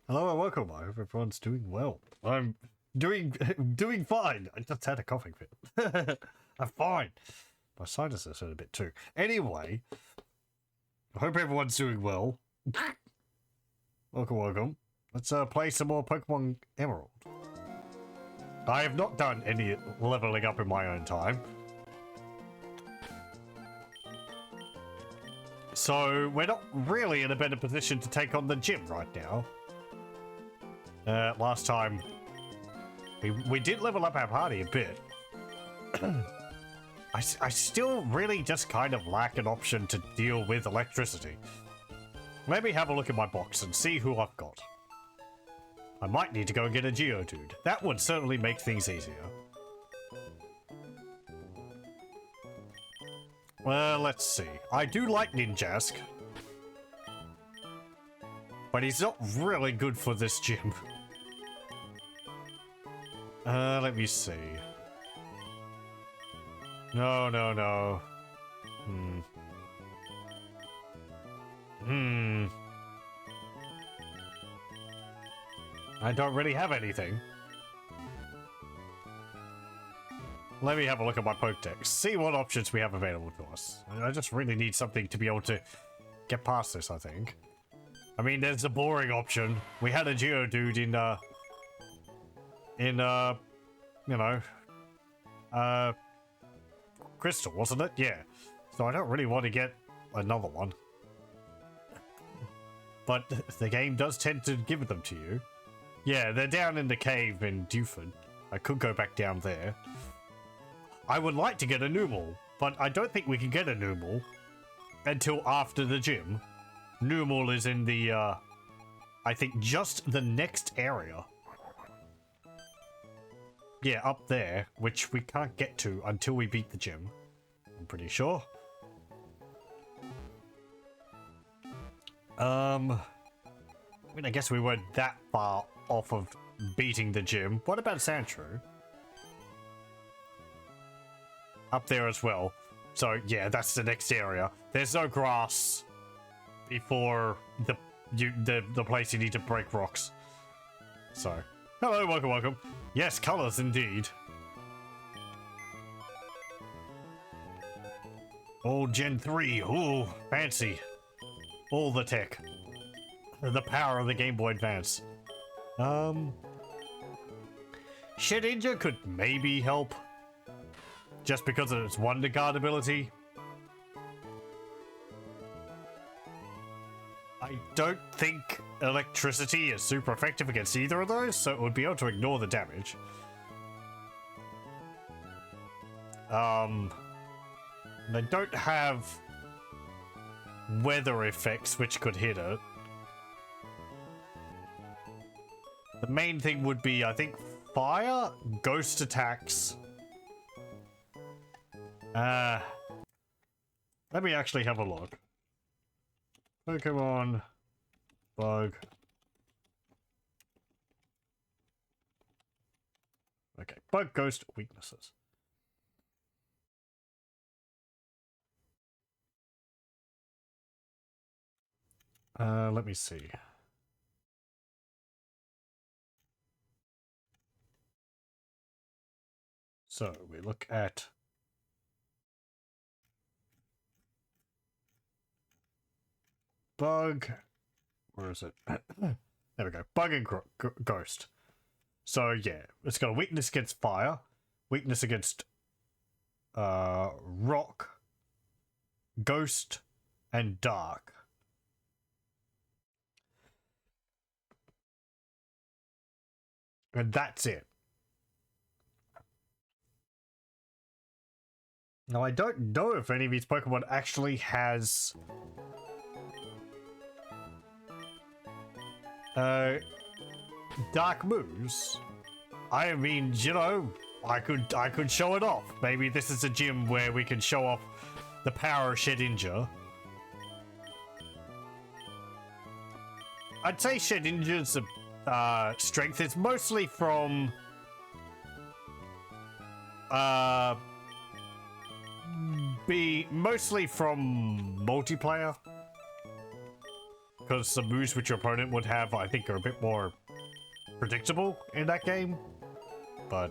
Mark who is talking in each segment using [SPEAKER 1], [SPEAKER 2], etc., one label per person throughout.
[SPEAKER 1] Hello and welcome. I hope everyone's doing well. I'm doing fine. I just had a coughing fit. I'm fine. My sinuses hurt a bit too. Anyway, I hope everyone's doing well. Welcome. Let's play some more Pokemon Emerald. I have not done any leveling up in my own time. So we're not really in a better position to take on the gym right now. Last time we did level up our party a bit. I still really just kind of lack an option to deal with electricity. Let me have a look at my box and see who I've got. I might need to go and get a Geodude. That would certainly make things easier. Well, let's see. I do like Ninjask, but he's not really good for this gym. Let me see. No. I don't really have anything. Let me have a look at my Pokedex. See what options we have available to us. I just really need something to be able to get past this, I think. I mean, there's a boring option. We had a Geodude Crystal, wasn't it? Yeah. So I don't really want to get another one. But the game does tend to give them to you. Yeah, they're down in the cave in Dewford. I could go back down there. I would like to get a Numel, but I don't think we can get a Numel until after the gym. Numel is in the, I think just the next area. Yeah, up there, which we can't get to until we beat the gym. I'm pretty sure. I mean, I guess we weren't that far off of beating the gym. What about Sandshrew? Up there as well. So, yeah, that's the next area. There's no grass before the place you need to break rocks. So, hello, welcome. Yes, colors indeed. Oh, Gen 3. Ooh, fancy. All the tech. The power of the Game Boy Advance. Shedinja could maybe help. Just because of its Wonder Guard ability. I don't think electricity is super effective against either of those, so it would be able to ignore the damage. They don't have weather effects which could hit it. The main thing would be, I think, fire, ghost attacks. Let me actually have a look. Pokemon bug. Okay, bug, ghost, weaknesses. Let me see. So we look at bug. Where is it? There we go. Bug and ghost. So yeah, it's got a weakness against fire, weakness against rock, ghost, and dark. And that's it. Now, I don't know if any of these Pokemon actually has dark moves. I mean, you know, I could show it off. Maybe this is a gym where we can show off the power of Shedinja. I'd say Shedinja's strength is mostly from mostly from multiplayer. because the moves which your opponent would have, I think, are a bit more predictable in that game. But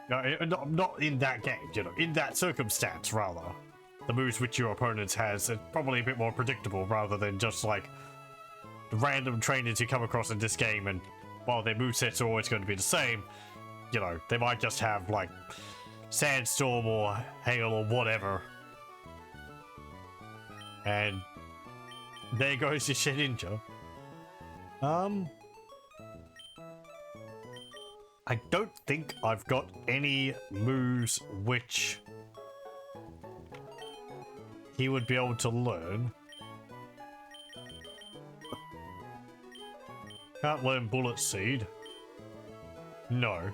[SPEAKER 1] no, not in that game, you know, in that circumstance, rather. The moves which your opponent has are probably a bit more predictable rather than just like the random trainers you come across in this game, and while their movesets are always going to be the same, you know, they might just have like Sandstorm or Hail or whatever. And there goes your Shedinja. I don't think I've got any moves which he would be able to learn. Can't learn Bullet Seed. No.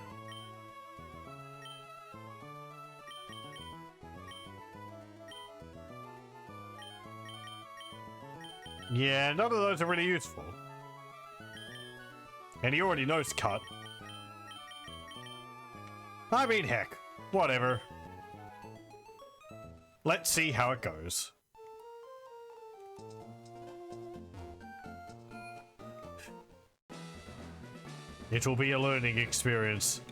[SPEAKER 1] Yeah, none of those are really useful. And he already knows Cut. I mean, heck, whatever. Let's see how it goes. It will be a learning experience.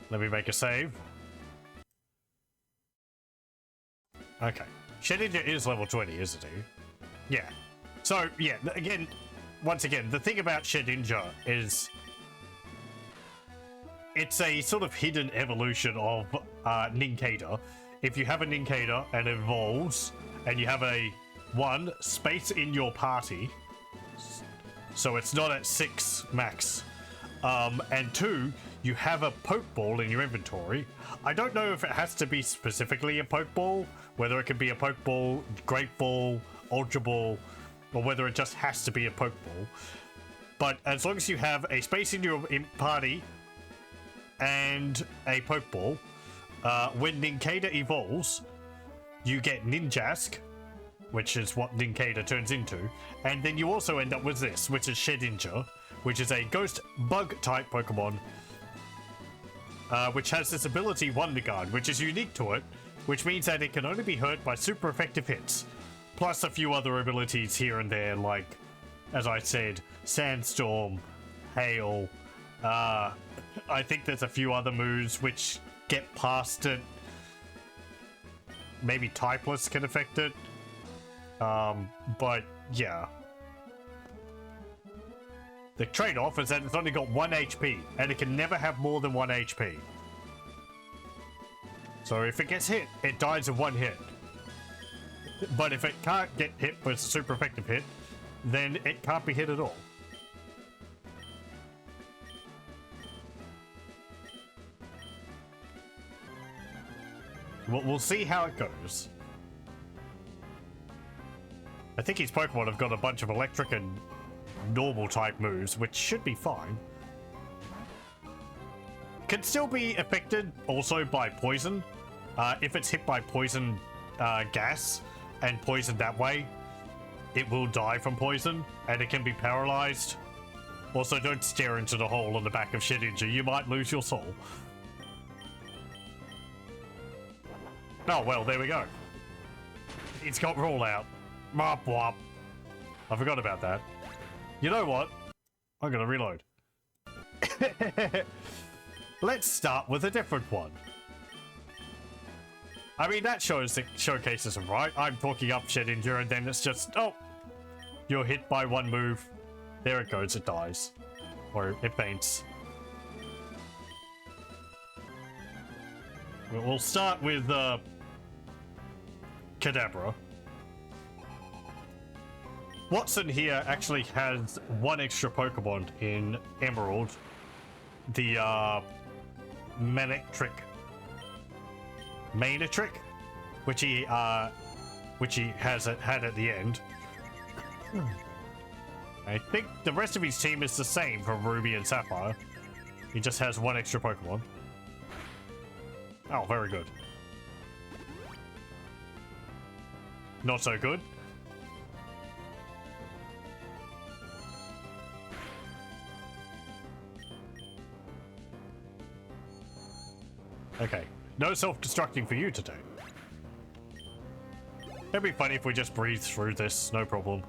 [SPEAKER 1] Let me make a save. Okay. Shedinja is level 20, isn't he? Yeah. So, yeah, again, once again, the thing about Shedinja is it's a sort of hidden evolution of Ninkata. If you have a Ninkata and it evolves, and you have a space in your party, so it's not at 6 max, and 2, you have a Pokeball in your inventory. I don't know if it has to be specifically a Pokeball, whether it can be a Pokeball, Great Ball, Ultra Ball, or whether it just has to be a Pokeball. But as long as you have a space in your party and a Pokeball, when Ninkata evolves, you get Ninjask, which is what Ninkata turns into, and then you also end up with this, which is Shedinja, which is a Ghost Bug type Pokemon, which has this ability Wonder Guard, which is unique to it, which means that it can only be hurt by super effective hits, plus a few other abilities here and there, like, as I said, Sandstorm, Hail. I think there's a few other moves which get past it. Maybe Typeless can affect it. But yeah. The trade-off is that it's only got 1 HP, and it can never have more than 1 HP. So if it gets hit, it dies in 1 hit. But if it can't get hit with a super effective hit, then it can't be hit at all. We'll see how it goes. I think his Pokemon have got a bunch of electric and normal type moves, which should be fine. Can still be affected also by poison. If it's hit by poison gas and poisoned that way, it will die from poison, and it can be paralyzed. Also, don't stare into the hole on the back of Shedinja, you might lose your soul. Oh, well, there we go. It's got rollout. Mop wop. I forgot about that. You know what? I'm gonna reload. Let's start with a different one. I mean, that showcases him, right? I'm talking up Shedinja, and then it's just, oh, you're hit by 1 move. There it goes, it dies. Or it faints. We'll start with Kadabra. Watson here actually has 1 extra Pokemon in Emerald. The Manectric, which he has had at the end. I think the rest of his team is the same from Ruby and Sapphire. He just has 1 extra Pokemon. Oh, very good. Not so good. Okay, No self-destructing for you today. It'd be funny if we just breathe through this, no problem.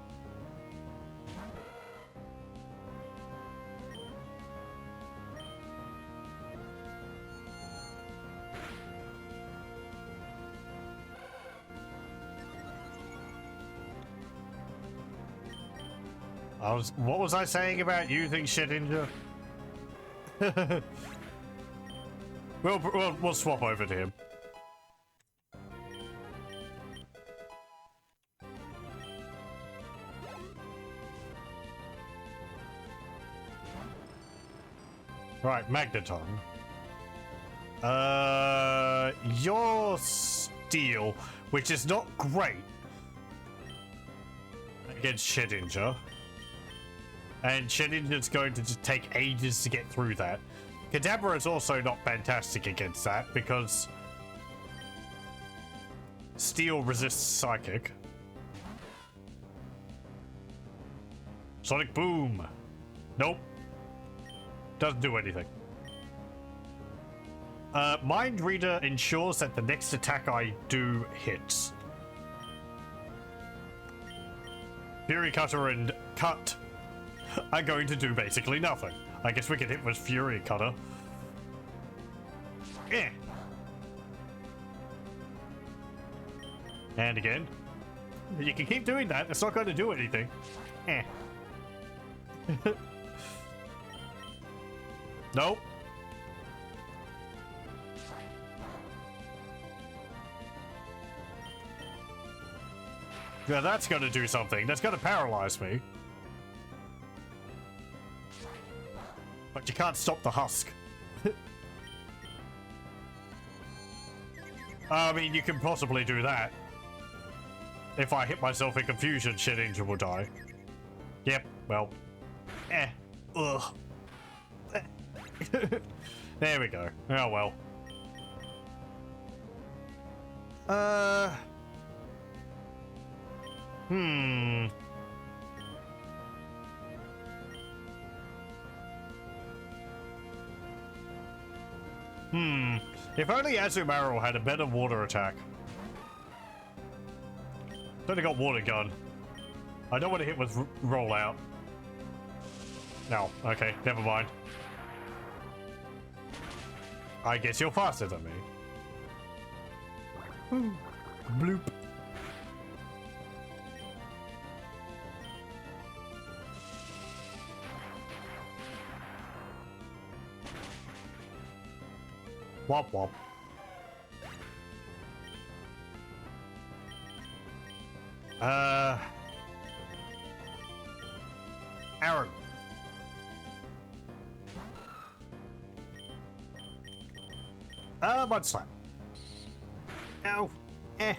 [SPEAKER 1] What was I saying about using Shedinja? We'll swap over to him. Right, Magneton. Your steel, which is not great against Shedinja. And Shedinja's going to just take ages to get through that. Kadabra is also not fantastic against that because steel resists psychic. Sonic Boom. Nope. Doesn't do anything. Mind Reader ensures that the next attack I do hits. Fury Cutter and Cut are going to do basically nothing. I guess we can hit with Fury Cutter. Eh. And again. You can keep doing that. It's not going to do anything. Eh. Nope. Yeah, that's going to do something. That's going to paralyze me. But you can't stop the husk. I mean, you can possibly do that. If I hit myself in confusion, Shedinja will die. Yep, well. Eh. Ugh. There we go. Oh well. If only Azumarill had a better water attack. It's only got water gun. I don't want to hit with rollout. No, okay, never mind. I guess you're faster than me. Bloop. Womp womp. Aaron. Mud slap. Ow. Eh.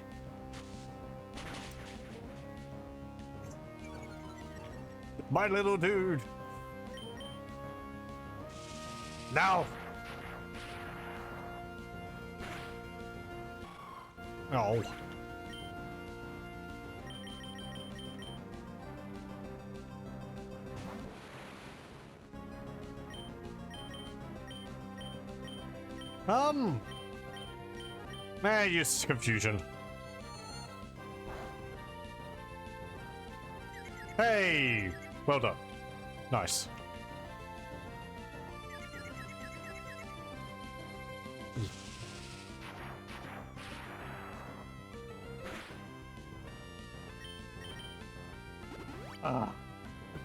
[SPEAKER 1] My little dude. No. Oh. Use confusion. Hey! Well done. Nice.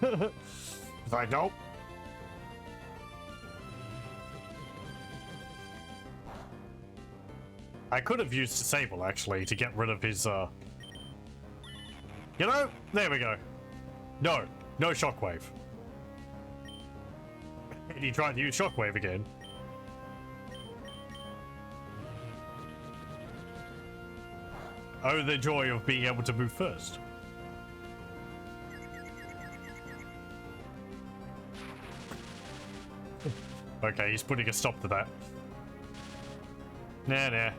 [SPEAKER 1] If I don't. I could have used Disable actually to get rid of his you know, there we go. No shockwave. And he tried to use shockwave again. Oh, the joy of being able to move first. Okay, he's putting a stop to that. Nah.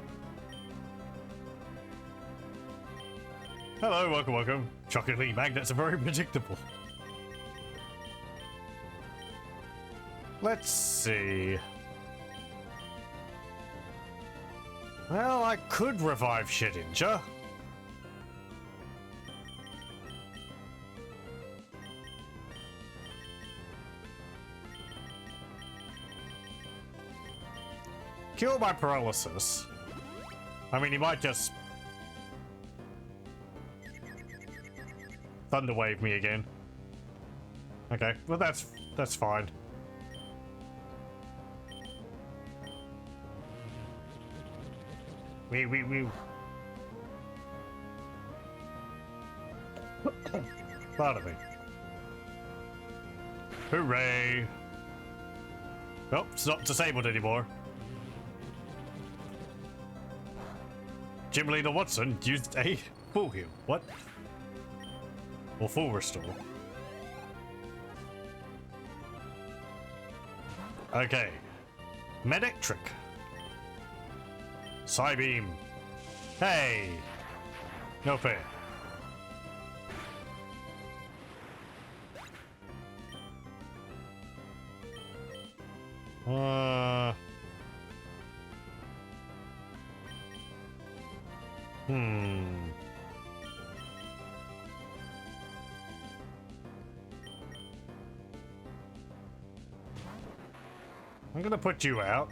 [SPEAKER 1] Hello, welcome. Shockingly, magnets are very predictable. Let's see. Well, I could revive Shedinja. Cure my paralysis. I mean, he might just thunder wave me again. Okay, well that's fine. We. Pardon me. Hooray! Oh, it's not disabled anymore. Jim Leader Watson used a full heal. What? Or full restore. Okay. Medectric. Psybeam. Hey! No fair. I'm gonna put you out.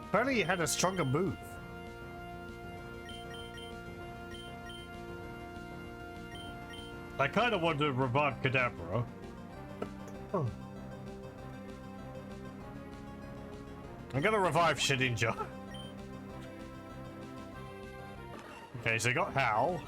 [SPEAKER 1] Apparently you had a stronger move. I kind of want to revive Kadabra. Oh. I'm gonna revive Shedinja. Okay, so you got Howl.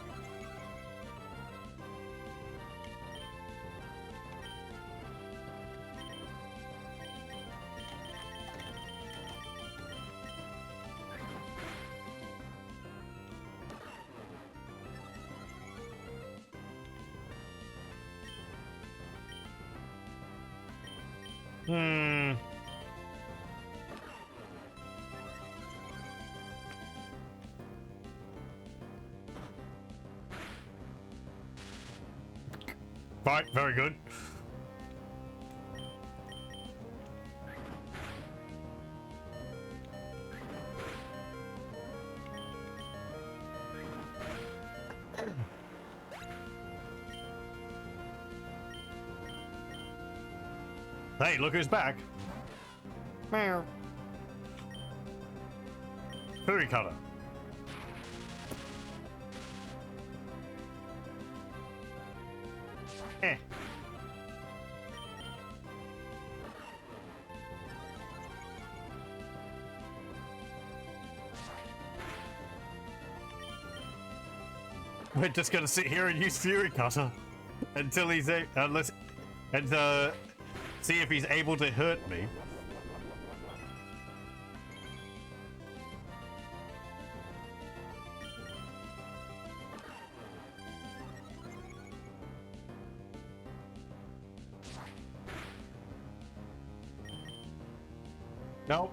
[SPEAKER 1] Right, very good. Hey, look who's back. Meow. Furry cutter. Eh. We're just gonna sit here and use Fury Cutter until he's see if he's able to hurt me. No.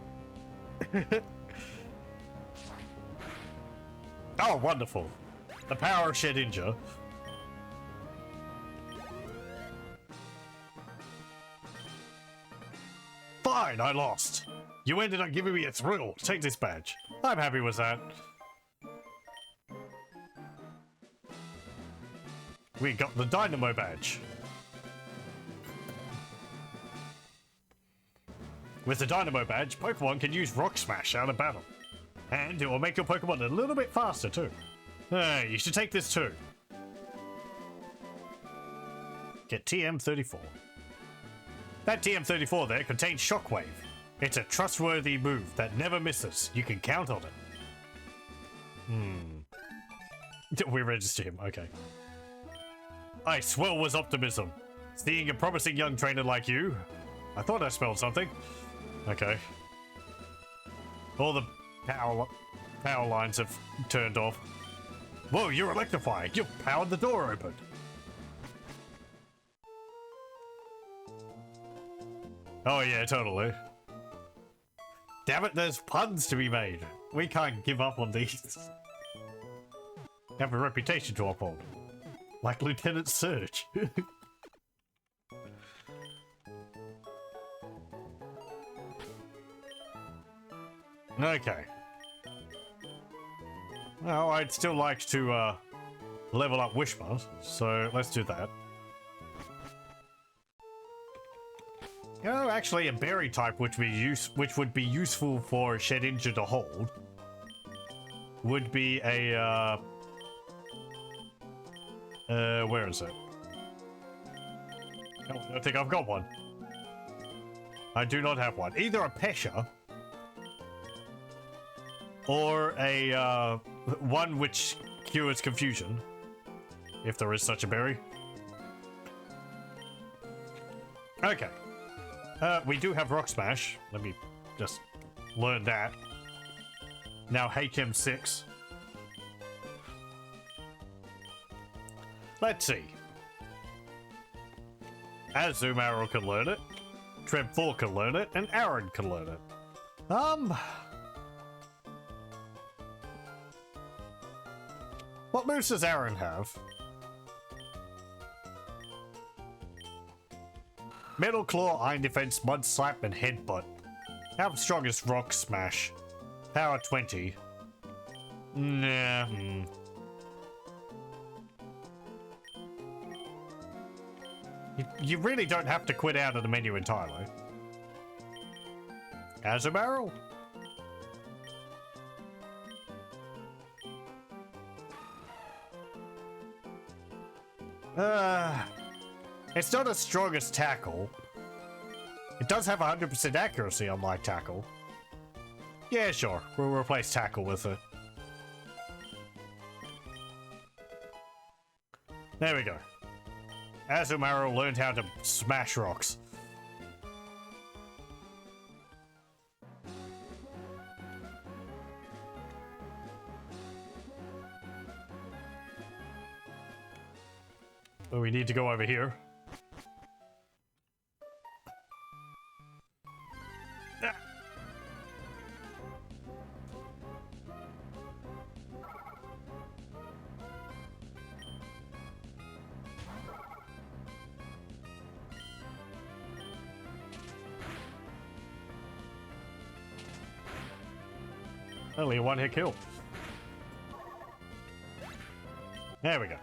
[SPEAKER 1] Oh, wonderful. The power of Shedinja. Fine, I lost. You ended up giving me a thrill. Take this badge. I'm happy with that. We got the Dynamo badge. With the Dynamo badge, Pokemon can use Rock Smash out of battle. And it will make your Pokemon a little bit faster too. Hey, you should take this too. Get TM34. That TM34 there contains Shockwave. It's a trustworthy move that never misses. You can count on it. We register him, okay. I swell with optimism. Seeing a promising young trainer like you, I thought I smelled something. Okay. All the power lines have turned off. Whoa, you're electrifying. You've powered the door open. Oh yeah, totally. Damn it, there's puns to be made. We can't give up on these. Have a reputation to uphold. Like Lieutenant Surge. Okay. Well, I'd still like to level up Wishma, so let's do that. Oh, actually, a berry type which would be useful for Shedinja to hold would be a where is it? Oh, I think I've got one. I do not have one. Either a Pesha or a one which cures confusion, if there is such a berry. Okay. We do have Rock Smash. Let me just learn that. Now HM6. Let's see. Azumarill can learn it. Treb4 can learn it, and Aaron can learn it. What moves does Aaron have? Metal Claw, Iron Defense, Mud Slap, and Headbutt. How strong is Rock Smash? Power 20. Nah. You really don't have to quit out of the menu entirely. Azumarill? It's not as strong as Tackle. It does have 100% accuracy, unlike Tackle. Yeah, sure. We'll replace Tackle with it. There we go. Azumarill learned how to smash rocks. But we need to go over here. Only a one-hit kill. There we go.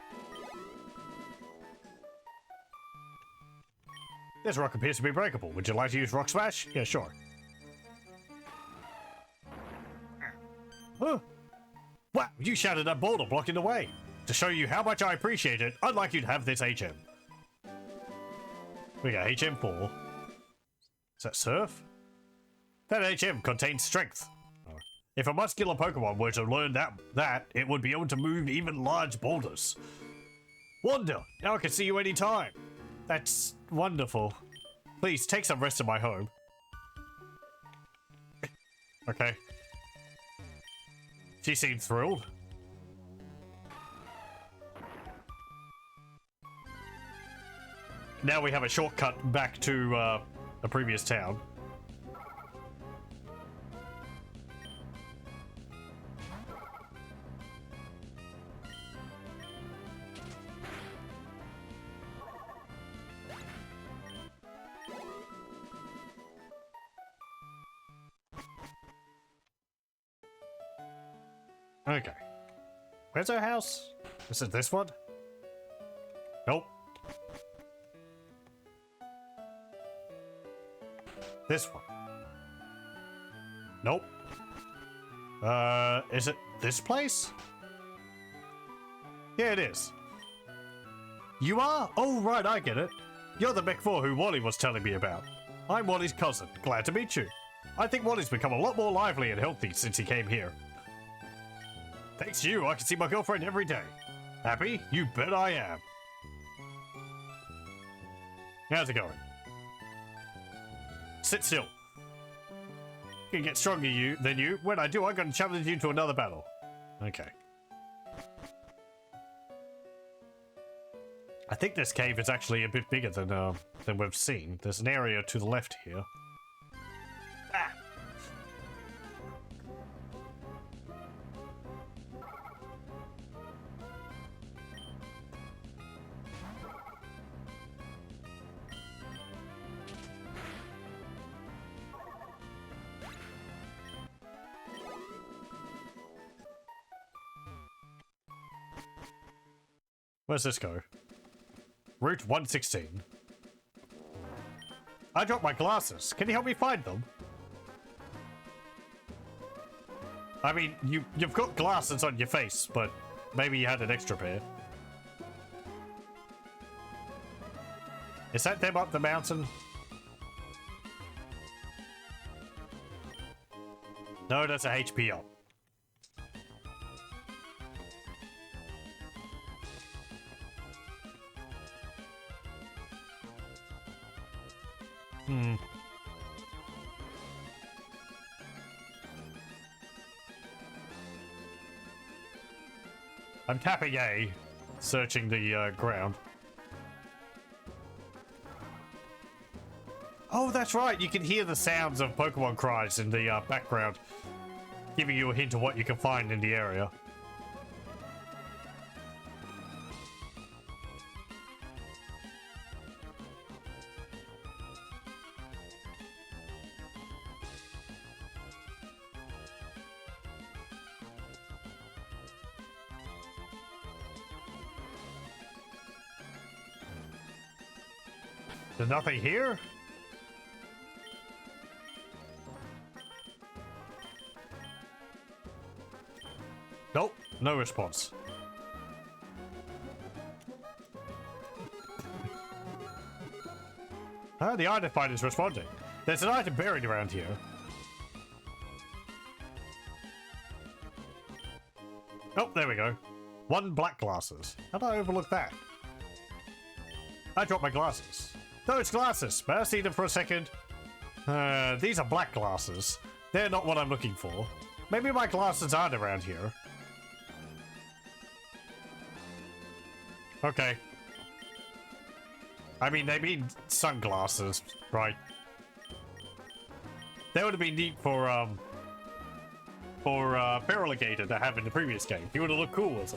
[SPEAKER 1] This rock appears to be breakable. Would you like to use Rock Smash? Yeah, sure. Huh? Wow, you shattered that boulder blocking the way. To show you how much I appreciate it, I'd like you to have this HM. We got HM4. Is that Surf? That HM contains Strength. If a muscular Pokemon were to learn that, it would be able to move even large boulders. Wonder, now I can see you anytime. That's wonderful. Please, take some rest in my home. Okay. She seemed thrilled. Now we have a shortcut back to the previous town. Okay. Where's our house? Is it this one? Nope. This one. Nope. Is it this place? Yeah, it is. You are? Oh, right, I get it. You're the Mech 4 who Wally was telling me about. I'm Wally's cousin. Glad to meet you. I think Wally's become a lot more lively and healthy since he came here. Thanks to you, I can see my girlfriend every day. Happy? You bet I am. How's it going? Sit still. I can get stronger than you. When I do, I'm going to challenge you to another battle. Okay. I think this cave is actually a bit bigger than we've seen. There's an area to the left here. Ah. Where's this go? Route 116. I dropped my glasses. Can you help me find them? I mean, you've got glasses on your face, but maybe you had an extra pair. Is that them up the mountain? No, that's a HP up. I'm tapping A, searching the ground. Oh, that's right. You can hear the sounds of Pokemon cries in the background, giving you a hint of what you can find in the area. There's nothing here? Nope, no response. The item finder is responding. There's an item buried around here. Oh, there we go. 1 black glasses. How did I overlook that? I dropped my glasses. No, it's glasses. May I see them for a second? These are black glasses. They're not what I'm looking for. Maybe my glasses aren't around here. Okay. I mean, they mean sunglasses, right? That would have been neat for Feraligatr to have in the previous game. He would have looked cool as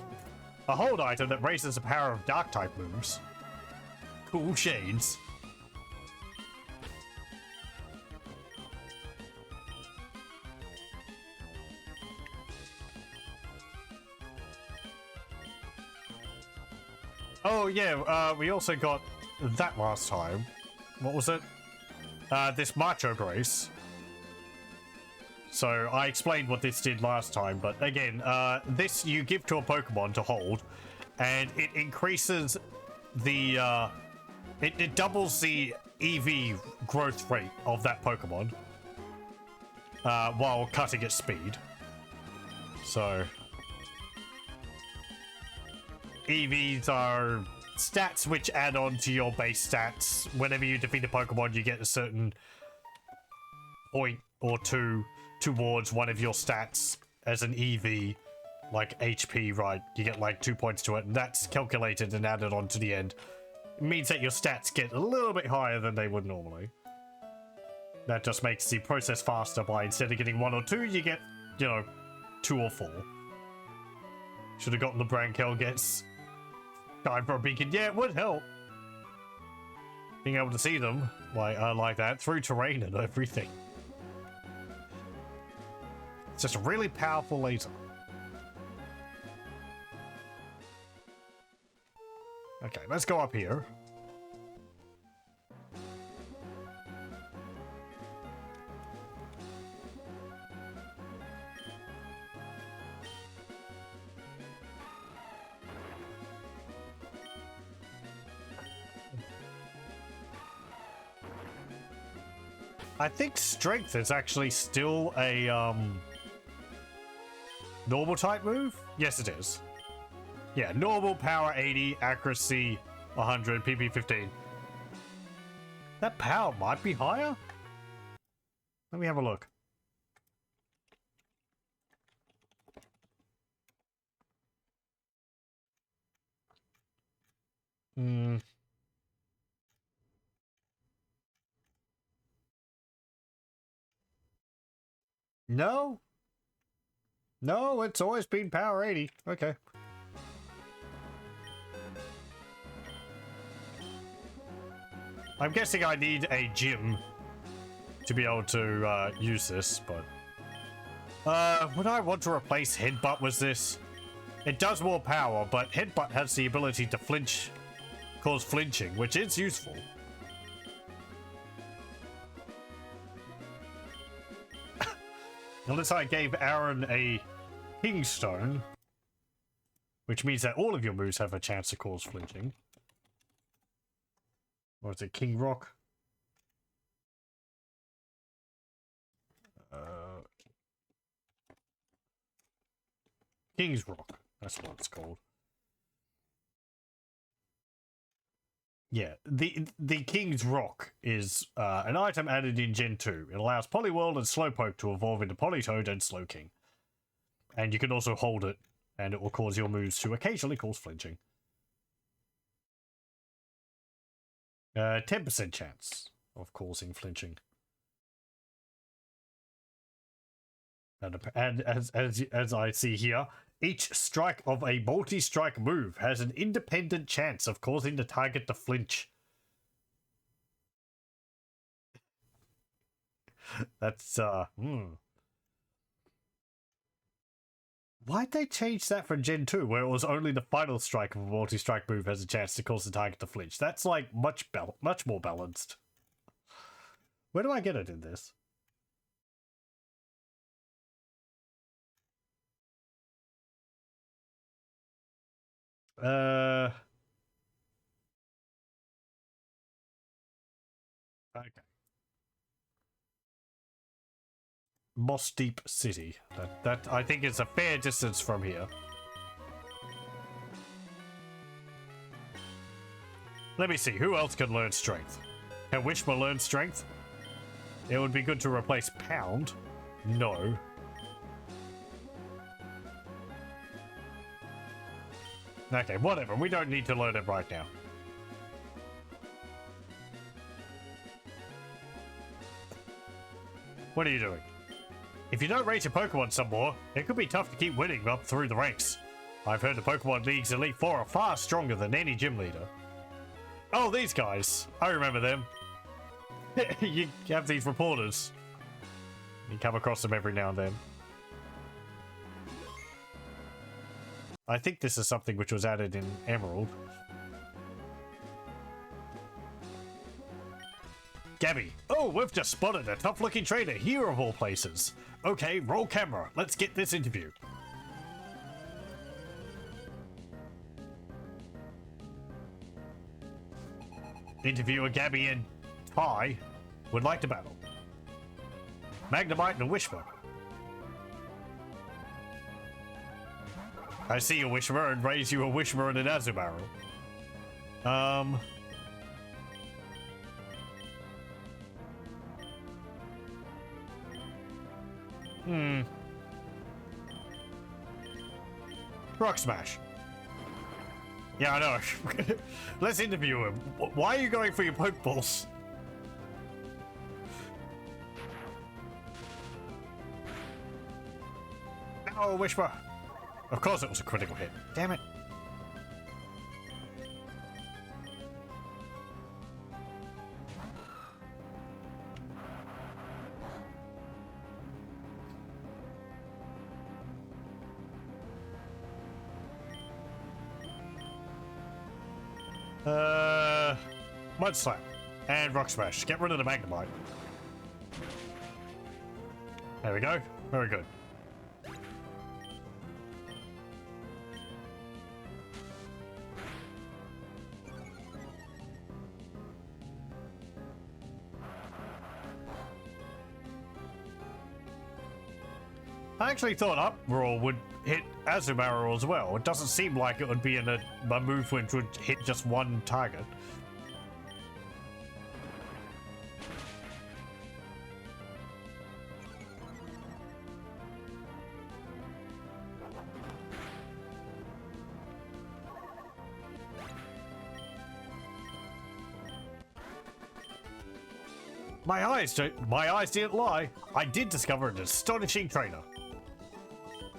[SPEAKER 1] a hold item that raises the power of dark type moves. Cool shades. Oh yeah, we also got that last time. What was it? This Macho Brace. So I explained what this did last time, but again, this you give to a Pokemon to hold, and it increases the, it doubles the EV growth rate of that Pokemon, while cutting its speed. So EVs are stats which add on to your base stats. Whenever you defeat a Pokemon, you get a certain point or two towards one of your stats as an EV, like HP, right? You get like 2 points to it, and that's calculated and added on to the end. It means that your stats get a little bit higher than they would normally. That just makes the process faster by instead of getting 1 or 2, you get, you know, 2 or 4. Should have gotten the Brankel gets time for a beacon. Yeah, it would help. Being able to see them like that through terrain and everything. It's just a really powerful laser. Okay, let's go up here. I think strength is actually still a normal type move. Yes, it is. Yeah, normal, power 80, accuracy 100, PP 15. That power might be higher. Let me have a look. No. No, it's always been power 80. Okay. I'm guessing I need a gym to be able to use this, but would I want to replace Headbutt with this? It does more power, but Headbutt has the ability to flinch, cause flinching, which is useful. Unless I gave Aaron a King Stone, which means that all of your moves have a chance to cause flinching. Or is it King Rock? King's Rock. That's what it's called. Yeah, the King's Rock is an item added in Gen 2. It allows Poliwhirl and Slowpoke to evolve into Politoed and Slowking. And you can also hold it, and it will cause your moves to occasionally cause flinching. 10% chance of causing flinching. And as I see here, each strike of a multi-strike move has an independent chance of causing the target to flinch. That's, Why'd they change that for Gen 2, where it was only the final strike of a multi-strike move has a chance to cause the target to flinch? That's, like, much more balanced. Where do I get it in this? Okay. Moss Deep City. That I think is a fair distance from here. Let me see, who else can learn Strength? Can Wishma learn Strength? It would be good to replace Pound. No. Okay, whatever. We don't need to learn it right now. What are you doing? If you don't rate your Pokemon some more, it could be tough to keep winning up through the ranks. I've heard the Pokemon League's Elite Four are far stronger than any gym leader. Oh, these guys. I remember them. You have these reporters. You come across them every now and then. I think this is something which was added in Emerald. Gabby. Oh, we've just spotted a tough-looking trainer here of all places. Okay, roll camera. Let's get this interview. Interviewer Gabby and Ty would like to battle. Magnemite and Wishma. I see a Wishma and raise you a Wishma and an Azumarill. Rock Smash. Yeah, I know. Let's interview him. Why are you going for your Pokeballs? No, Wishma. Of course it was a critical hit. Damn it. Mud Slap and Rock Smash. Get rid of the Magnemite. There we go. Very good. I actually thought Uproar would hit Azumarill as well. It doesn't seem like it would be in a move which would hit just one target. My eyes didn't lie. I did discover an astonishing trainer.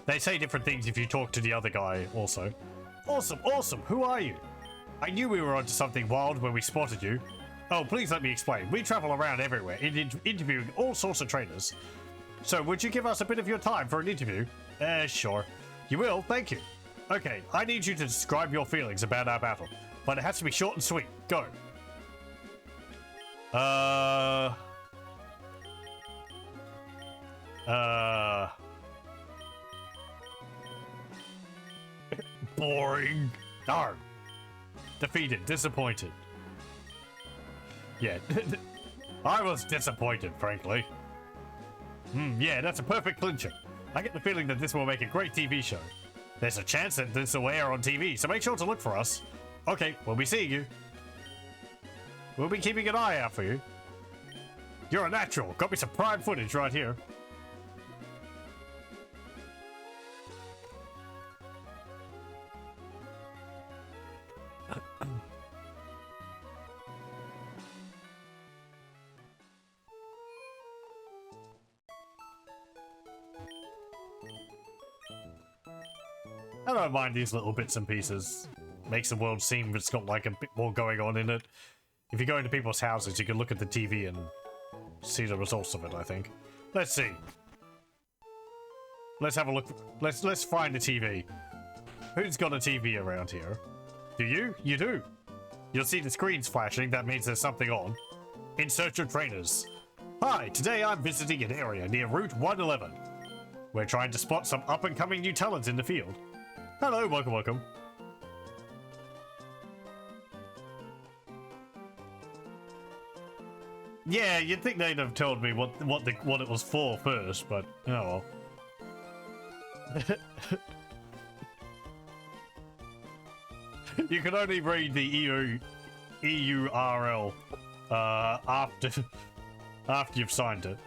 [SPEAKER 1] They say different things if you talk to the other guy also. Awesome, awesome. Who are you? I knew we were onto something wild when we spotted you. Oh, please let me explain. We travel around everywhere, interviewing all sorts of trainers. So would you give us a bit of your time for an interview? Sure. You will, thank you. Okay, I need you to describe your feelings about our battle, but it has to be short and sweet. Go. Boring. No. Defeated. Disappointed. Yeah. I was disappointed, frankly. Yeah, that's a perfect clincher. I get the feeling that this will make a great TV show. There's a chance that this will air on TV, so make sure to look for us. Okay, we'll be seeing you. We'll be keeping an eye out for you. You're a natural. Got me some prime footage right here. I don't mind these little bits and pieces. Makes the world seem it's got like a bit more going on in it. If you go into people's houses, you can look at the TV and see the results of it, I think. Let's see. Let's have a look. Let's find a TV. Who's got a TV around here? Do you? You do. You'll see the screens flashing. That means there's something on. In search of trainers. Hi, today I'm visiting an area near Route 111. We're trying to spot some up-and-coming new talents in the field. Hello, welcome, welcome. Yeah, you'd think they'd have told me what it was for first, but oh well. You can only read the EURL after you've signed it.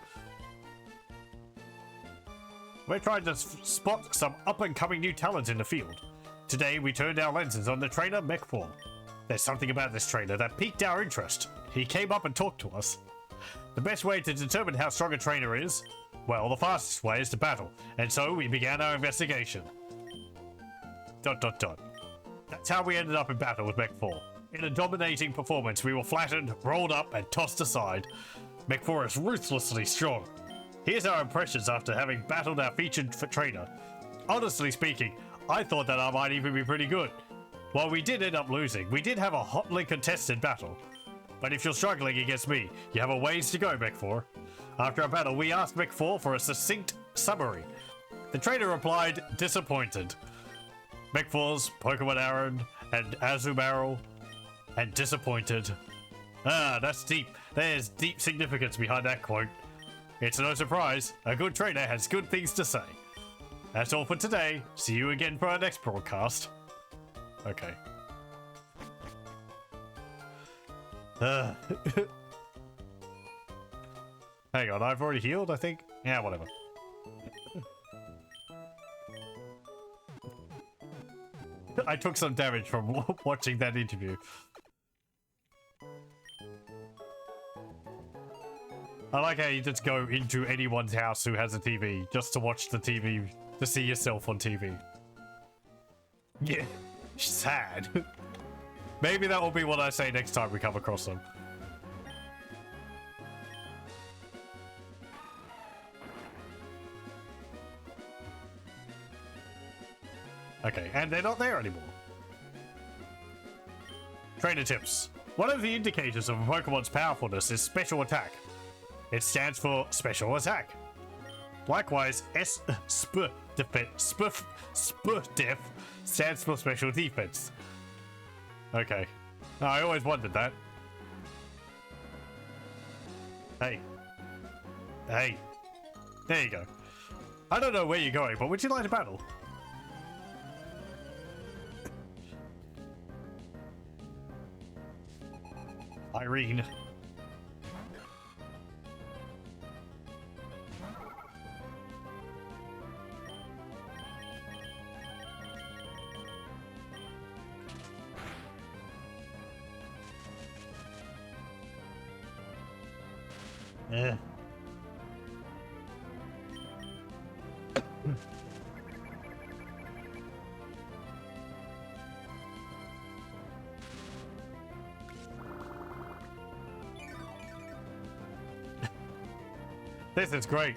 [SPEAKER 1] We're trying to spot some up-and-coming new talent in the field. Today, we turned our lenses on the trainer Mech4. There's something about this trainer that piqued our interest. He came up and talked to us. The best way to determine how strong a trainer is? Well, the fastest way is to battle, and so we began our investigation. ... That's how we ended up in battle with Mech4. In a dominating performance, we were flattened, rolled up, and tossed aside. Mech4 is ruthlessly strong. Here's our impressions after having battled our featured trainer. Honestly speaking, I thought that I might even be pretty good. While we did end up losing, we did have a hotly contested battle. But if you're struggling against me, you have a ways to go, Mech4. After our battle, we asked Mech4 for a succinct summary. The trainer replied, disappointed. Mech4's Pokemon Aaron and Azumarill, and disappointed. Ah, that's deep. There's deep significance behind that quote. It's no surprise, a good trainer has good things to say. That's all for today. See you again for our next broadcast. Okay. Hang on, I've already healed, I think? Yeah, whatever. I took some damage from watching that interview. I like how you just go into anyone's house who has a TV just to watch the TV, to see yourself on TV. Yeah, sad. Maybe that will be what I say next time we come across them. Okay, and they're not there anymore. Trainer tips. One of the indicators of a Pokemon's powerfulness is special attack. It stands for special attack. Likewise, SPDEF stands for special defense. Okay. No, I always wondered that. Hey. Hey. There you go. I don't know where you're going, but would you like to battle? Irene. This is great.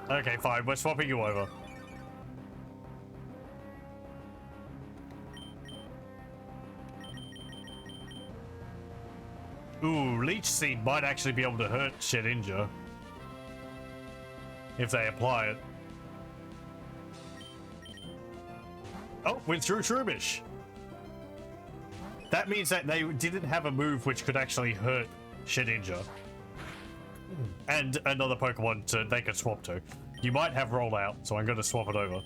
[SPEAKER 1] Okay, fine. We're swapping you over. Ooh, Leech Seed might actually be able to hurt Shedinja if they apply it. Oh, went through Shroomish. That means that they didn't have a move which could actually hurt Shedinja. And another Pokemon they could swap to. You might have rollout, so I'm going to swap it over.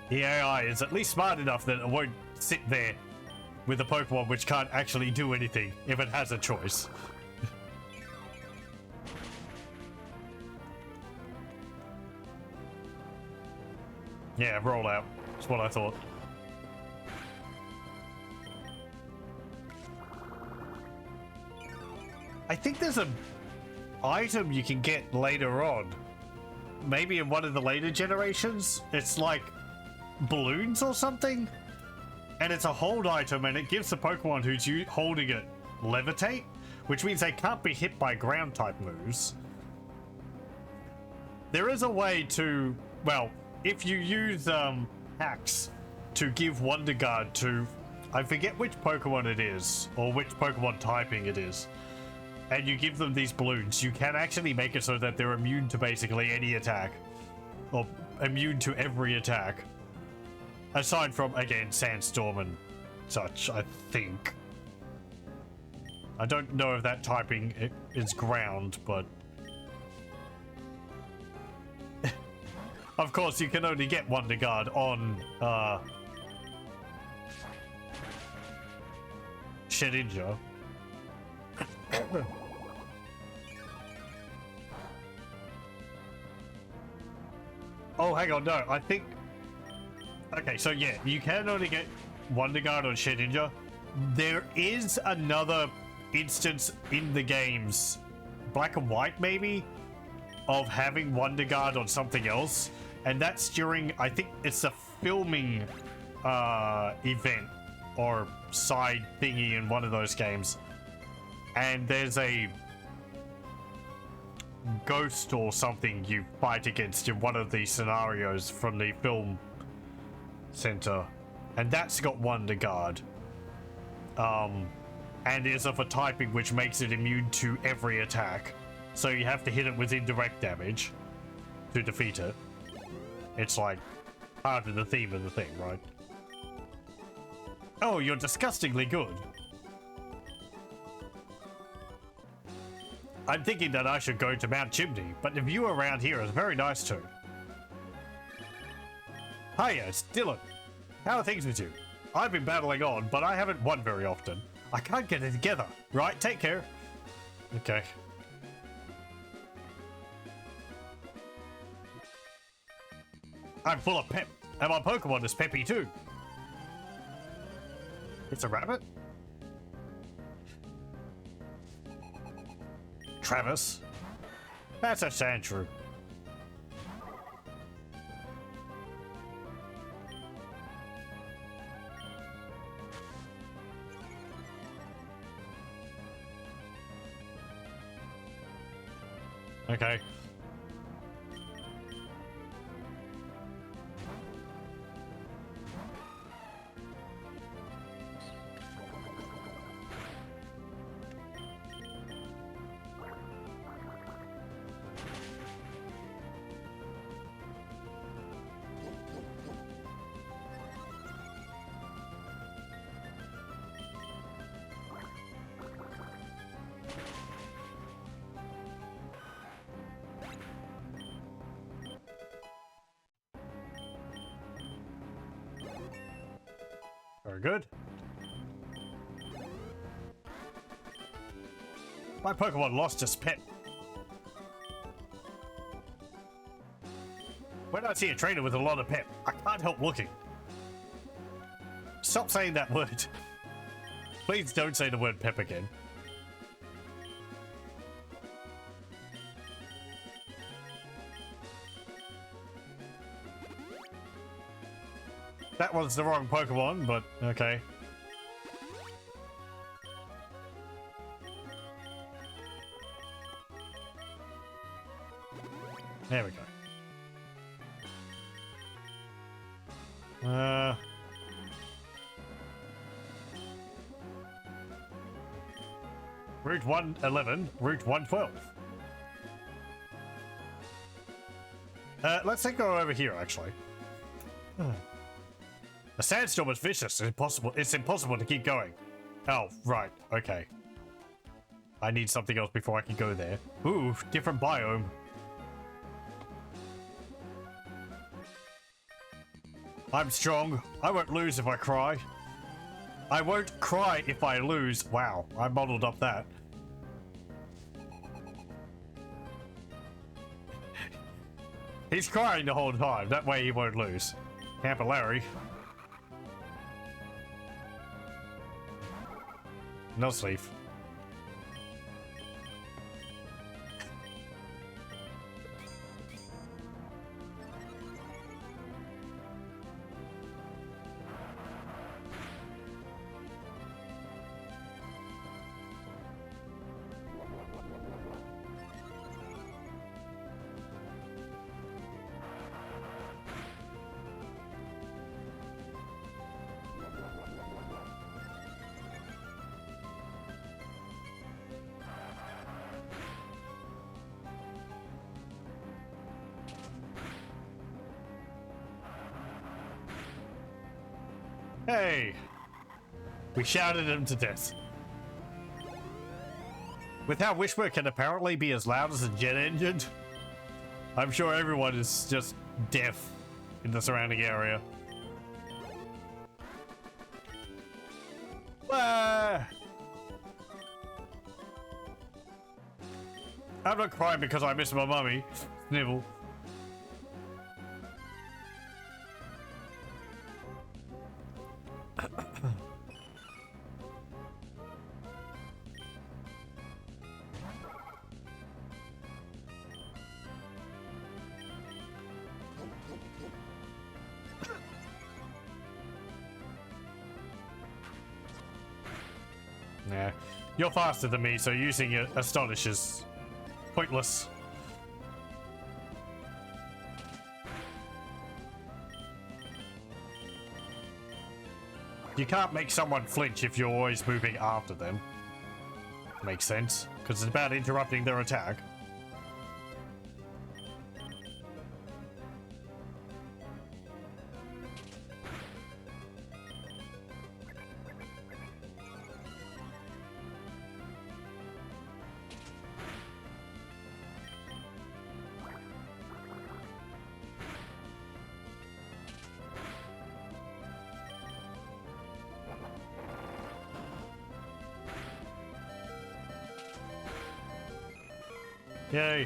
[SPEAKER 1] The AI is at least smart enough that it won't sit there with a Pokemon which can't actually do anything if it has a choice. Yeah, rollout. That's what I thought. I think there's an item you can get later on. Maybe in one of the later generations. It's like balloons or something. And it's a hold item and it gives the Pokemon who's holding it levitate. Which means they can't be hit by ground type moves. There is a way to, well, if you use hacks to give Wonder Guard to, I forget which Pokemon it is, or which Pokemon typing it is, and you give them these balloons, you can actually make it so that they're immune to basically any attack, or immune to every attack. Aside from, again, Sandstorm and such, I think. I don't know if that typing is ground, but... Of course, you can only get Wonder Guard on, Shedinja. Oh, hang on, no, I think... Okay, so yeah, you can only get Wonder Guard on Shedinja. There is another instance in the games, Black and White maybe, of having Wonder Guard on something else. And that's during, I think it's a filming event or side thingy in one of those games. And there's a ghost or something you fight against in one of these scenarios from the film center. And that's got Wonder Guard. And is of a typing which makes it immune to every attack. So you have to hit it with indirect damage to defeat it. It's like part of the theme of the thing, right? Oh, you're disgustingly good. I'm thinking that I should go to Mount Chimney, but the view around here is very nice too. Hiya, it's Dylan. How are things with you? I've been battling on, but I haven't won very often. I can't get it together. Right, take care. Okay. I'm full of pep, and my Pokemon is peppy too. It's a rabbit? Travis? That's a Sandshrew. Okay. Very good. My Pokemon lost its pet. When I see a trainer with a lot of pep, I can't help looking. Stop saying that word. Please don't say the word pep again. That was the wrong Pokemon, but okay. There we go. Route 111, Route 112. Let's go over here, actually. A sandstorm is vicious. It's impossible to keep going. Oh, right. Okay. I need something else before I can go there. Ooh, different biome. I'm strong. I won't lose if I cry. I won't cry if I lose. Wow, I modeled up that. He's crying the whole time. That way he won't lose. Camper Larry. No sleep. Hey! We shouted him to death. With how Whisper can apparently be as loud as a jet engine, I'm sure everyone is just deaf in the surrounding area. Ah! I'm not crying because I miss my mummy. Snivel. Nah, you're faster than me, so using it Astonish is pointless. You can't make someone flinch if you're always moving after them. Makes sense, because it's about interrupting their attack. Yay.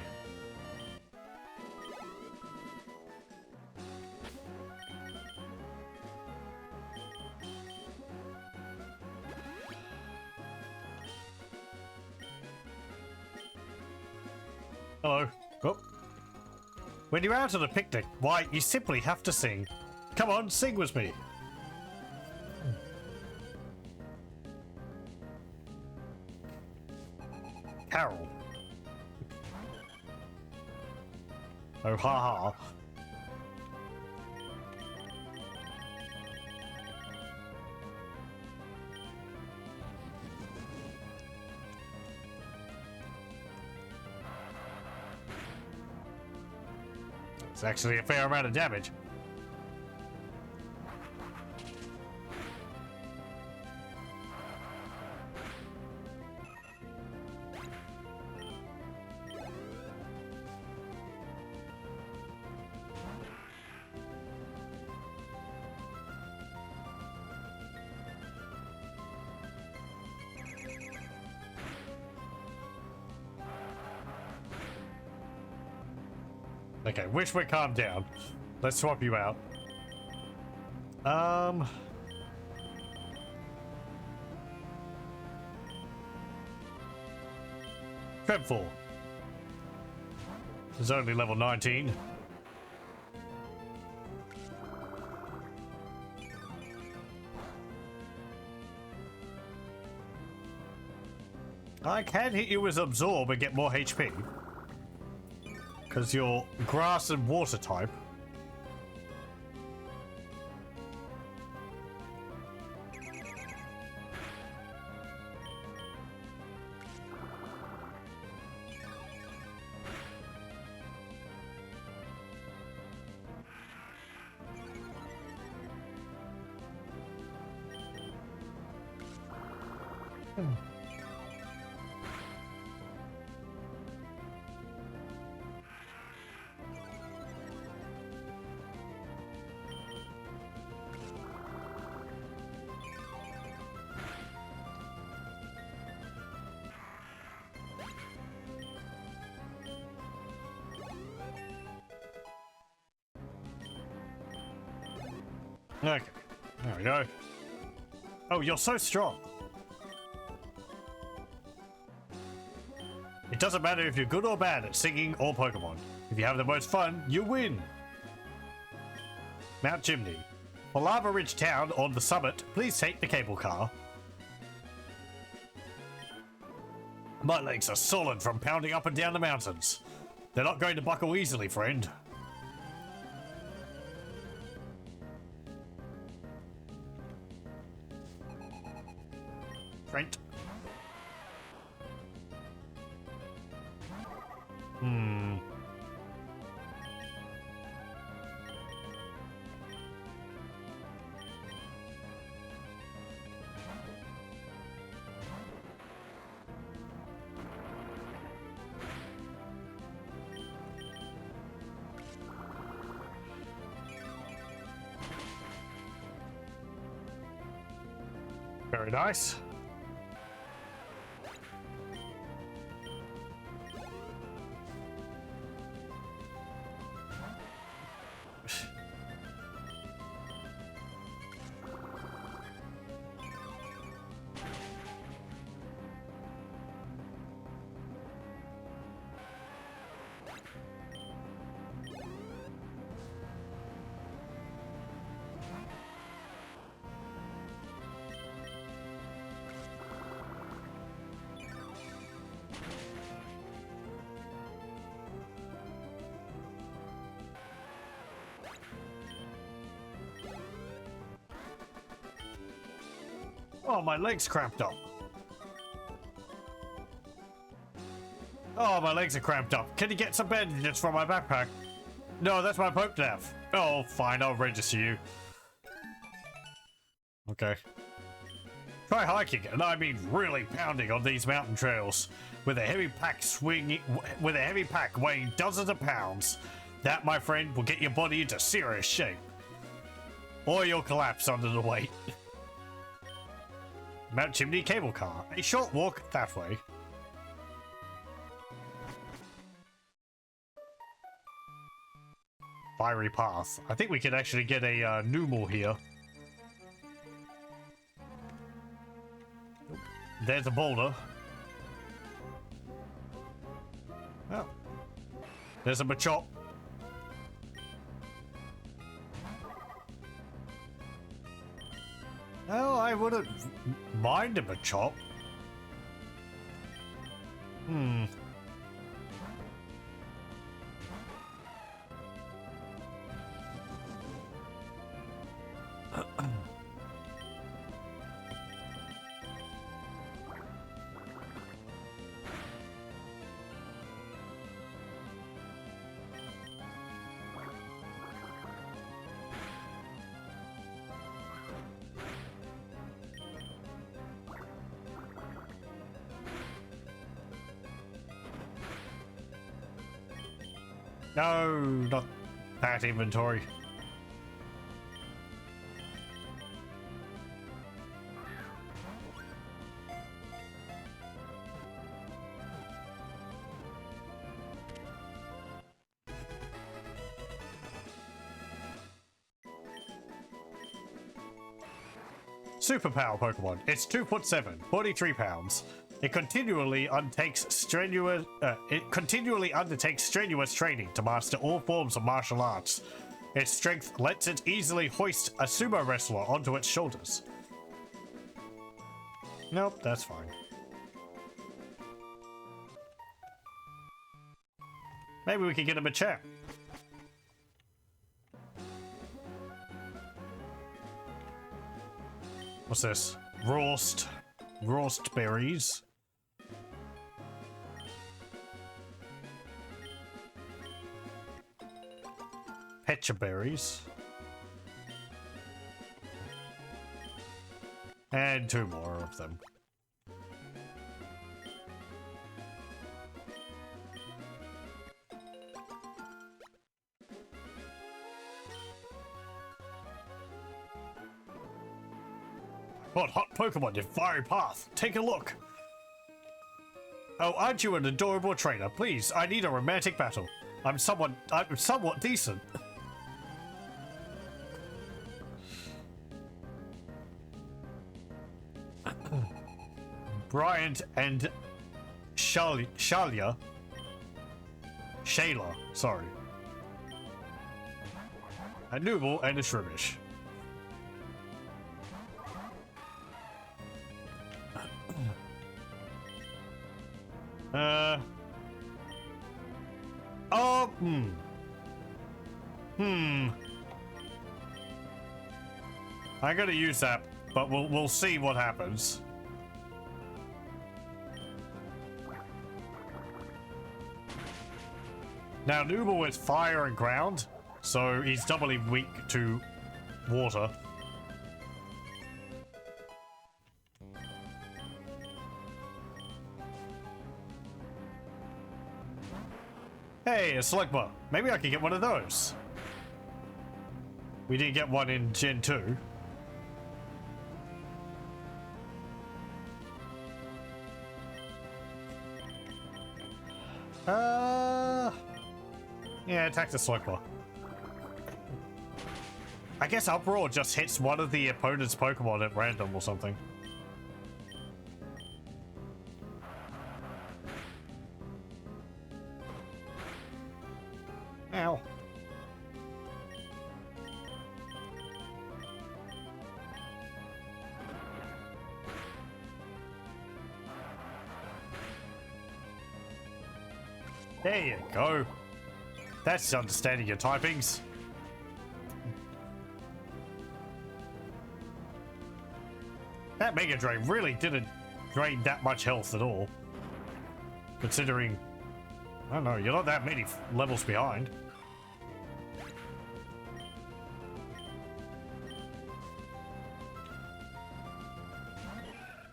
[SPEAKER 1] Hello. Oh. When you're out on a picnic, why, you simply have to sing. Come on, sing with me. Carol. Oh, ha ha. It's actually a fair amount of damage. Okay, wish we calm down. Let's swap you out. Trebfall. It's only level 19. I can hit you with Absorb and get more HP. Because you're grass and water type. Okay, there we go. Oh, you're so strong. It doesn't matter if you're good or bad at singing or Pokemon. If you have the most fun, you win. Mount Chimney. For Lava Ridge Town on the summit, please take the cable car. My legs are solid from pounding up and down the mountains. They're not going to buckle easily, friend. Trent. Very nice. Oh, my leg's cramped up. Oh, my legs are cramped up. Can you get some bandages from my backpack? No, that's my poke nav. Oh, fine, I'll register you. Okay. Try hiking, and I mean really pounding on these mountain trails with a heavy pack weighing dozens of pounds. That, my friend, will get your body into serious shape. Or you'll collapse under the weight. Mount Chimney cable car. A short walk that way. Fiery path. I think we can actually get a Numel here. There's a boulder. Oh. There's a Machop. No, I wouldn't mind a Machop. No, not that inventory. Superpower Pokemon. It's 2'7", 43 pounds. It continually undertakes strenuous training to master all forms of martial arts. Its strength lets it easily hoist a sumo wrestler onto its shoulders. Nope, that's fine. Maybe we can get him a chat. What's this? Roast berries. Pecha berries. And 2 more of them. What hot Pokemon in Fiery Path? Take a look. Oh, aren't you an adorable trainer? Please, I need a romantic battle. I'm somewhat decent. Bryant and Shayla, sorry. A Nooble and a Shrimish. I'm gonna use that, but we'll see what happens. Now Nooble is fire and ground, so he's doubly weak to water. Hey, a Slugma. Maybe I can get one of those. We didn't get one in Gen 2. Yeah, attack the Slugma. I guess Uproar just hits one of the opponent's Pokemon at random or something. Ow. There you go. That's understanding your typings. That Mega Drain really didn't drain that much health at all. Considering, I don't know, you're not that many levels behind.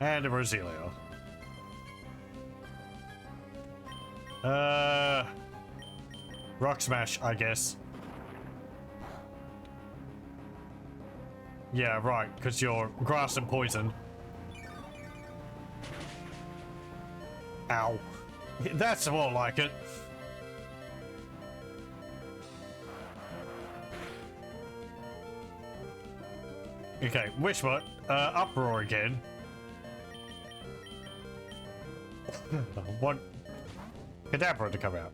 [SPEAKER 1] And a Roselia. Rock Smash, I guess. Yeah, right, because you're grass and poison. Ow. That's more like it. Okay, Wishbot, Uproar again. Want Kadabra to come out.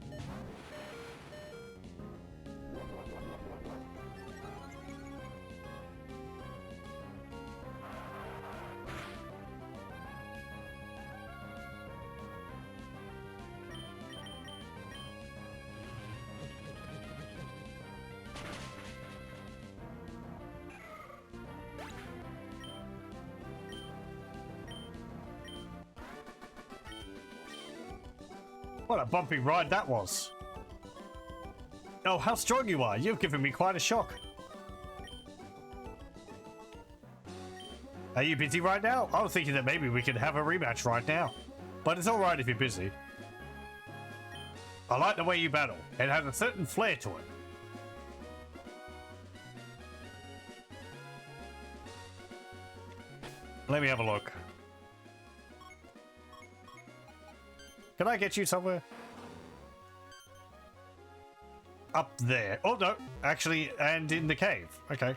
[SPEAKER 1] What a bumpy ride that was. Oh, how strong you are. You've given me quite a shock. Are you busy right now? I was thinking that maybe we could have a rematch right now. But it's alright if you're busy. I like the way you battle. It has a certain flair to it. Let me have a look. Can I get you somewhere? Up there. Oh, no. Actually, and in the cave. Okay.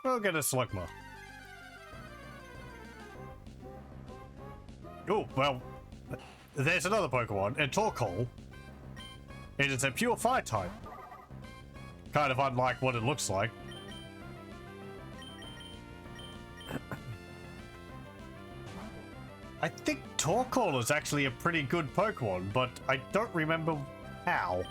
[SPEAKER 1] We'll get a Slugma. Oh, well. There's another Pokemon, a Torkoal. It is a pure fire type. Kind of unlike what it looks like. I think Torkoal is actually a pretty good Pokemon, but I don't remember how.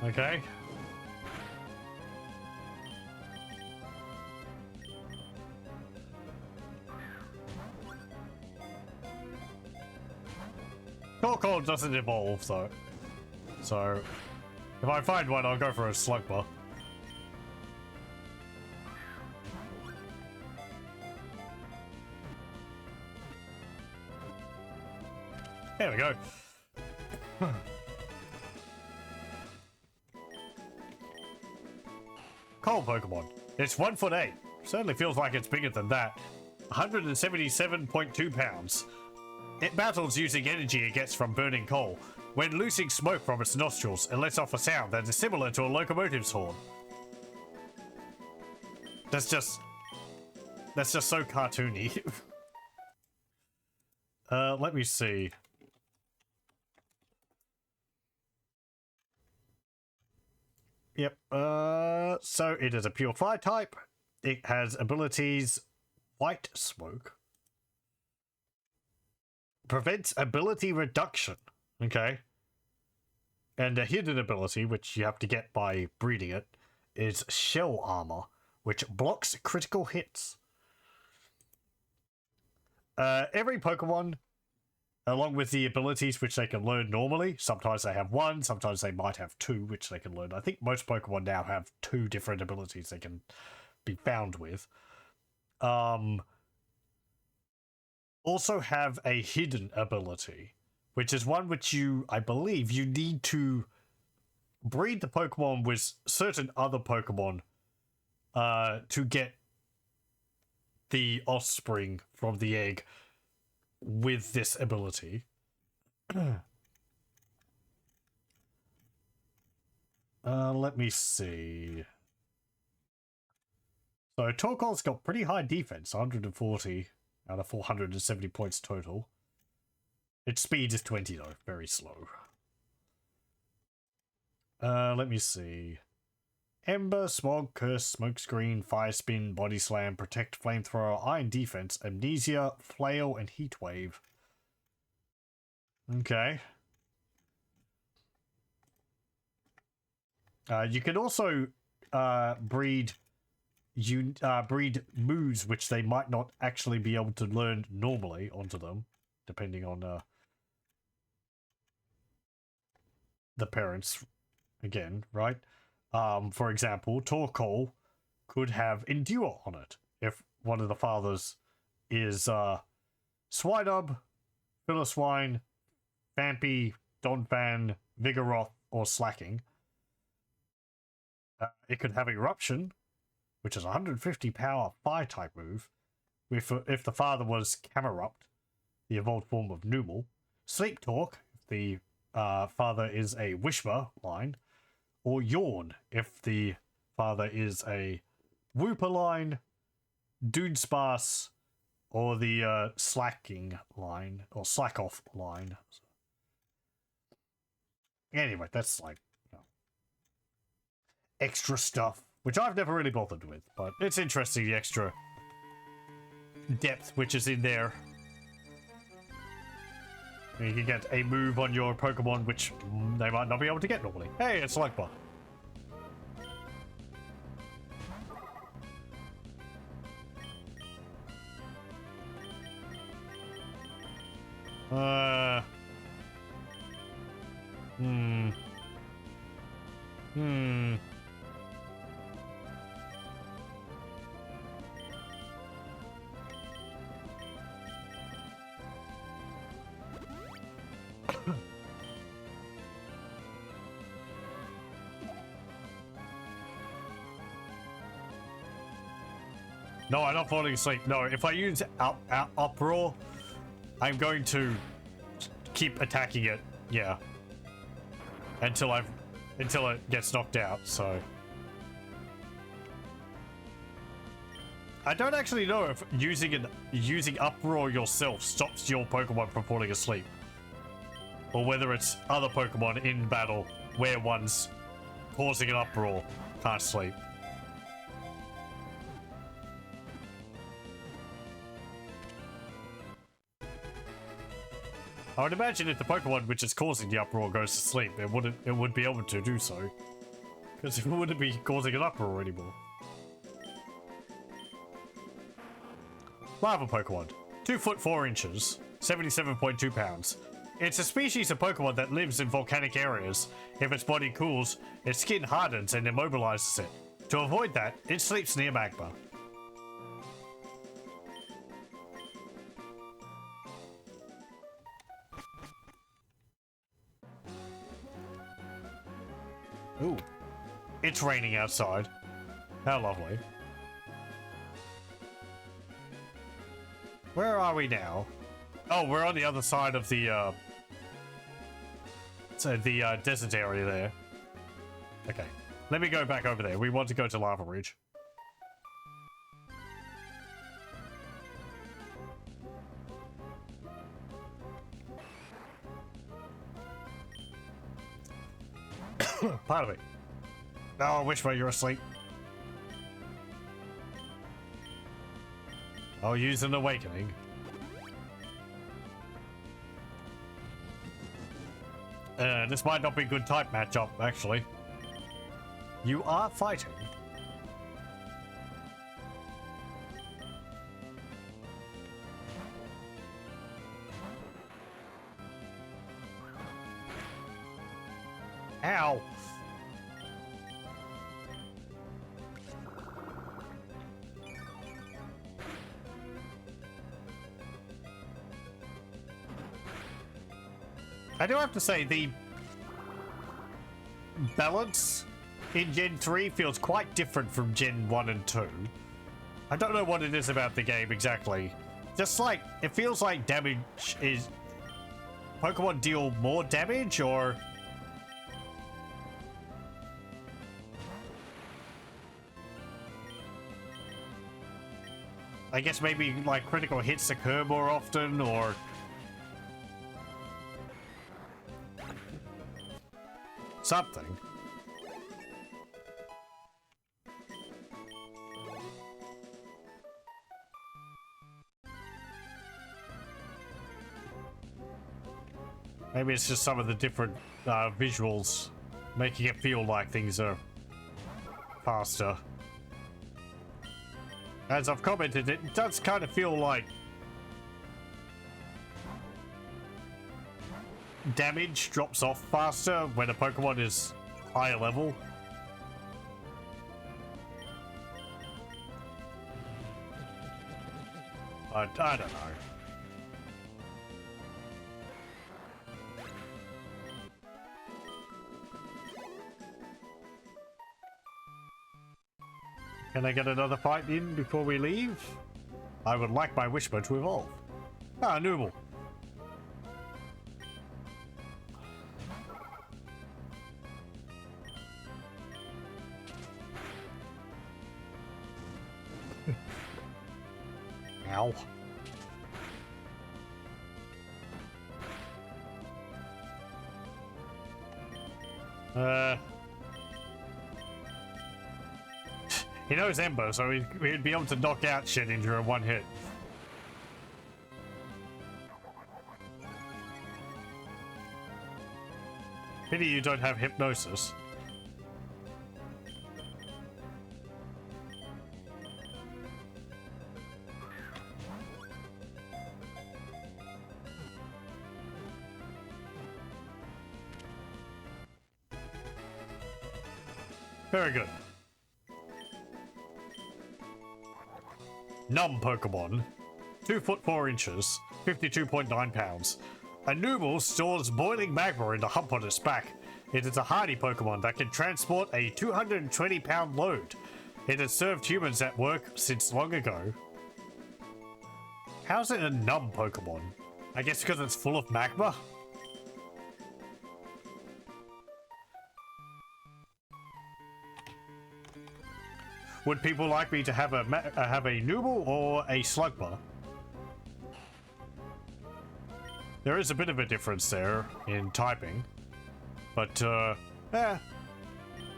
[SPEAKER 1] Okay. Torkoal doesn't evolve, though. So, if I find one, I'll go for a Slugma. There we go. Coal Pokemon. It's 1'8". Certainly feels like it's bigger than that. 177.2 pounds. It battles using energy it gets from burning coal. When loosing smoke from its nostrils, it lets off a sound that is similar to a locomotive's horn. That's just so cartoony. Let me see. Yep, so it is a pure fire type. It has abilities White Smoke. Prevents ability reduction. Okay. And a hidden ability, which you have to get by breeding it, is Shell Armor, which blocks critical hits. Every Pokemon, along with the abilities which they can learn normally, sometimes they have one, sometimes they might have two, which they can learn. I think most Pokemon now have two different abilities they can be found with. Also have a hidden ability, which is one which I believe you need to breed the Pokemon with certain other Pokemon to get the offspring from the egg with this ability. Let me see. So Torkoal's got pretty high defense, 140 out of 470 points total. Its speed is 20 though, very slow. Let me see. Ember, Smog, Curse, Smokescreen, Fire Spin, Body Slam, Protect, Flamethrower, Iron Defense, Amnesia, Flail, and Heatwave. Okay. You can also breed moves which they might not actually be able to learn normally onto them, depending on the parents again, right? For example, Torkoal could have Endure on it if one of the fathers is Swinub, Philoswine, Vampy, Donphan, Vigoroth, or Slacking. It could have Eruption, which is 150 power Fire-type move, if the father was Camerupt, the evolved form of Numel. Sleep Talk, if the father is a Whisper line, or Yawn, if the father is a Wooper line, Dunsparce, or the Slacking line, or Slackoff line. Anyway, that's like, you know, extra stuff, which I've never really bothered with, but it's interesting, the extra depth which is in there. You can get a move on your Pokemon which they might not be able to get normally. Hey, it's Slugma. No, I'm not falling asleep. No, if I use uproar, I'm going to keep attacking it. Yeah. Until it gets knocked out, so. I don't actually know if using uproar yourself stops your Pokemon from falling asleep. Or whether it's other Pokemon in battle where one's causing an uproar can't sleep. I would imagine if the Pokemon which is causing the uproar goes to sleep, it would be able to do so. Because it wouldn't be causing an uproar anymore. Lava Pokemon. 2 foot 4 inches, 77.2 pounds. It's a species of Pokemon that lives in volcanic areas. If its body cools, its skin hardens and immobilizes it. To avoid that, it sleeps near magma. Ooh. It's raining outside. How lovely. Where are we now? Oh, we're on the other side of the desert area there. Okay. Let me go back over there. We want to go to Lava Ridge. Part of it. Oh, which way you're asleep? I'll use an awakening. This might not be a good type matchup, actually. You are fighting. Ow! I do have to say, the balance in Gen 3 feels quite different from Gen 1 and 2. I don't know what it is about the game exactly. Just like, it feels like damage is... Pokemon deal more damage, or... I guess maybe, like, critical hits occur more often, or... something. Maybe it's just some of the different visuals making it feel like things are faster. As I've commented, it does kind of feel like damage drops off faster when a Pokemon is higher level. I don't know. Can I get another fight in before we leave? I would like my Whisper to evolve. Ah, Nooble. Ow. He knows Ember, so he'd be able to knock out shit into a one hit. Pity you don't have Hypnosis. Very good. Numb Pokemon. 2 foot 4 inches, 52.9 pounds. A Nooble stores boiling magma in the hump on its back. It is a hardy Pokemon that can transport a 220-pound load. It has served humans at work since long ago. How's it a numb Pokemon? I guess because it's full of magma? Would people like me to have a Nooble or a Slugma? There is a bit of a difference there in typing, but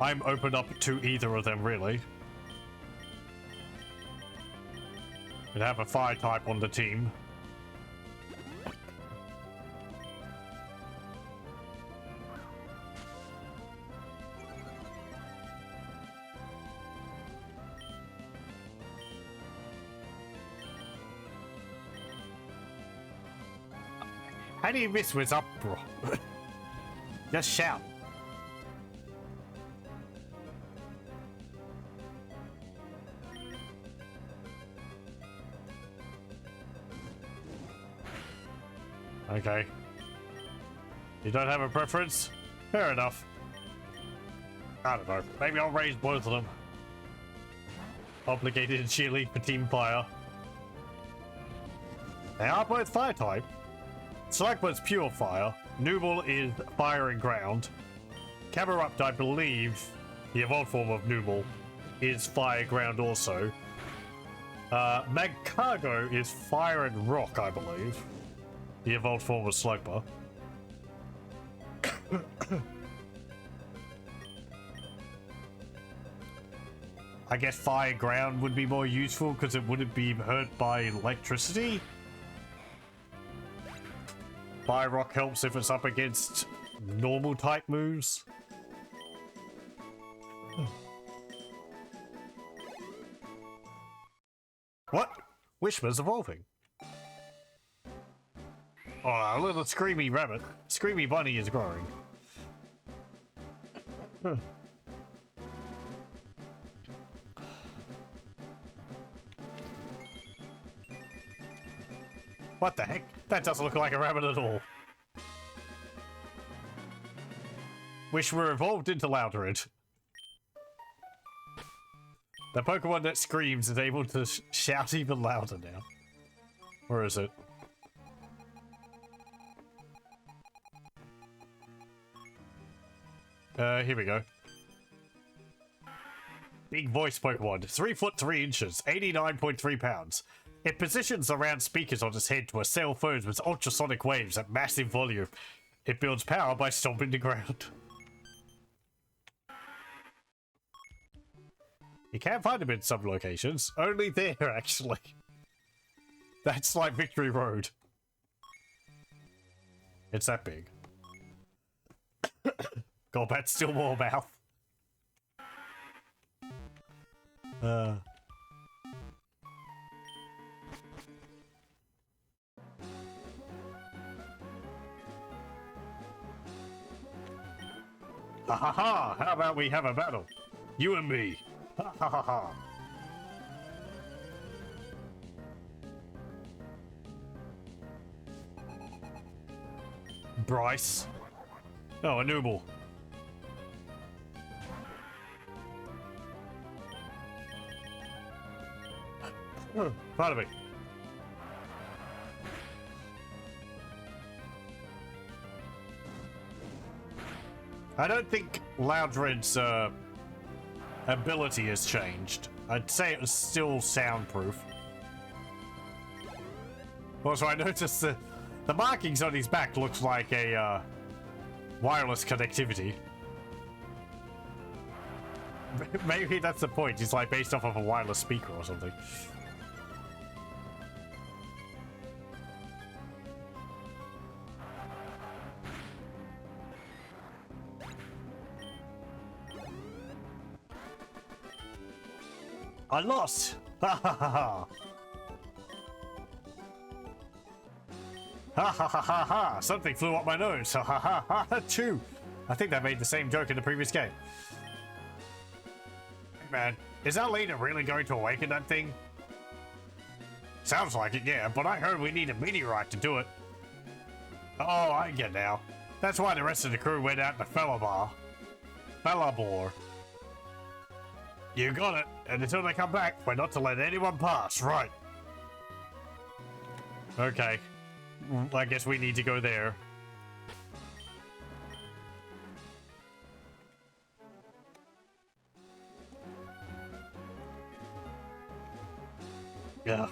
[SPEAKER 1] I'm open up to either of them really. And have a fire type on the team. How do you miss what's up, bro? Just shout. Okay. You don't have a preference? Fair enough. I don't know. Maybe I'll raise both of them. Obligated and cheerlead for Team Fire. They are both fire type. Slugma's pure fire. Nooble is fire and ground. Camerupt, I believe, the evolved form of Nooble, is fire ground also. Magcargo is fire and rock, I believe. The evolved form of Slugma. I guess fire ground would be more useful because it wouldn't be hurt by electricity. Fire rock helps if it's up against normal type moves. What? Wishma's evolving. Oh, a little screamy rabbit. Screamy bunny is growing. What the heck? That doesn't look like a rabbit at all. Wish were evolved into Littleroot. The Pokemon that screams is able to shout even louder now. Where is it? Here we go. Big voice Pokemon. 3 foot 3 inches, 89.3 pounds. It positions around speakers on its head to assail foes with ultrasonic waves at massive volume. It builds power by stomping the ground. You can't find them in some locations. Only there, actually. That's like Victory Road. It's that big. Golbat's still more mouth. Ha ha ha! How about we have a battle? You and me. Ha ha ha ha. Bryce. Oh, a Nooble. Pardon me. I don't think Loudred's ability has changed. I'd say it was still soundproof. Also, I noticed the markings on his back looks like a wireless connectivity. Maybe that's the point. He's like based off of a wireless speaker or something. I lost! Ha ha ha ha! Ha ha ha ha ha! Something flew up my nose! Ha ha ha ha ha! Choo! I think they made the same joke in the previous game. Hey man, is our leader really going to awaken that thing? Sounds like it, yeah, but I heard we need a meteorite to do it. Oh, I get it now. That's why the rest of the crew went out to Felabor. You got it. And until they come back, we're not to let anyone pass, right? Okay. I guess we need to go there. Yeah.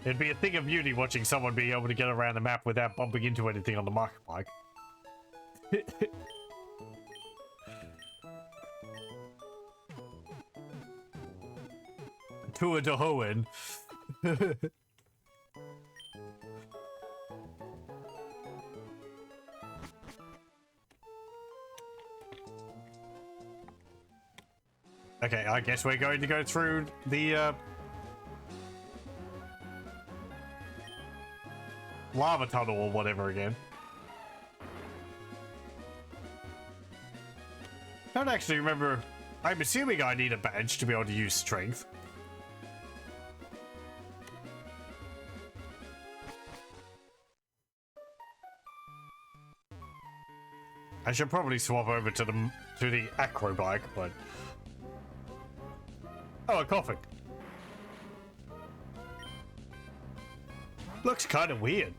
[SPEAKER 1] It'd be a thing of beauty watching someone be able to get around the map without bumping into anything on the market bike. Tour de Hoenn. Okay, I guess we're going to go through the lava tunnel or whatever again. Don't actually remember. I'm assuming I need a badge to be able to use strength. I should probably swap over to the acro bike, but oh, a coffin. Looks kind of weird.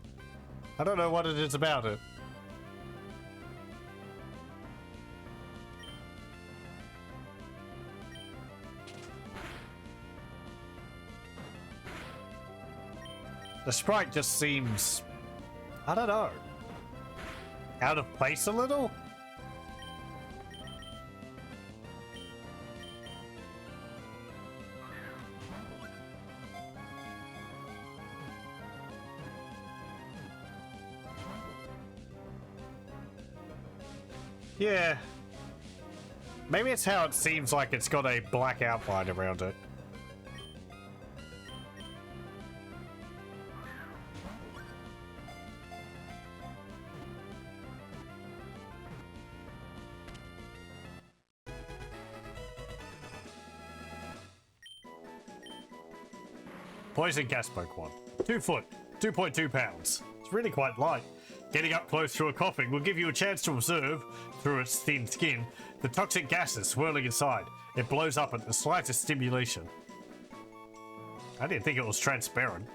[SPEAKER 1] I don't know what it is about it. The sprite just seems, I don't know, out of place a little? Yeah. Maybe it's how it seems like it's got a black outline around it. Poison gas Pokemon. 2 foot, 2.2 pounds. It's really quite light. Getting up close to a coffin will give you a chance to observe, through its thin skin, the toxic gases swirling inside. It blows up at the slightest stimulation. I didn't think it was transparent.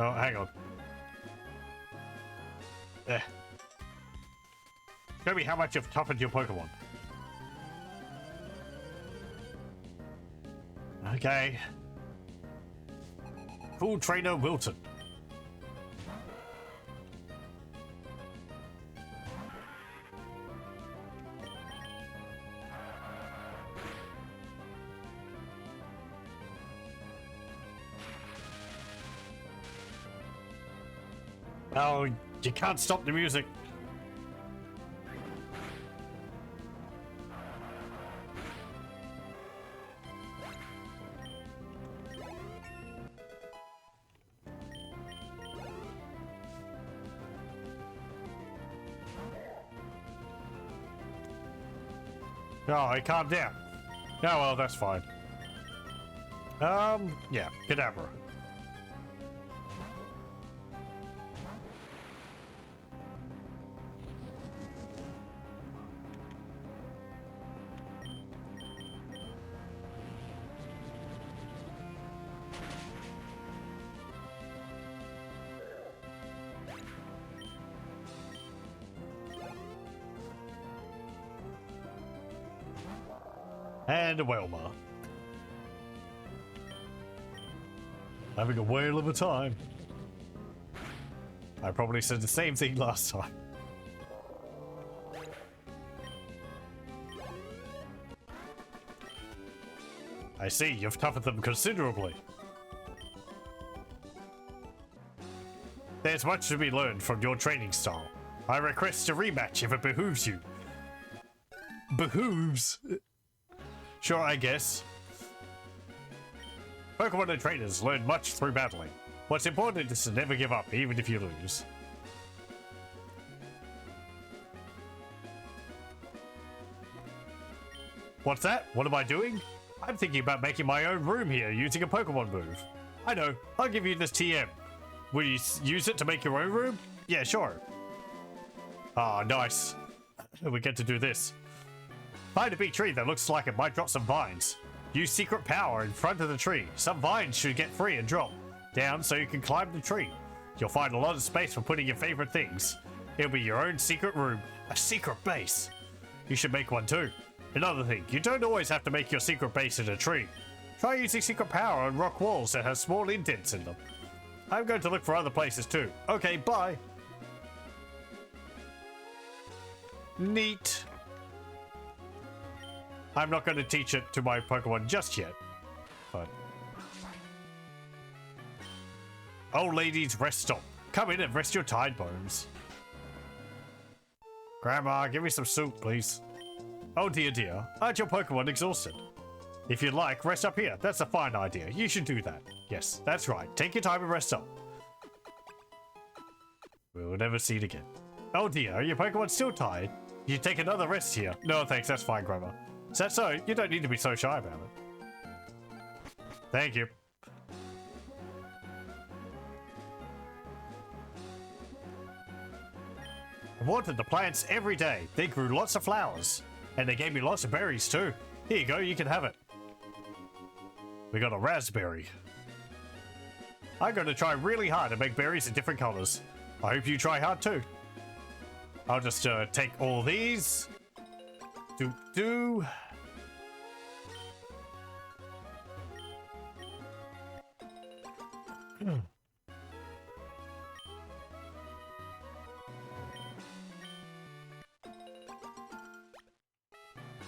[SPEAKER 1] Oh, hang on. There. Show me how much you've toughened your Pokemon. Okay. Cool Trainer Wilton. Oh, you can't stop the music. Oh, I calmed down. Oh, well, that's fine. Yeah, Kadabra. And a Whalmer. Having a whale of a time. I probably said the same thing last time. I see, you've toughened them considerably. There's much to be learned from your training style. I request a rematch if it behooves you. Behooves? Sure, I guess. Pokemon and trainers learn much through battling. What's important is to never give up, even if you lose. What's that? What am I doing? I'm thinking about making my own room here using a Pokemon move. I know. I'll give you this TM. Will you use it to make your own room? Yeah, sure. Ah, nice. We get to do this. Find a big tree that looks like it might drop some vines. Use secret power in front of the tree. Some vines should get free and drop down so you can climb the tree. You'll find a lot of space for putting your favorite things. It'll be your own secret room, a secret base. You should make one too. Another thing, you don't always have to make your secret base in a tree. Try using secret power on rock walls that have small indents in them. I'm going to look for other places too. Okay, bye. Neat. I'm not going to teach it to my Pokemon just yet, but... Old lady's rest stop. Come in and rest your tired bones. Grandma, give me some soup, please. Oh dear, aren't your Pokemon exhausted? If you'd like, rest up here. That's a fine idea. You should do that. Yes, that's right. Take your time and rest up. We'll never see it again. Oh dear, are your Pokemon still tired? You take another rest here. No thanks, that's fine, Grandma. Is that so? You don't need to be so shy about it. Thank you. I watered the plants every day. They grew lots of flowers. And they gave me lots of berries too. Here you go, you can have it. We got a raspberry. I'm going to try really hard to make berries in different colors. I hope you try hard too. I'll just take all these. Do.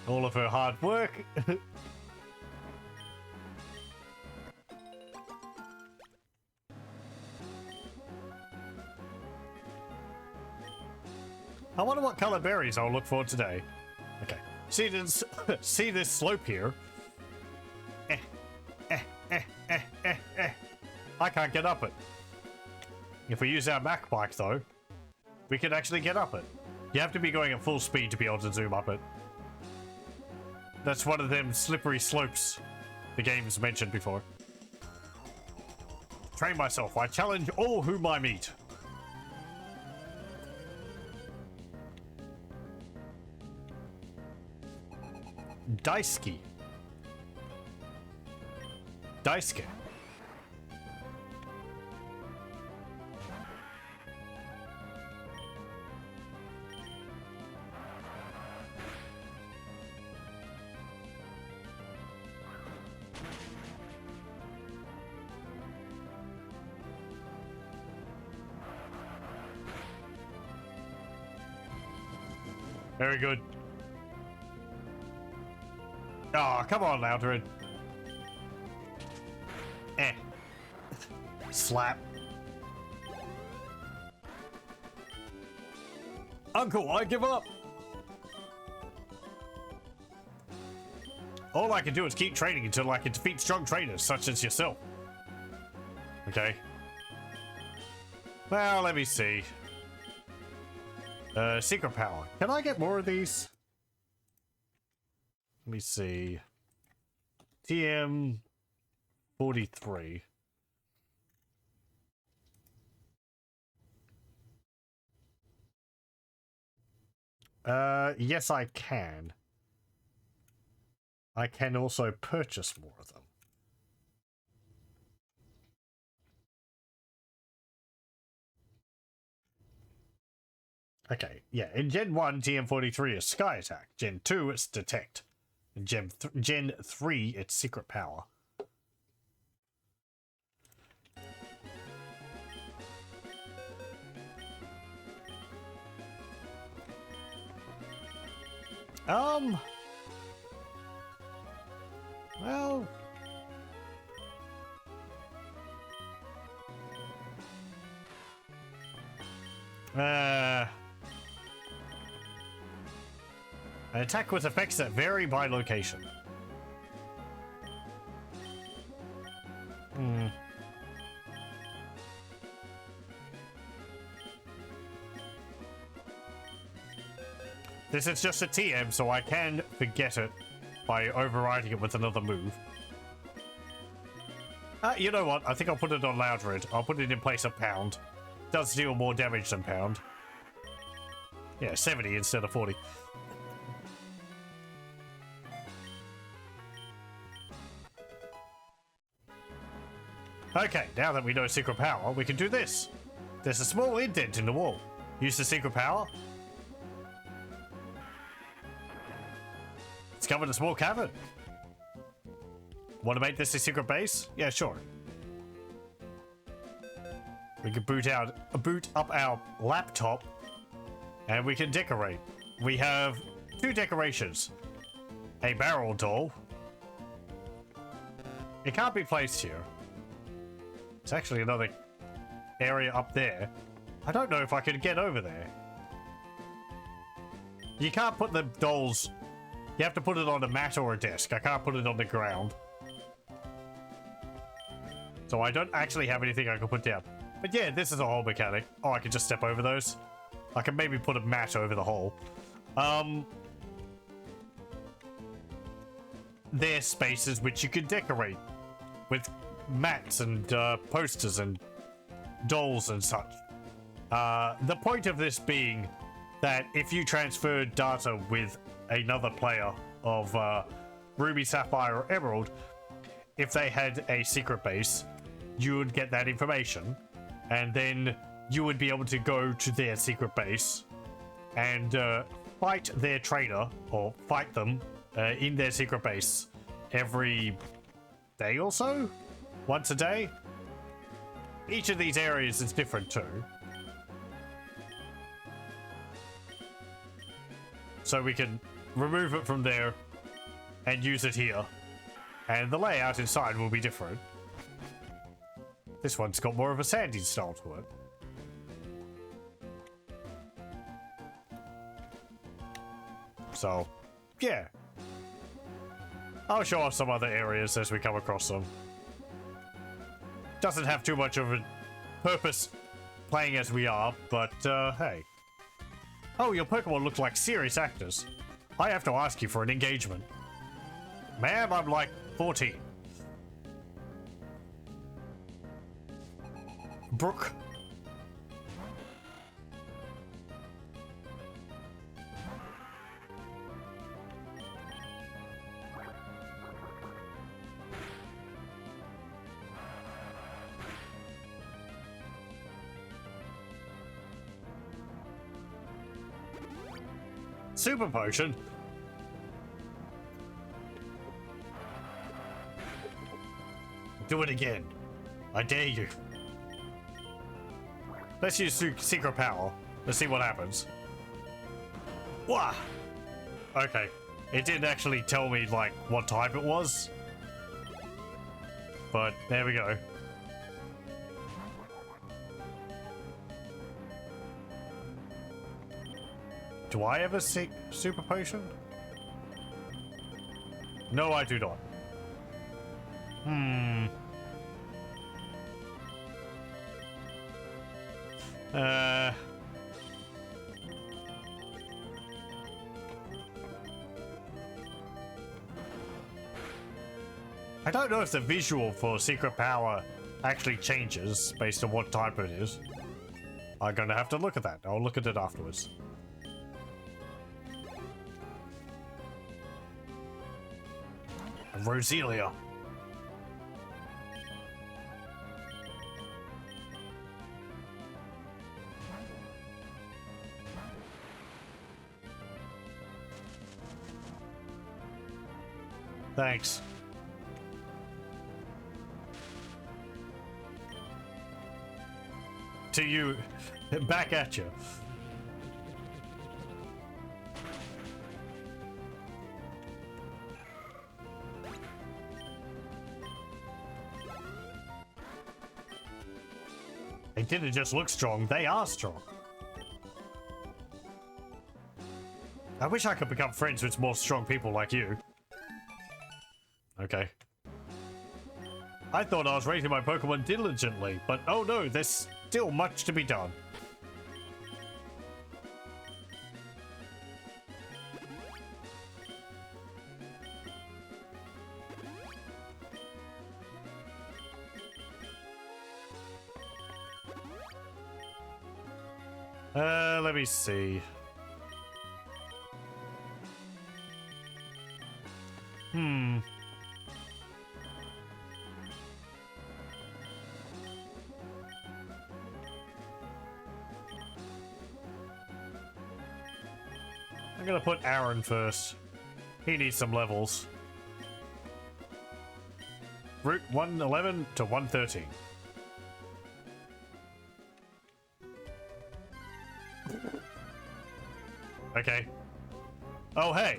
[SPEAKER 1] All of her hard work. I wonder what color berries I'll look for today. Okay. See this slope here? I can't get up it. If we use our Mac bike though, we can actually get up it. You have to be going at full speed to be able to zoom up it. That's one of them slippery slopes the game's mentioned before. Train myself. I challenge all whom I meet. Daisuke. Very good. Oh, come on, Littleroot. Slap. Uncle, I give up. All I can do is keep training until I can defeat strong trainers such as yourself. Okay. Well, let me see. Secret power. Can I get more of these? Let me see. TM 43. Yes, I can. I can also purchase more of them. Okay, yeah. In Gen 1, TM43 is Sky Attack. Gen 2, it's Detect. In Gen 3, it's Secret Power. Well... An attack with effects that vary by location. This is just a TM, so I can forget it by overriding it with another move. You know what? I think I'll put it on Loudred. I'll put it in place of Pound. Does deal more damage than Pound. Yeah, 70 instead of 40. Okay, now that we know secret power, we can do this. There's a small indent in the wall. Use the secret power. It's covered a small cavern. Want to make this a secret base? Yeah, sure. We can boot up our laptop, and we can decorate. We have 2 decorations. A barrel doll. It can't be placed here. It's actually another area up there. I don't know if I can get over there. You can't put the dolls. You have to put it on a mat or a desk. I can't put it on the ground. So I don't actually have anything I can put down. But yeah, this is a hole mechanic. Oh, I can just step over those. I can maybe put a mat over the hole. There's spaces which you can decorate with mats and posters and dolls and such. The point of this being that if you transferred data with another player of Ruby, Sapphire, or Emerald, if they had a secret base, you would get that information, and then you would be able to go to their secret base and fight their trader, or fight them in their secret base every day or so? Once a day? Each of these areas is different too. So we can remove it from there and use it here. And the layout inside will be different. This one's got more of a sandy style to it. So, yeah. I'll show off some other areas as we come across them. Doesn't have too much of a purpose playing as we are, but hey. Oh, your Pokemon look like serious actors. I have to ask you for an engagement. Ma'am, I'm like 14. Brooke. Super potion. Do it again. I dare you. Let's use secret power. Let's see what happens. Wah! Okay. It didn't actually tell me, like, what type it was. But, there we go. Do I have a super potion? No, I do not. I don't know if the visual for secret power actually changes based on what type it is. I'm gonna have to look at that. I'll look at it afterwards. Roselia. Thanks. To you, back at you. They didn't just look strong, they are strong. I wish I could become friends with more strong people like you. Okay. I thought I was raising my Pokemon diligently, but oh no, there's still much to be done. Let me see. I'm gonna put Aaron first. He needs some levels. Route 111 to 113. Okay. Oh, hey.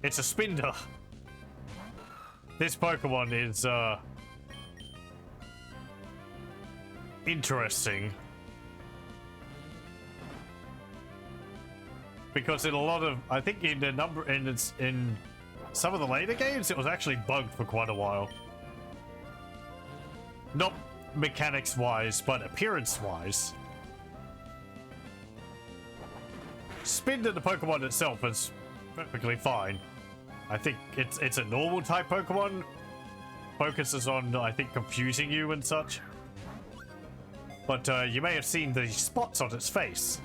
[SPEAKER 1] It's a Spinder. This Pokemon is, interesting. Because in a lot of, I think in in some of the later games, it was actually bugged for quite a while. Not mechanics-wise, but appearance-wise. Spinder, the Pokemon itself, is perfectly fine. I think it's a normal type Pokemon. Focuses on, I think, confusing you and such. But you may have seen the spots on its face.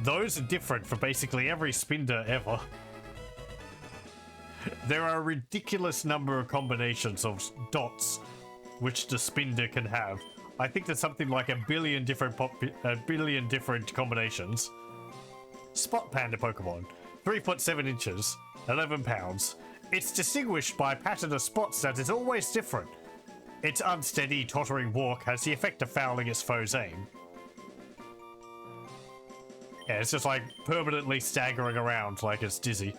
[SPEAKER 1] Those are different for basically every Spinder ever. There are a ridiculous number of combinations of dots which the Spinder can have. I think there's something like a billion different combinations. Spot Panda Pokemon, 3'7" 11 pounds. It's distinguished by a pattern of spots that is always different. Its unsteady, tottering walk has the effect of fouling its foe's aim. Yeah, it's just like permanently staggering around like it's dizzy.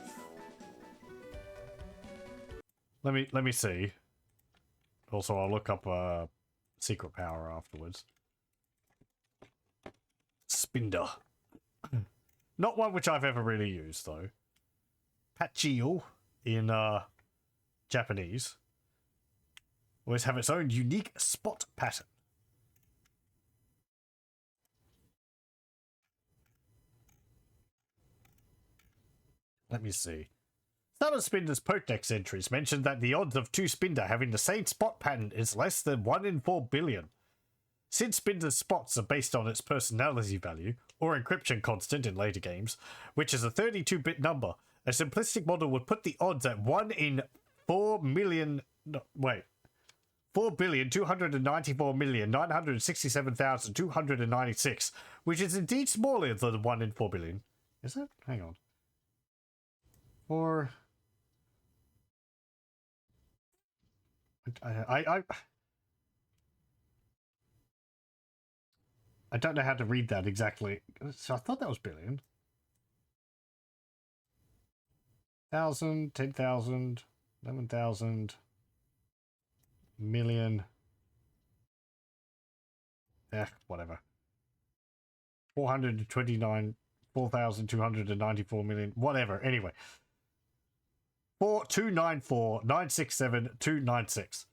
[SPEAKER 1] Let me see. Also, I'll look up secret power afterwards. Spinder. Not one which I've ever really used though. Pachio in Japanese always have its own unique spot pattern. Let me see. Some of Spinder's Pokedex entries mention that the odds of two Spinder having the same spot pattern is less than 1 in 4 billion. Since Spinder's spots are based on its personality value, or encryption constant in later games, which is a 32-bit number, a simplistic model would put the odds at 1 in 4 million... No, wait. 4,294,967,296, which is indeed smaller than 1 in 4 billion. Is it? Hang on. Or... I don't know how to read that exactly. So I thought that was billion. 1,000, 10,000, 11,000, million. Whatever. 429, 4,294 million, whatever. Anyway. 4,294,967,296.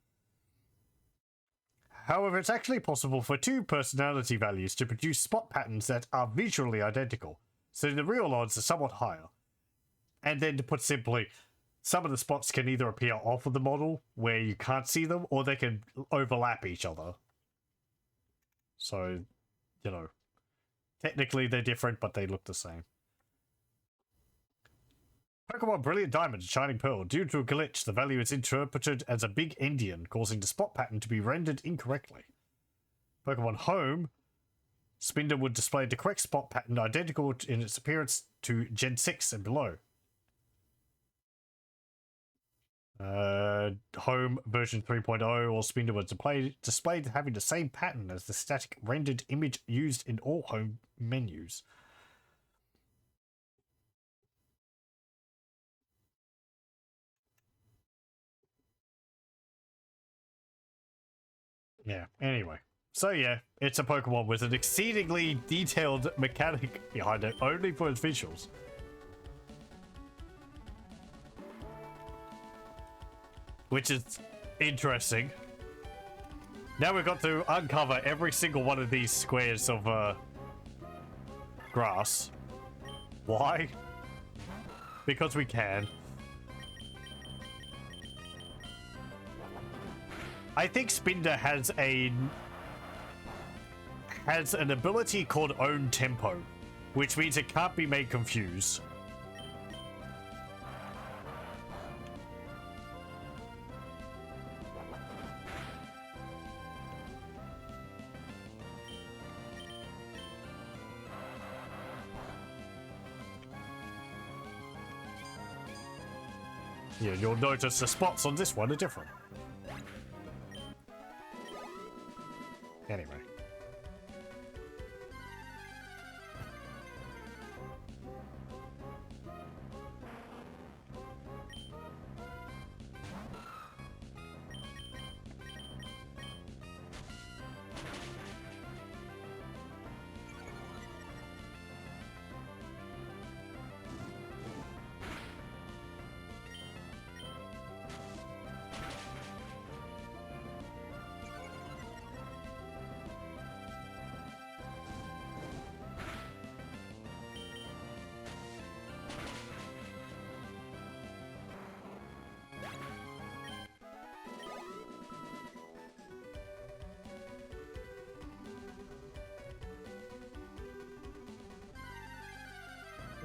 [SPEAKER 1] However, it's actually possible for two personality values to produce spot patterns that are visually identical, so the real odds are somewhat higher. And then to put simply, some of the spots can either appear off of the model, where you can't see them, or they can overlap each other. So, you know, technically they're different, but they look the same. Pokemon Brilliant Diamond and Shining Pearl. Due to a glitch, the value is interpreted as a big Indian, causing the spot pattern to be rendered incorrectly. Pokemon Home. Spinder would display the correct spot pattern identical in its appearance to Gen 6 and below. Home version 3.0 or Spinder was displayed having the same pattern as the static rendered image used in all home menus. Yeah, anyway. So yeah, it's a Pokemon with an exceedingly detailed mechanic behind it, only for its visuals. Which is interesting. Now we've got to uncover every single one of these squares of grass. Why? Because we can. I think Spinder has has an ability called Own Tempo, which means it can't be made confused. Yeah, you'll notice the spots on this one are different. Anyway.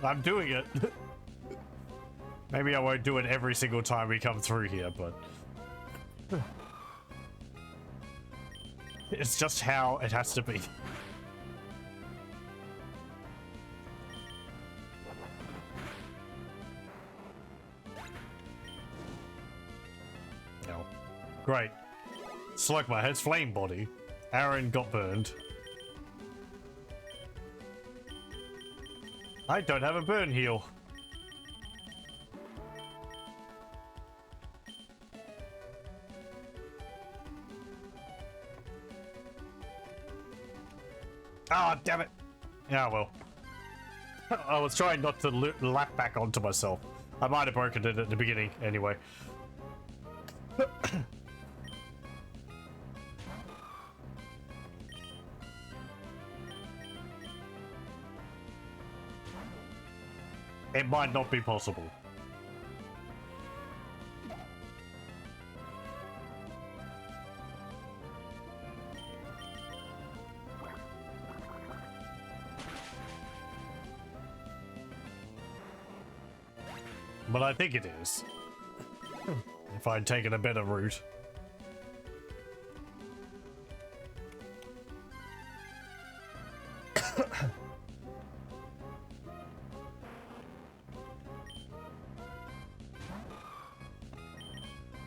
[SPEAKER 1] I'm doing it. Maybe I won't do it every single time we come through here, but it's just how it has to be. No. Great. Slugma has flame body. Aaron got burned. I don't have a burn heal. Ah, damn it. Yeah, well. I was trying not to lap back onto myself. I might have broken it at the beginning anyway. It might not be possible. But I think it is. If I'd taken a better route.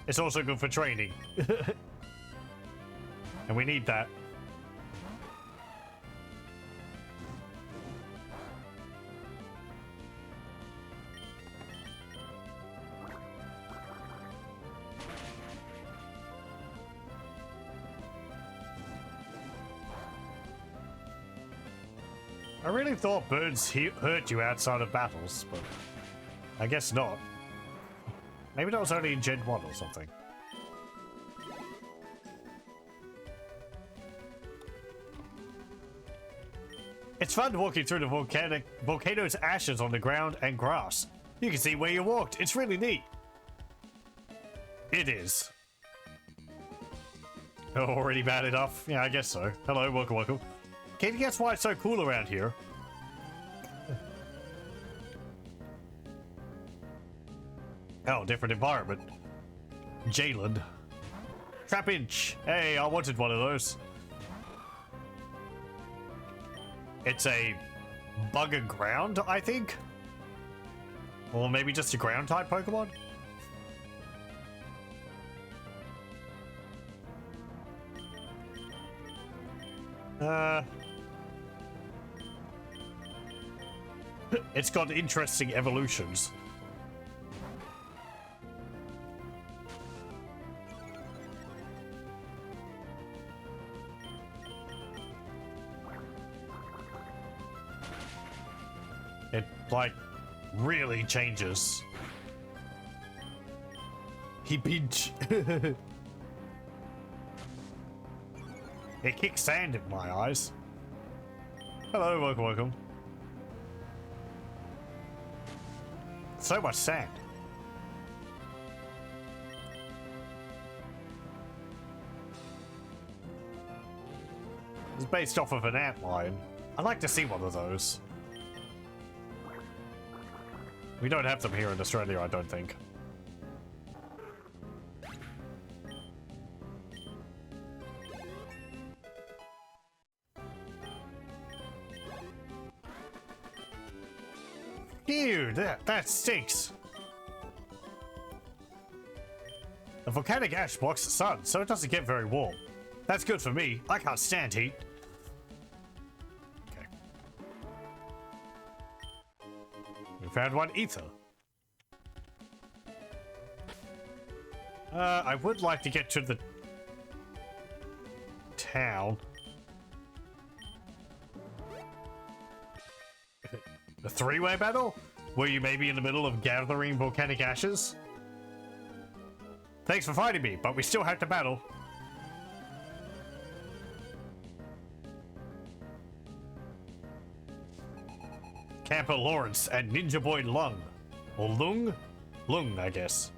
[SPEAKER 1] It's also good for training. And we need that. I really thought birds hurt you outside of battles, but I guess not. Maybe that was only in Gen 1 or something. It's fun walking through the volcano's ashes on the ground and grass. You can see where you walked. It's really neat. It is. Oh, already bad enough? Yeah, I guess so. Hello, welcome, welcome. Can you guess why it's so cool around here? Oh, different environment. Jalen. Trap inch. Hey, I wanted one of those. It's a bugger ground, I think? Or maybe just a ground type Pokemon? It's got interesting evolutions. It, like, really changes. He pinch. It kicks sand in my eyes. Hello, welcome, welcome. So much sand. It's based off of an antlion. I'd like to see one of those. We don't have them here in Australia, I don't think. Ew, that stinks. The volcanic ash blocks the sun, so it doesn't get very warm. That's good for me. I can't stand heat. Okay. We found one ether. I would like to get to the town. A three-way battle? Were you maybe in the middle of gathering volcanic ashes? Thanks for fighting me, but we still have to battle. Camper Lawrence and Ninja Boy Lung. Or Lung? Lung, I guess.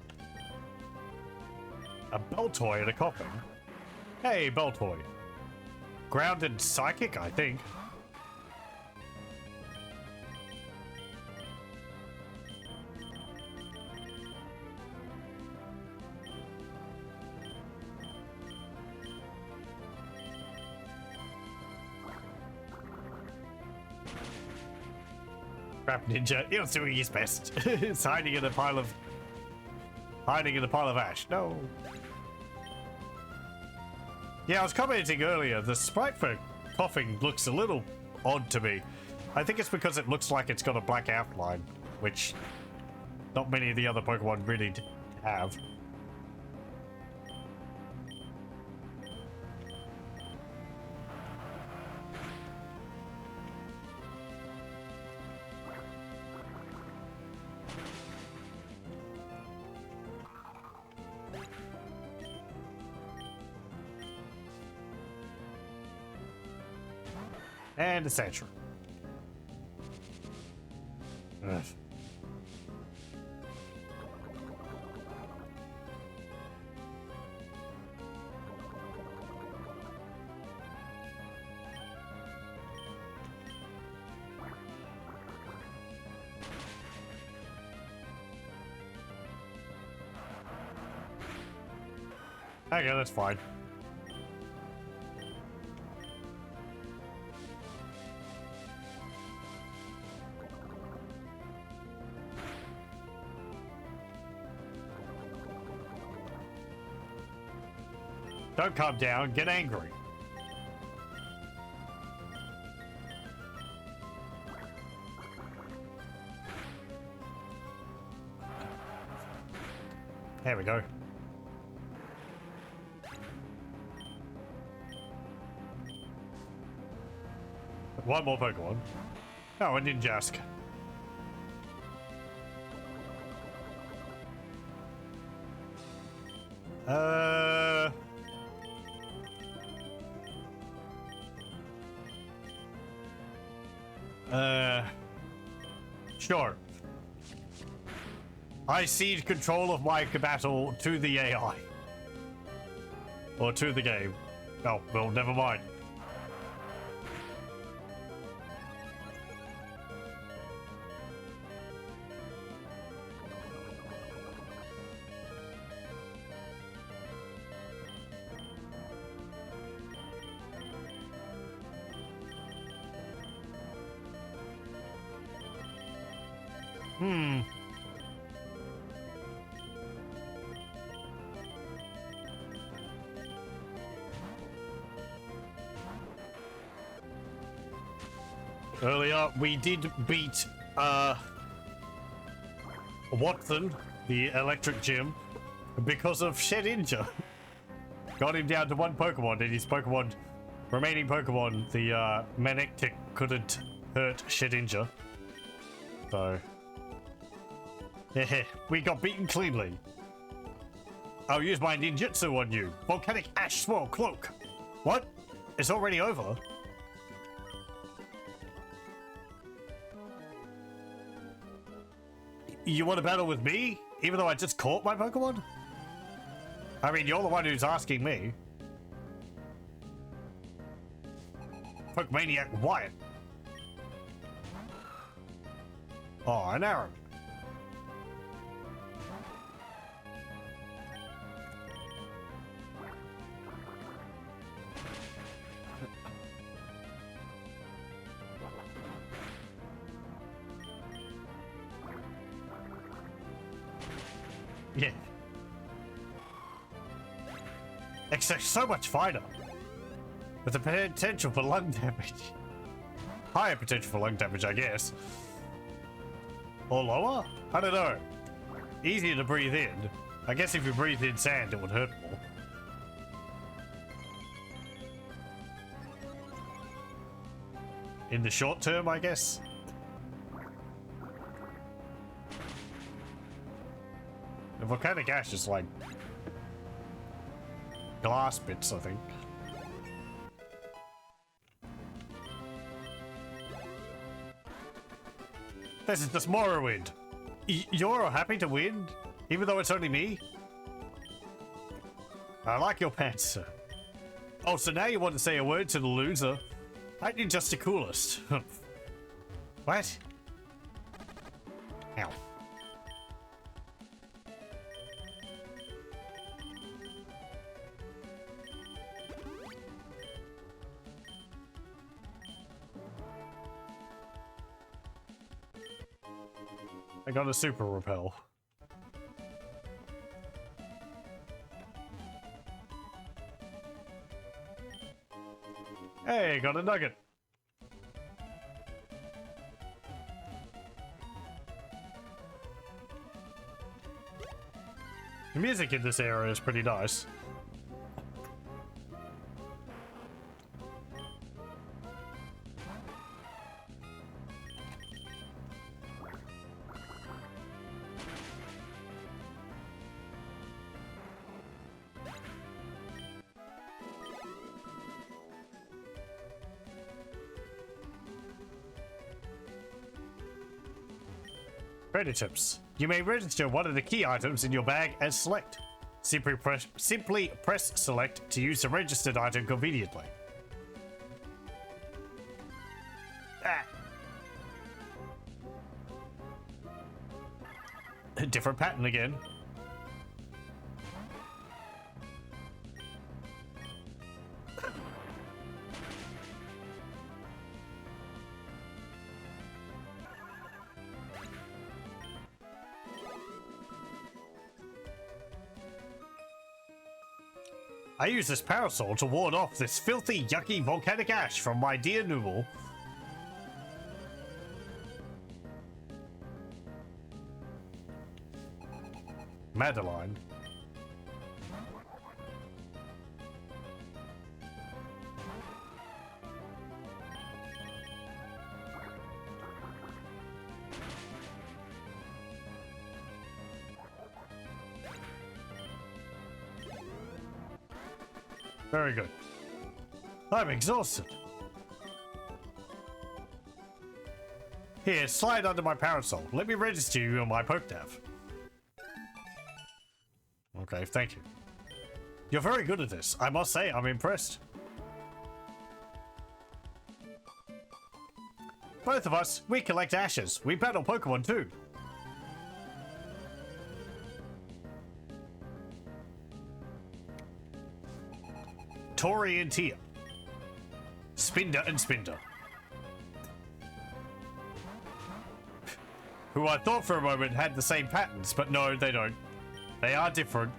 [SPEAKER 1] A Beltoy and a coffin. Hey, Beltoy. Grounded Psychic, I think. Crap ninja, he was doing his best. It's hiding in a pile of ash. No. Yeah, I was commenting earlier, the sprite for coughing looks a little odd to me. I think it's because it looks like it's got a black outline, which not many of the other Pokemon really have. And a Sandshrew. Ugh. Okay, that's fine. Don't calm down, get angry. There we go. One more Pokemon. Oh, a Ninjask. Sure. I cede control of my battle to the AI. Or to the game. Oh, well, never mind. Earlier, we did beat, Watson, the electric gym, because of Shedinja. Got him down to one Pokemon, and his remaining Pokemon, the, Manectic, couldn't hurt Shedinja. So, yeah, we got beaten cleanly. I'll use my ninjutsu on you. Volcanic Ash Swirl Cloak. What? It's already over? You want to battle with me? Even though I just caught my Pokemon? I mean, you're the one who's asking me. Pokemaniac Wyatt. Oh, an arrow. Yeah. Except so much fighter. With the potential for lung damage. Higher potential for lung damage, I guess. Or lower? I don't know. Easier to breathe in. I guess if you breathe in sand, it would hurt more. In the short term, I guess. The volcanic ash is like glass bits, I think. This is just Morrowind. You're happy to win, even though it's only me? I like your pants, sir. Oh, so now you want to say a word to the loser? Aren't you just the coolest? What? Ow. I got a super repel. Hey, got a nugget. The music in this area is pretty nice. Credit chips. You may register one of the key items in your bag as select. Simply press select to use the registered item conveniently. Ah. A different pattern again. I use this parasol to ward off this filthy, yucky volcanic ash from my dear Nooble. Madeline. Very good. I'm exhausted. Here, slide under my parasol. Let me register you on my PokeDav. Okay, thank you. You're very good at this. I must say, I'm impressed. Both of us, we collect ashes. We battle Pokemon too. Tori and Tia. Spinder and Spinder. Who I thought for a moment had the same patterns, but no, they don't. They are different.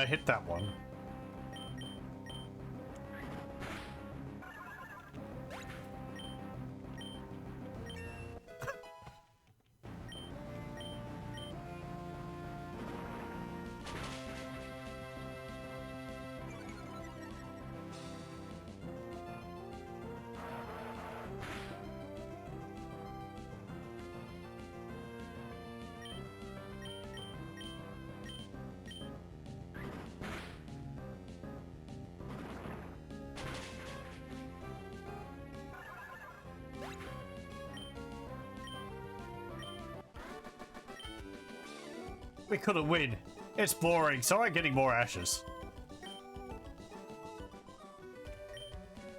[SPEAKER 1] Hit that one. We couldn't win. It's boring, so I'm getting more ashes.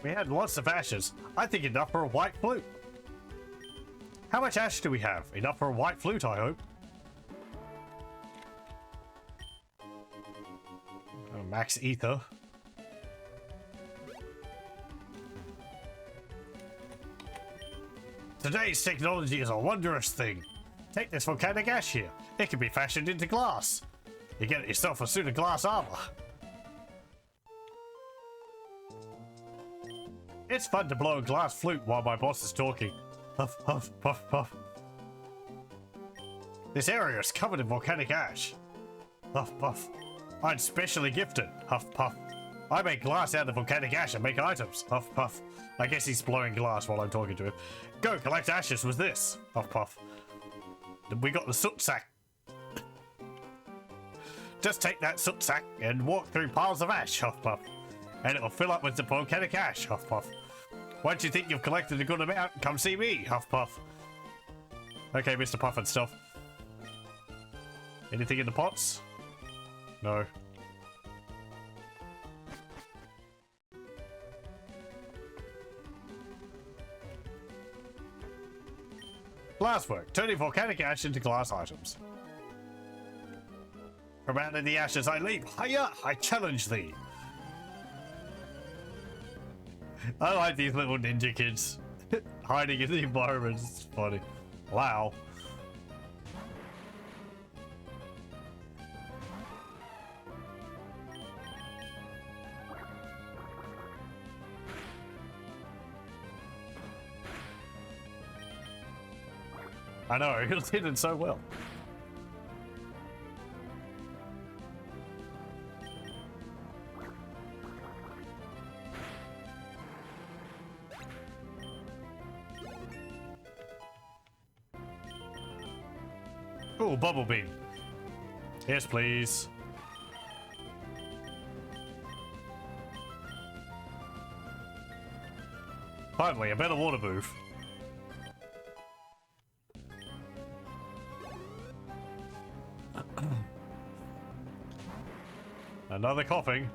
[SPEAKER 1] We had lots of ashes. I think enough for a white flute. How much ash do we have? Enough for a white flute, I hope. Oh, max ether. Today's technology is a wondrous thing. Take this volcanic ash here. It can be fashioned into glass. You get yourself a suit of glass armor. It's fun to blow a glass flute while my boss is talking. Puff, puff, puff, puff. This area is covered in volcanic ash. Puff, puff. I'm specially gifted. Huff, puff. I make glass out of volcanic ash and make items. Huff, puff. I guess he's blowing glass while I'm talking to him. Go collect ashes with this. Huff, puff. We got the soot sack. Just take that soot sack and walk through piles of ash. Huff, puff. And it'll fill up with the volcanic ash. Huff, puff. Once you think you've collected a good amount, come see me. Huff, puff. Okay, Mr. Puff and stuff. Anything in the pots? No. Glasswork, turning volcanic ash into glass items. From out of the ashes I leap. Hiya! I challenge thee. I like these little ninja kids hiding in the environment. It's funny. Wow. I know, it did it so well. Oh, bubble beam. Yes, please. Finally, a better water move. Another coughing.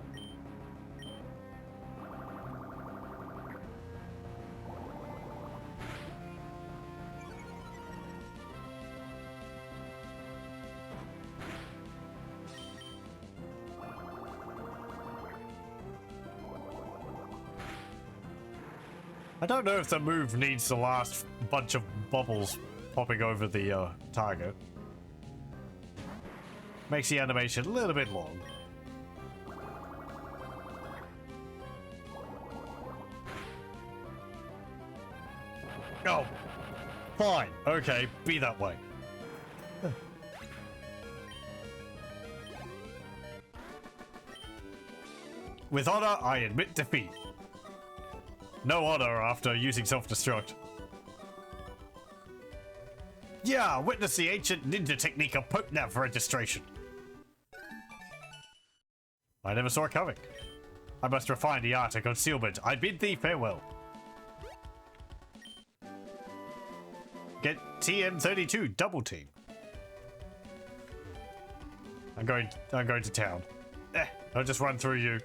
[SPEAKER 1] I don't know if the move needs the last bunch of bubbles popping over the target. Makes the animation a little bit long. Oh, fine. Okay, be that way. With honor, I admit defeat. No honor after using self-destruct. Yeah, witness the ancient ninja technique of PokeNav registration. I never saw it coming. I must refine the art of concealment. I bid thee farewell. Get TM32 double team. I'm going to town. I'll just run through you.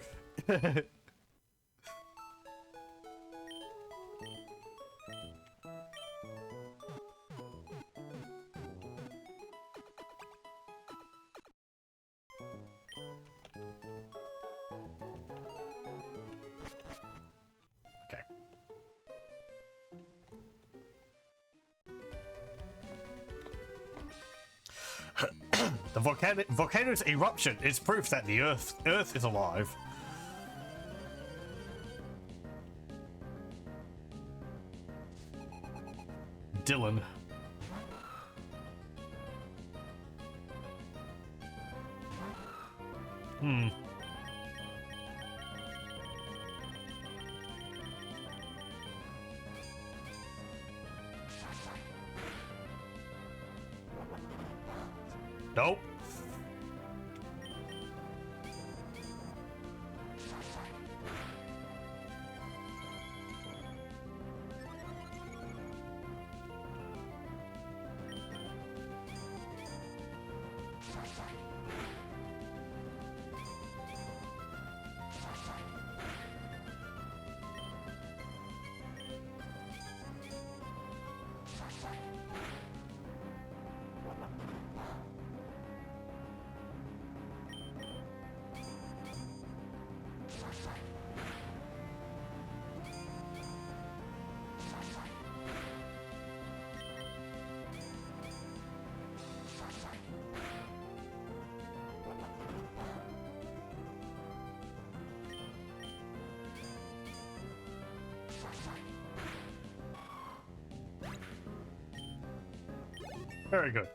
[SPEAKER 1] The volcano's eruption is proof that the Earth is alive. Dylan. Nope. Very good.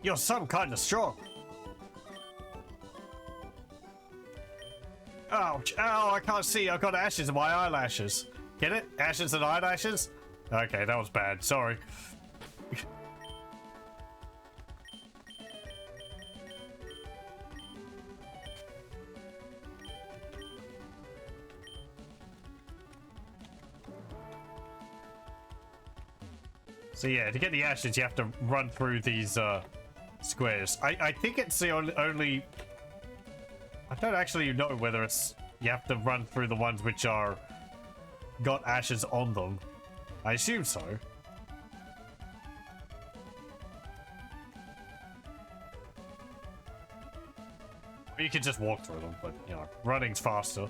[SPEAKER 1] You're some kind of strong. Ouch. Ow, I can't see. I've got ashes in my eyelashes. Get it? Ashes and eyelashes? Okay, that was bad. Sorry. So yeah, to get the ashes, you have to run through these squares. I think it's the only... I don't actually know whether it's... You have to run through the ones which are... got ashes on them. I assume so. Or you could just walk through them, but, you know, running's faster.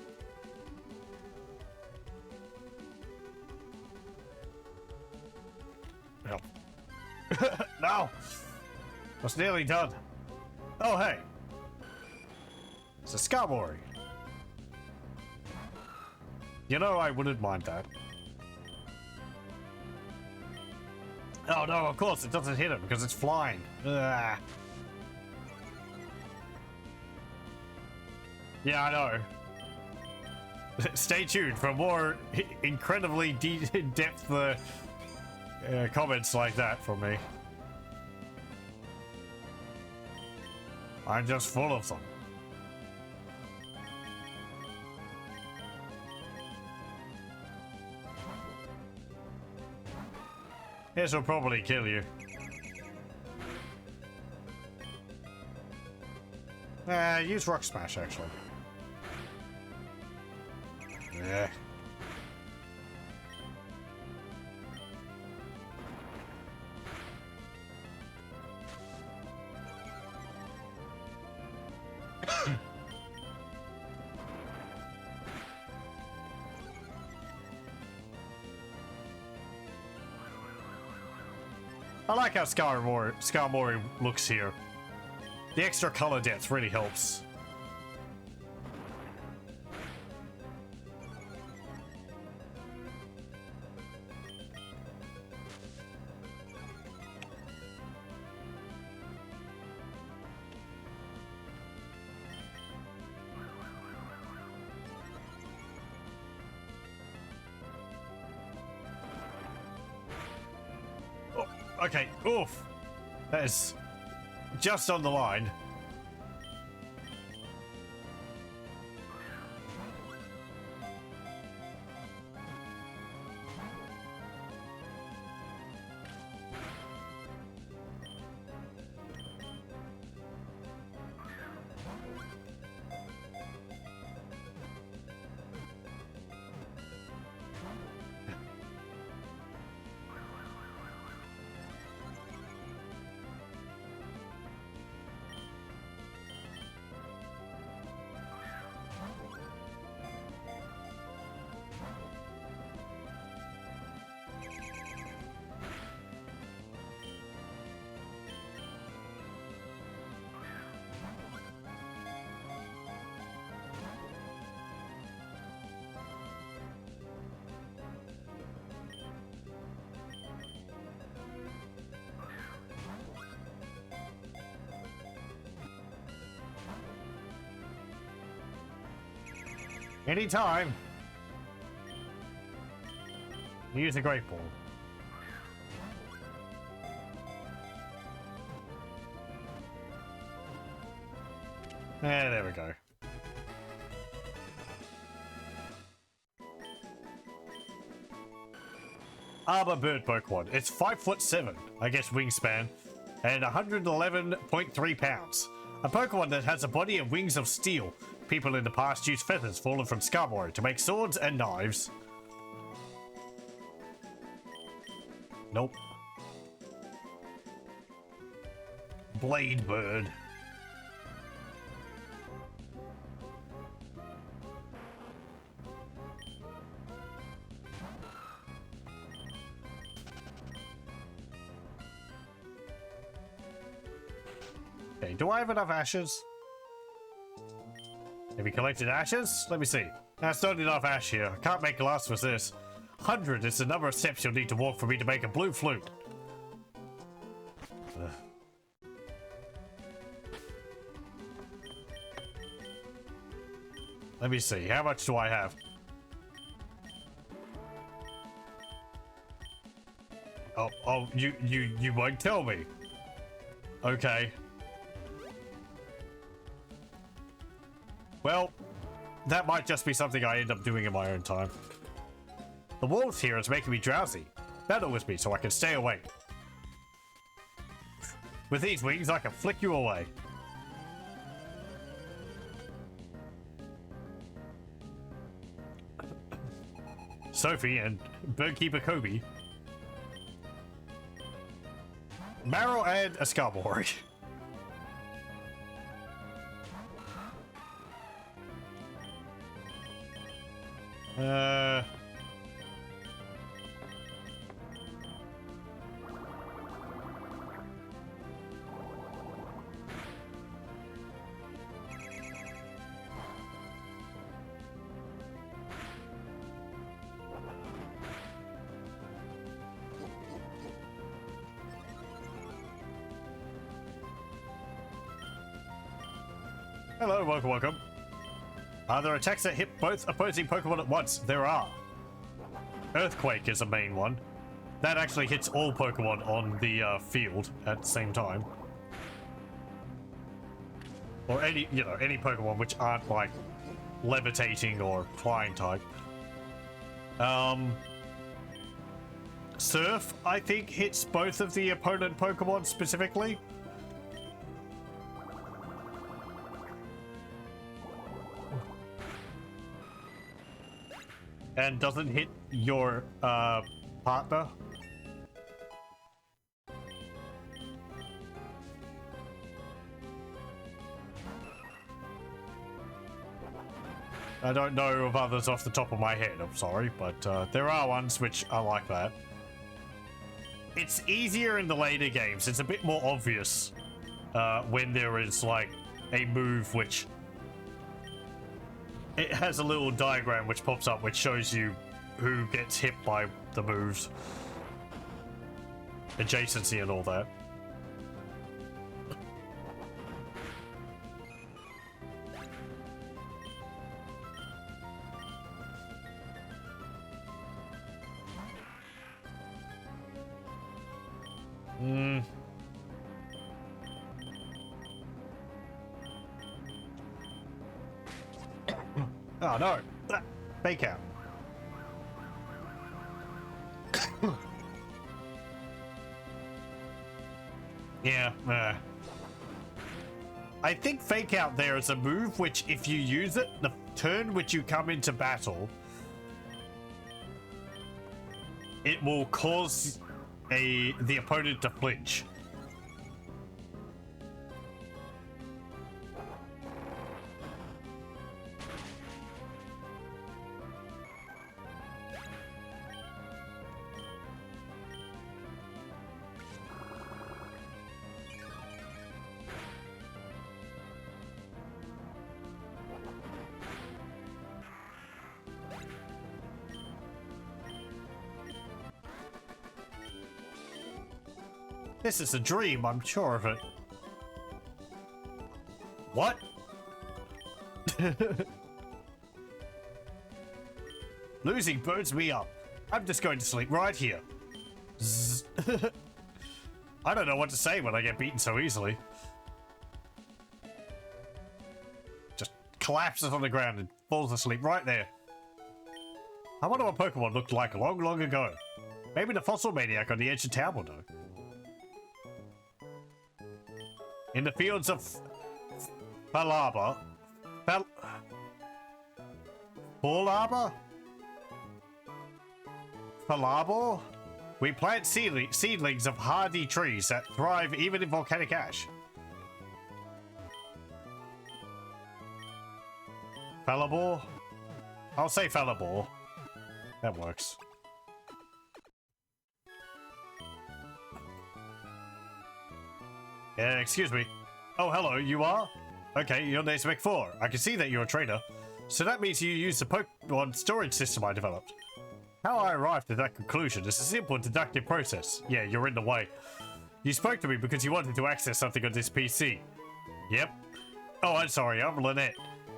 [SPEAKER 1] Yep. No! I was nearly done. Oh, hey. It's a Skarmory. You know, I wouldn't mind that. Oh, no, of course, it doesn't hit him because it's flying. Ugh. Yeah, I know. Stay tuned for more incredibly in-depth comments like that from me. I'm just full of them. This will probably kill you. Use Rock Smash, actually. Yeah. I like how Skarmory looks here. The extra color depth really helps. Okay, oof. That is just on the line. Anytime. Use a great ball. There we go. Arbor bird Pokemon. It's 5'7", I guess wingspan, and 111.3 pounds. A Pokemon that has a body and wings of steel. People in the past used feathers fallen from Skarmory to make swords and knives. Nope. Blade bird. Okay, do I have enough ashes? Have you collected ashes? Let me see. That's not enough ash here. I can't make glass with this. 100 is the number of steps you'll need to walk for me to make a blue flute. Ugh. Let me see. How much do I have? Oh, you won't tell me. Okay. Well, that might just be something I end up doing in my own time. The warmth here is making me drowsy. Battle with me so I can stay awake. With these wings, I can flick you away. Sophie and Birdkeeper Kobe. Marrow and a Scarbory. Hello, welcome. Are there attacks that hit both opposing Pokemon at once? There are. Earthquake is a main one. That actually hits all Pokemon on the field at the same time. Or any, you know, any Pokemon which aren't like levitating or flying type. Surf, I think, hits both of the opponent Pokemon specifically. And doesn't hit your partner. I don't know of others off the top of my head, I'm sorry, but there are ones which are like that. It's easier in the later games. It's a bit more obvious when there is like a move which it has a little diagram which pops up which shows you who gets hit by the moves, adjacency and all that. Oh no! Fake out. Yeah, I think fake out there is a move which, if you use it, the turn which you come into battle, it will cause the opponent to flinch. This is a dream, I'm sure of it. What? Losing burns me up. I'm just going to sleep right here. I don't know what to say when I get beaten so easily. Just collapses on the ground and falls asleep right there. I wonder what Pokemon looked like long, long ago. Maybe the Fossil Maniac on the edge of town will know. In the fields of Falaba, we plant seedlings of hardy trees that thrive even in volcanic ash. Falabor? I'll say Falabor. That works. Excuse me. Oh, hello, you are? Okay, your name's McFour. I can see that you're a trader. So that means you use the Pokemon storage system I developed. How I arrived at that conclusion is a simple and deductive process. Yeah, you're in the way. You spoke to me because you wanted to access something on this PC. Yep. Oh, I'm sorry, I'm Lynette.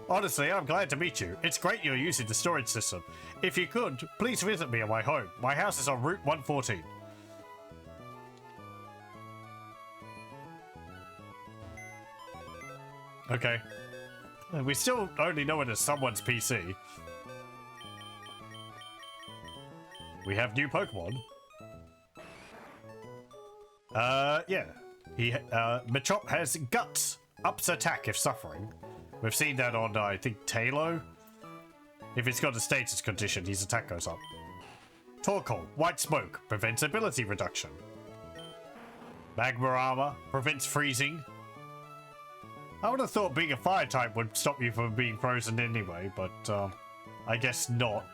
[SPEAKER 1] Honestly, I'm glad to meet you. It's great you're using the storage system. If you could, please visit me at my home. My house is on Route 114. Okay. We still only know it as someone's PC. We have new Pokemon. Yeah. Machop has Guts. Ups attack if suffering. We've seen that on, I think, Talo. If it's got a status condition, his attack goes up. Torkoal, White Smoke, prevents ability reduction. Magma Armor, prevents freezing. I would have thought being a fire type would stop you from being frozen anyway, but I guess not.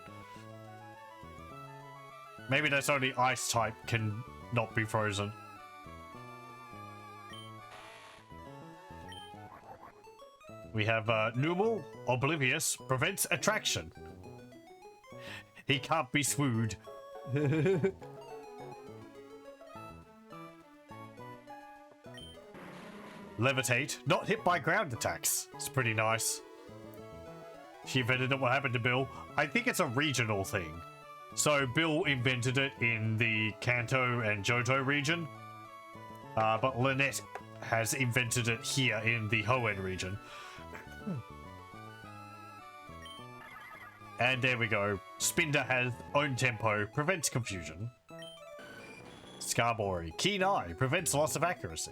[SPEAKER 1] Maybe that's only ice type can not be frozen. We have Numel, Oblivious, prevents attraction. He can't be swooed. Levitate, not hit by ground attacks. It's pretty nice. She invented it. What happened to Bill? I think it's a regional thing. So Bill invented it in the Kanto and Johto region. But Lynette has invented it here in the Hoenn region. And there we go. Spinder has own tempo, prevents confusion. Scarborough, keen eye, prevents loss of accuracy.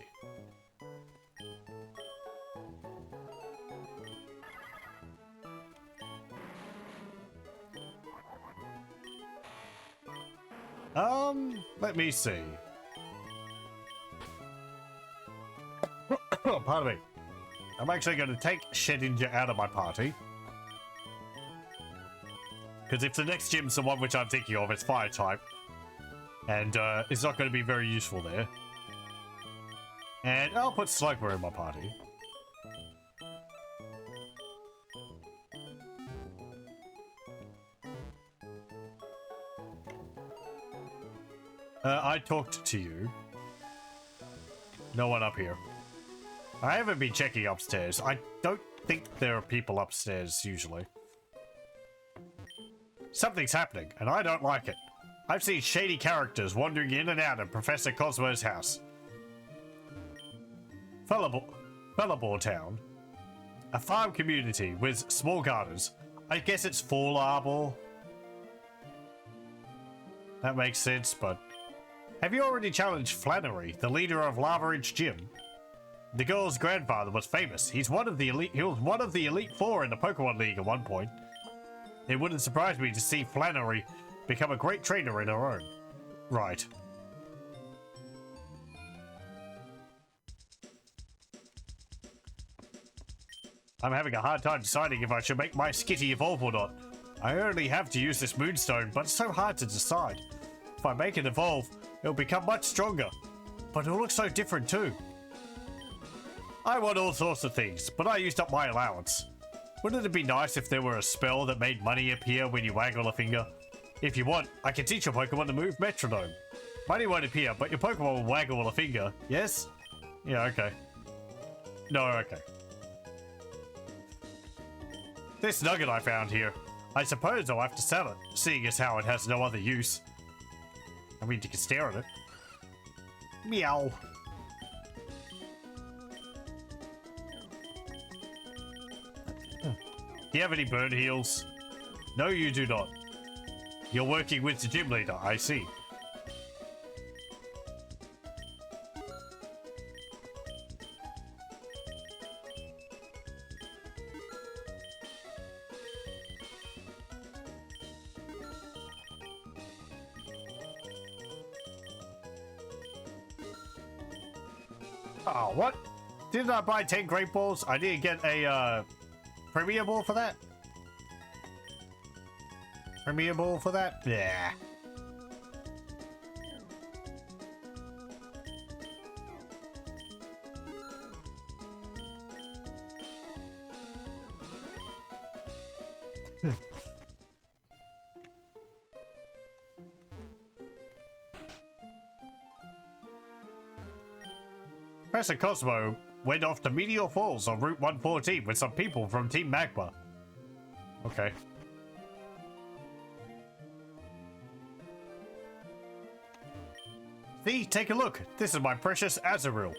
[SPEAKER 1] Let me see. Pardon me. I'm actually going to take Shedinja out of my party. Because if the next gym's the one which I'm thinking of, it's fire type. And it's not going to be very useful there. And I'll put Slugma in my party. I talked to you. No one up here. I haven't been checking upstairs. I don't think there are people upstairs usually. Something's happening, and I don't like it. I've seen shady characters wandering in and out of Professor Cosmo's house. Littleroot Town. A farm community with small gardens. I guess it's Fall Arbor. That makes sense, but... Have you already challenged Flannery, the leader of Lava Ridge Gym? The girl's grandfather was famous. He was one of the Elite Four in the Pokemon League at one point. It wouldn't surprise me to see Flannery become a great trainer in her own right. I'm having a hard time deciding if I should make my Skitty evolve or not. I only have to use this Moonstone, but it's so hard to decide. If I make it evolve, it'll become much stronger. But it'll look so different too. I want all sorts of things, but I used up my allowance. Wouldn't it be nice if there were a spell that made money appear when you waggle a finger? If you want, I can teach your Pokemon to move Metronome. Money won't appear, but your Pokemon will waggle a finger. Yes? Yeah, okay. No, okay. This nugget I found here. I suppose I'll have to sell it, seeing as how it has no other use. I mean, you can stare at it. Meow. Do you have any burn heals? No, you do not. You're working with the gym leader, I see. Oh, what? Didn't I buy 10 Great Balls? I didn't get a Premier Ball for that? Premier Ball for that? Yeah. Professor Cosmo went off to Meteor Falls on Route 114 with some people from Team Magma. Okay. See, take a look. This is my precious Azurill.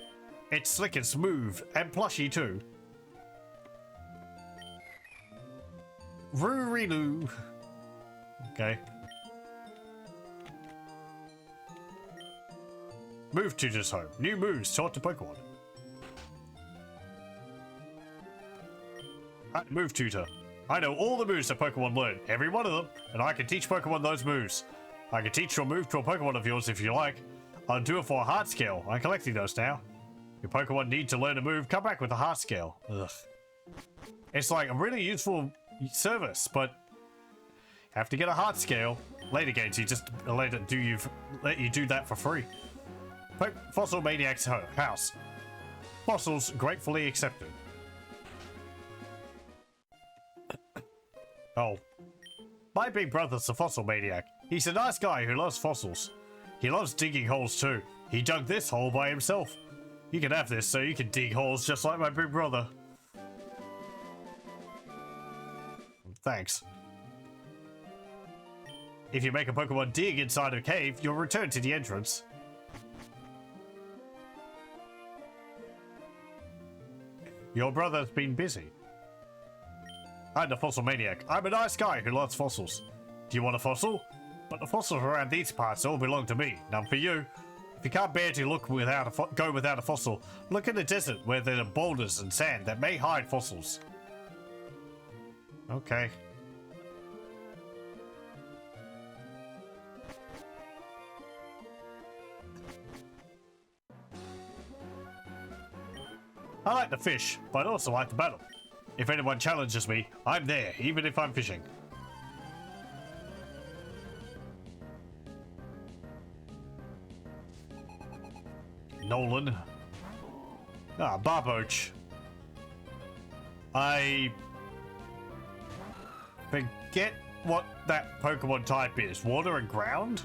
[SPEAKER 1] It's slick and smooth, and plushy too. Roo-ree-loo. Okay. Move Tutor's home. New moves taught to Pokemon. Move Tutor. I know all the moves that Pokemon learn, every one of them, and I can teach Pokemon those moves. I can teach your move to a Pokemon of yours if you like. I'll do it for a heart scale. I'm collecting those now. Your Pokemon need to learn a move, come back with a heart scale. Ugh. It's like a really useful service, but have to get a heart scale. Later games, you just let you do that for free. Fossil Maniac's house. Fossils gratefully accepted. Oh. My big brother's a fossil maniac. He's a nice guy who loves fossils. He loves digging holes too. He dug this hole by himself. You can have this so you can dig holes just like my big brother. Thanks. If you make a Pokemon dig inside a cave, you'll return to the entrance. Your brother's been busy. I'm the fossil maniac. I'm a nice guy who loves fossils. Do you want a fossil? But the fossils around these parts all belong to me, none for you. If you can't bear to look go without a fossil, look in the desert where there are boulders and sand that may hide fossils. Okay. I like to fish, but I also like to battle. If anyone challenges me, I'm there, even if I'm fishing. Nolan. Barboach. I forget what that Pokemon type is. Water and ground?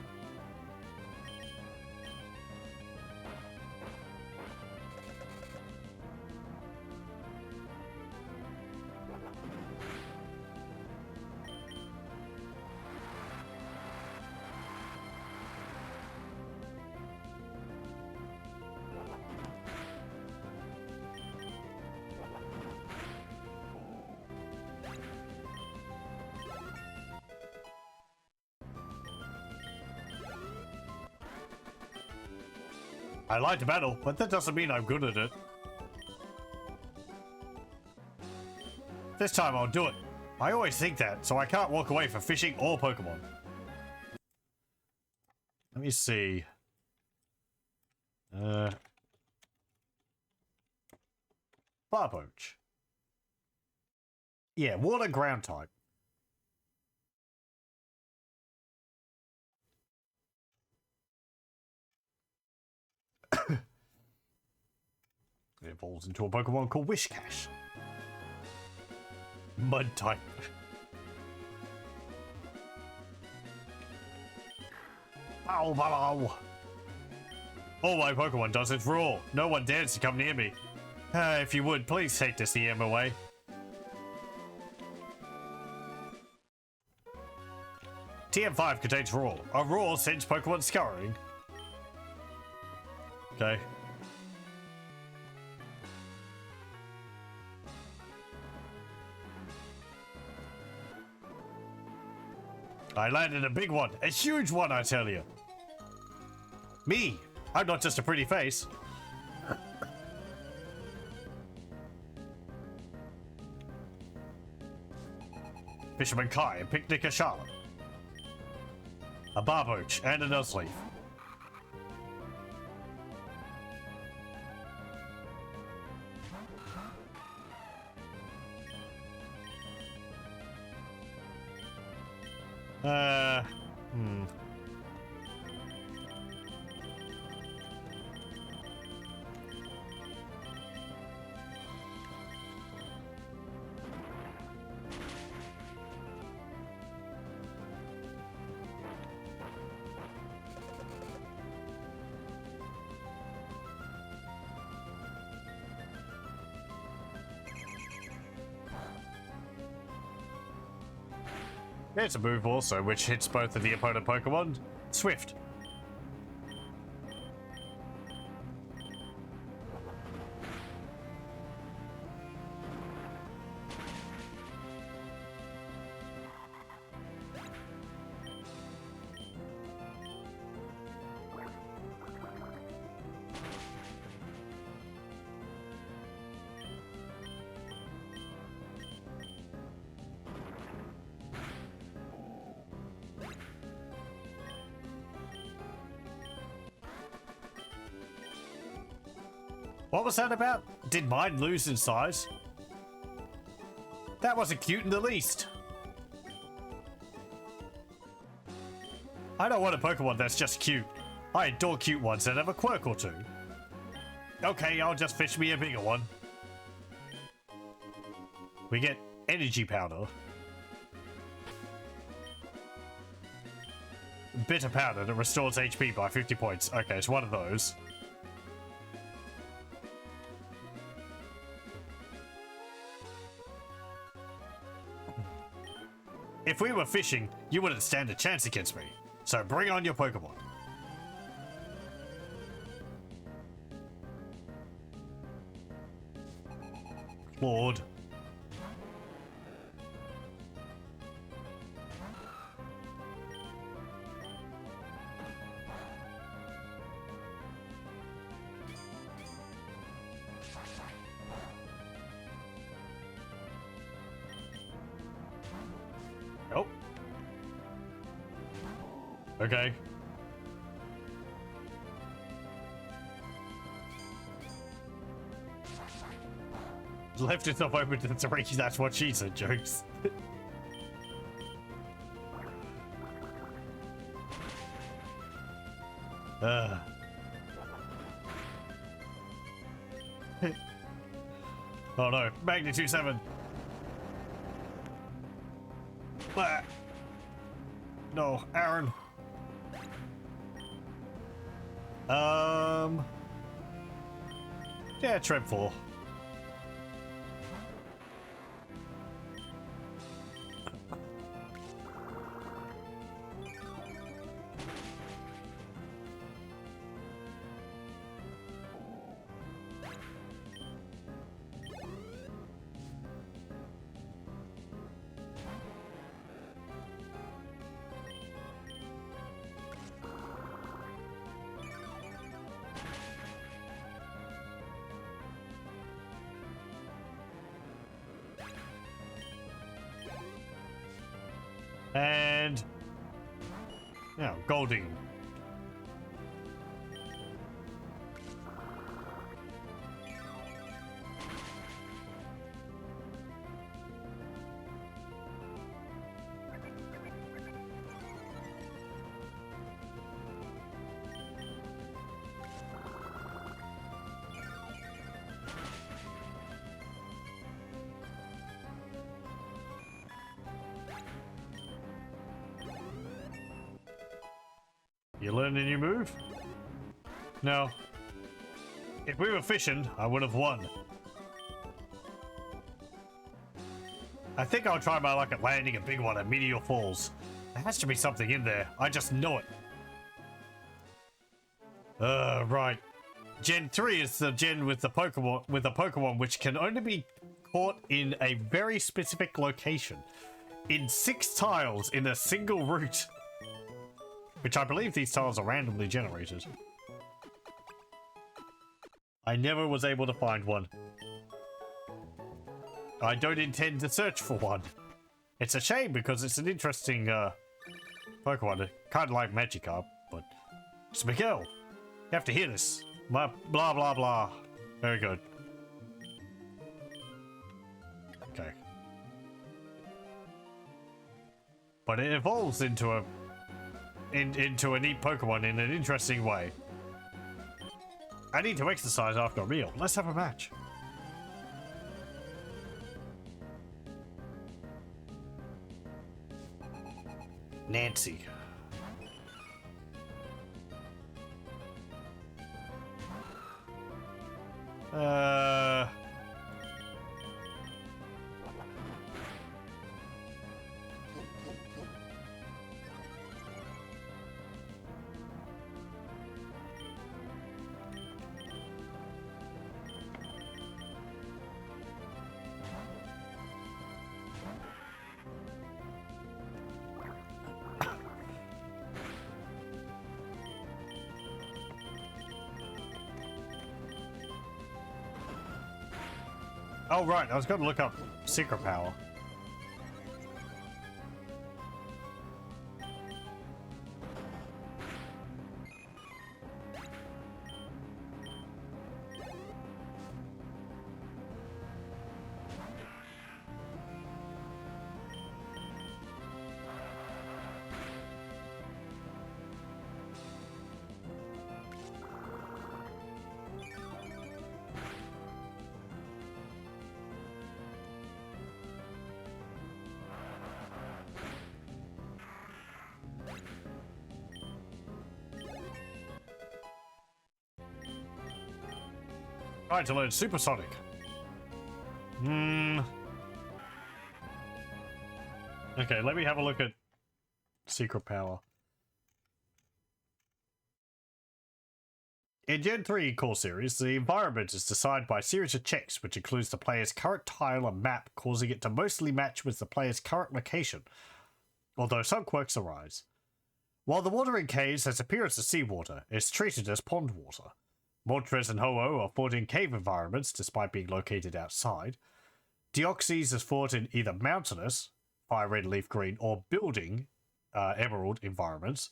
[SPEAKER 1] I like to battle, but that doesn't mean I'm good at it. This time I'll do it. I always think that, so I can't walk away from fishing or Pokemon. Let me see. Barboach. Yeah, water ground type. It evolves into a Pokemon called Wishcash. Mud type. Bow, bow, bow. All my Pokemon does is roar. No one dares to come near me. If you would, please take this EM away. TM5 contains roar. A roar sends Pokemon scurrying. Okay. I landed a big one. A huge one, I tell you. Me. I'm not just a pretty face. Fisherman Kai and Picnic a Charlotte. A Barboach and a Nuzleaf. Hmm. There's a move also, which hits both of the opponent Pokemon. Swift. What was that about? Did mine lose in size? That wasn't cute in the least. I don't want a Pokemon that's just cute. I adore cute ones that have a quirk or two. Okay, I'll just fetch me a bigger one. We get energy powder. Bitter powder that restores HP by 50 points. Okay, it's one of those. If we were fishing, you wouldn't stand a chance against me. So bring on your Pokemon. Lord. Oh. Okay. Left itself open to the three, that's what she said, jokes. Oh no, magnitude 7. No, Aaron. Yeah, Tread 4. And now Golding. You learned a new move? No. If we were fishing, I would have won. I think I'll try my luck at landing a big one at Meteor Falls. There has to be something in there. I just know it. Right. Gen 3 is the gen with the Pokemon which can only be caught in a very specific location. In 6 tiles in a single route. Which I believe these tiles are randomly generated. I never was able to find one. I don't intend to search for one. It's a shame because it's an interesting Pokemon. Kind of like Magikarp, but it's Miguel. You have to hear this. Blah blah blah. Very good. Okay. but it evolves into a into a neat Pokemon in an interesting way. I need to exercise after a meal. Let's have a match. Nancy. Oh, right. I was going to look up Secret Power. Alright, to learn Supersonic. Okay, let me have a look at Secret Power. In Gen 3 core series, the environment is decided by a series of checks, which includes the player's current tile and map, causing it to mostly match with the player's current location, although some quirks arise. While the water in caves has appearance of seawater, it's treated as pond water. Moltres and Ho-Oh are fought in cave environments, despite being located outside. Deoxys is fought in either mountainous, fire red, leaf green, or building, emerald environments.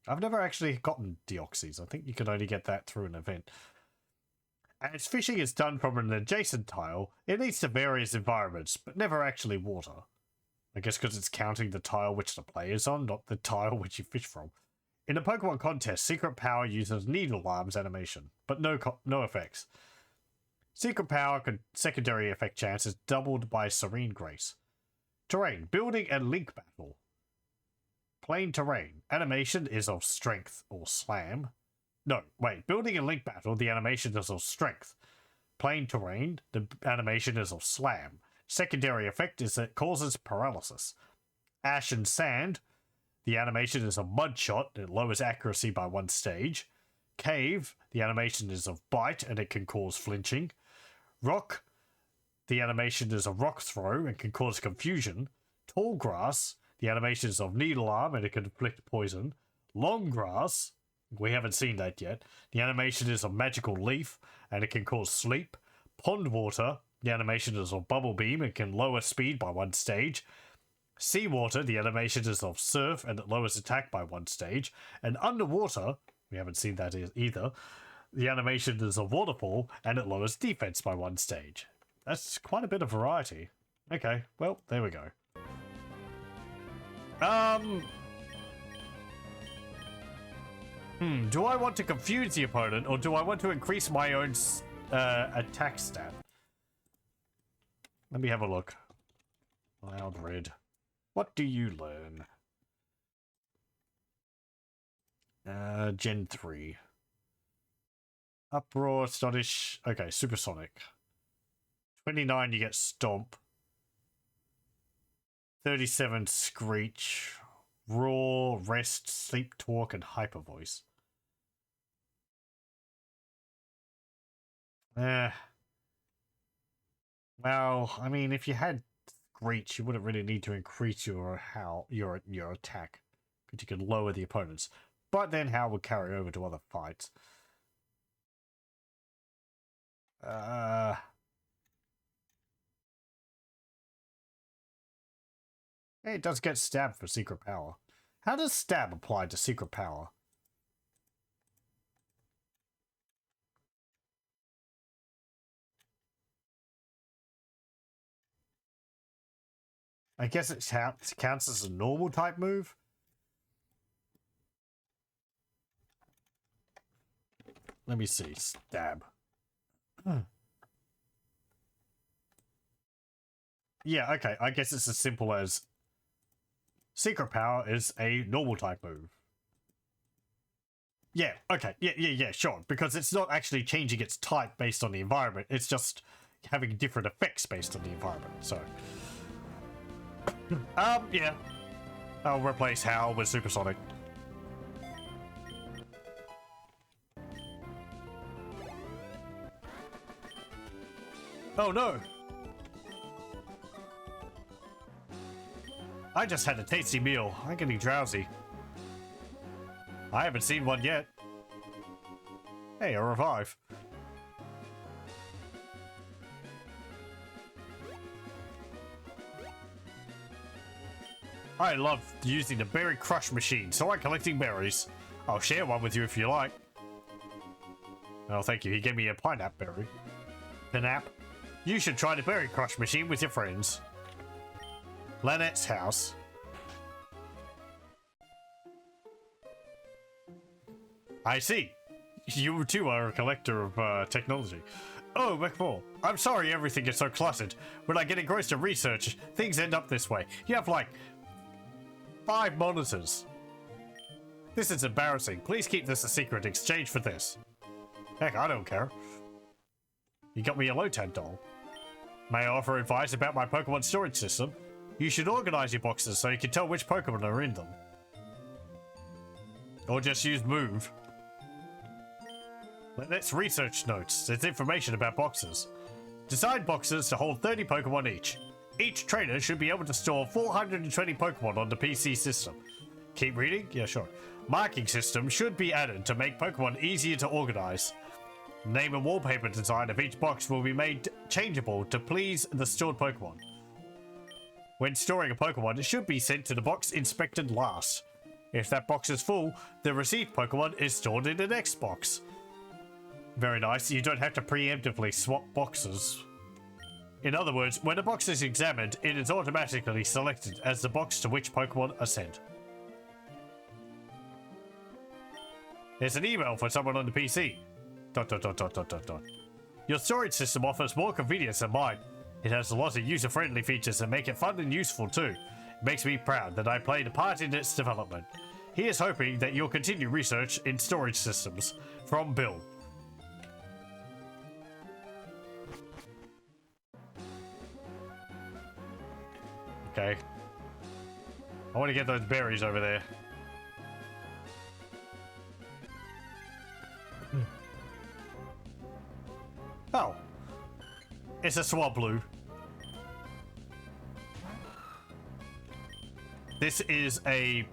[SPEAKER 1] I've never actually gotten Deoxys. I think you can only get that through an event. As fishing is done from an adjacent tile, it leads to various environments, but never actually water. I guess because it's counting the tile which the player's on, not the tile which you fish from. In a Pokemon contest, Secret Power uses Needle Arms animation, but no effects. Secret Power secondary effect chance is doubled by Serene Grace. Terrain, building and link battle. Plain terrain, animation is of strength or slam. No, wait, building and link battle, the animation is of strength. Plain terrain, the animation is of slam. Secondary effect is that it causes paralysis. Ash and sand, the animation is a mud shot, it lowers accuracy by 1 stage. Cave, the animation is of bite and it can cause flinching. Rock, the animation is a rock throw and can cause confusion. Tall grass, the animation is of needle arm and it can inflict poison. Long grass, we haven't seen that yet. The animation is of magical leaf and it can cause sleep. Pond water, the animation is of bubble beam and can lower speed by 1 stage. Seawater, the animation is of surf and it lowers attack by 1 stage. And underwater, we haven't seen that either, the animation is of waterfall and it lowers defense by 1 stage. That's quite a bit of variety. Okay, well, there we go. Do I want to confuse the opponent or do I want to increase my own attack stat? Let me have a look. Loud red. What do you learn? Gen 3. Uproar, Astonish. Okay, Supersonic. 29, you get Stomp. 37, Screech. Roar, Rest, Sleep Talk, and Hyper Voice. Well, I mean, if you had Screech, you wouldn't really need to increase your attack, because you can lower the opponents. But then Howl would carry over to other fights. It does get Stab for Secret Power. How does Stab apply to Secret Power? I guess it counts as a normal type move. Let me see. Stab. Yeah, okay. I guess it's as simple as Secret Power is a normal type move. Yeah, okay. Yeah, sure. Because it's not actually changing its type based on the environment. It's just having different effects based on the environment. So, yeah. I'll replace Howl with Supersonic. Oh no! I just had a tasty meal. I'm getting drowsy. I haven't seen one yet. Hey, a revive. I love using the berry crush machine, so I'm collecting berries. I'll share one with you if you like. Oh, thank you. He gave me a pineapple berry. Pineapple. You should try the berry crush machine with your friends. Lynette's house. I see. You too are a collector of technology. Oh, McFall. I'm sorry everything is so cluttered. When I get engrossed in research, things end up this way. You have like 5 monitors. This is embarrassing. Please keep this a secret in exchange for this. Heck, I don't care. You got me a Lotad doll. May I offer advice about my Pokemon storage system? You should organize your boxes so you can tell which Pokemon are in them. Or just use Move. Let's research notes. There's information about boxes. Design boxes to hold 30 Pokemon each. Each trainer should be able to store 420 Pokemon on the PC system. Keep reading? Yeah, sure. Marking system should be added to make Pokemon easier to organize. Name and wallpaper design of each box will be made changeable to please the stored Pokemon. When storing a Pokemon, it should be sent to the box inspected last. If that box is full, the received Pokemon is stored in the next box. Very nice, you don't have to preemptively swap boxes. In other words, when a box is examined, it is automatically selected as the box to which Pokemon are sent. There's an email for someone on the PC. ... Your storage system offers more convenience than mine. It has a lot of user-friendly features that make it fun and useful too. It makes me proud that I played a part in its development. He is hoping that you'll continue research in storage systems. From Bill. Okay. I want to get those berries over there. Oh. It's a Swablu. This is a...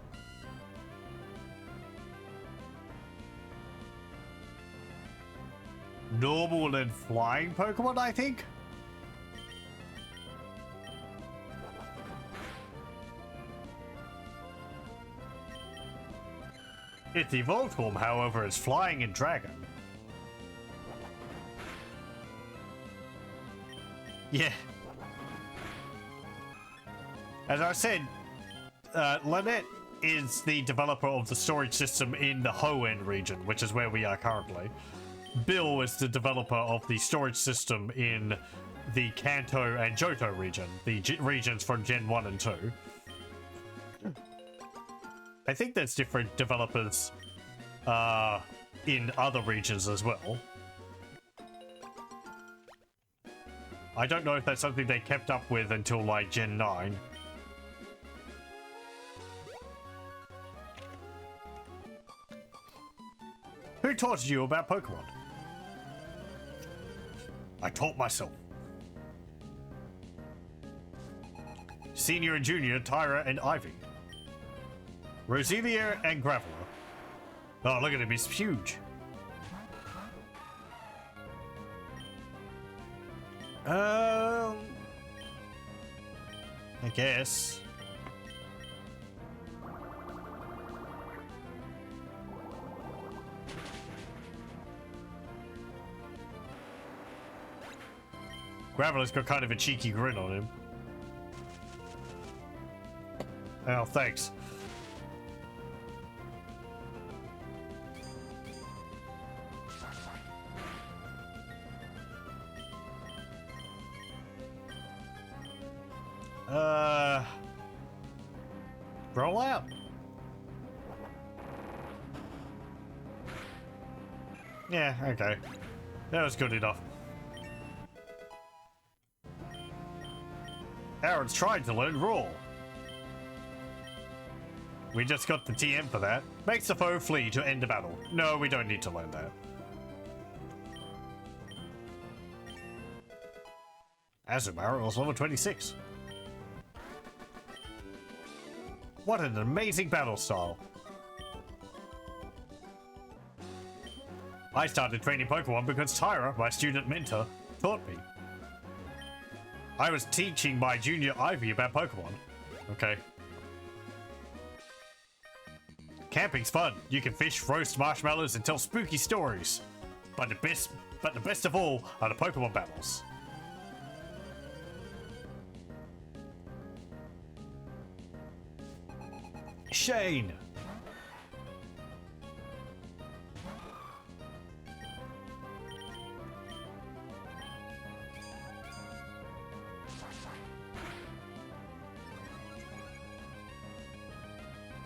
[SPEAKER 1] normal and flying Pokemon, I think? Its evolved form, however, is flying and dragon. Yeah. As I said, Lynette is the developer of the storage system in the Hoenn region, which is where we are currently. Bill is the developer of the storage system in the Kanto and Johto region, the regions from Gen 1 and 2. I think there's different developers in other regions as well. I don't know if that's something they kept up with until like Gen 9. Who taught you about Pokemon? I taught myself. Senior and Junior, Tyra and Ivy. Roselia and Graveler. Oh, look at him, he's huge. I guess. Graveler's got kind of a cheeky grin on him. Oh, thanks. Roll out. Yeah, okay. That was good enough. Aaron's trying to learn Roar. We just got the TM for that. Makes the foe flee to end the battle. No, we don't need to learn that. Azumarill was level 26. What an amazing battle style. I started training Pokemon because Tyra, my student mentor, taught me. I was teaching my junior Ivy about Pokemon. Okay. Camping's fun. You can fish, roast marshmallows, and tell spooky stories. But the best of all are the Pokemon battles. Shane.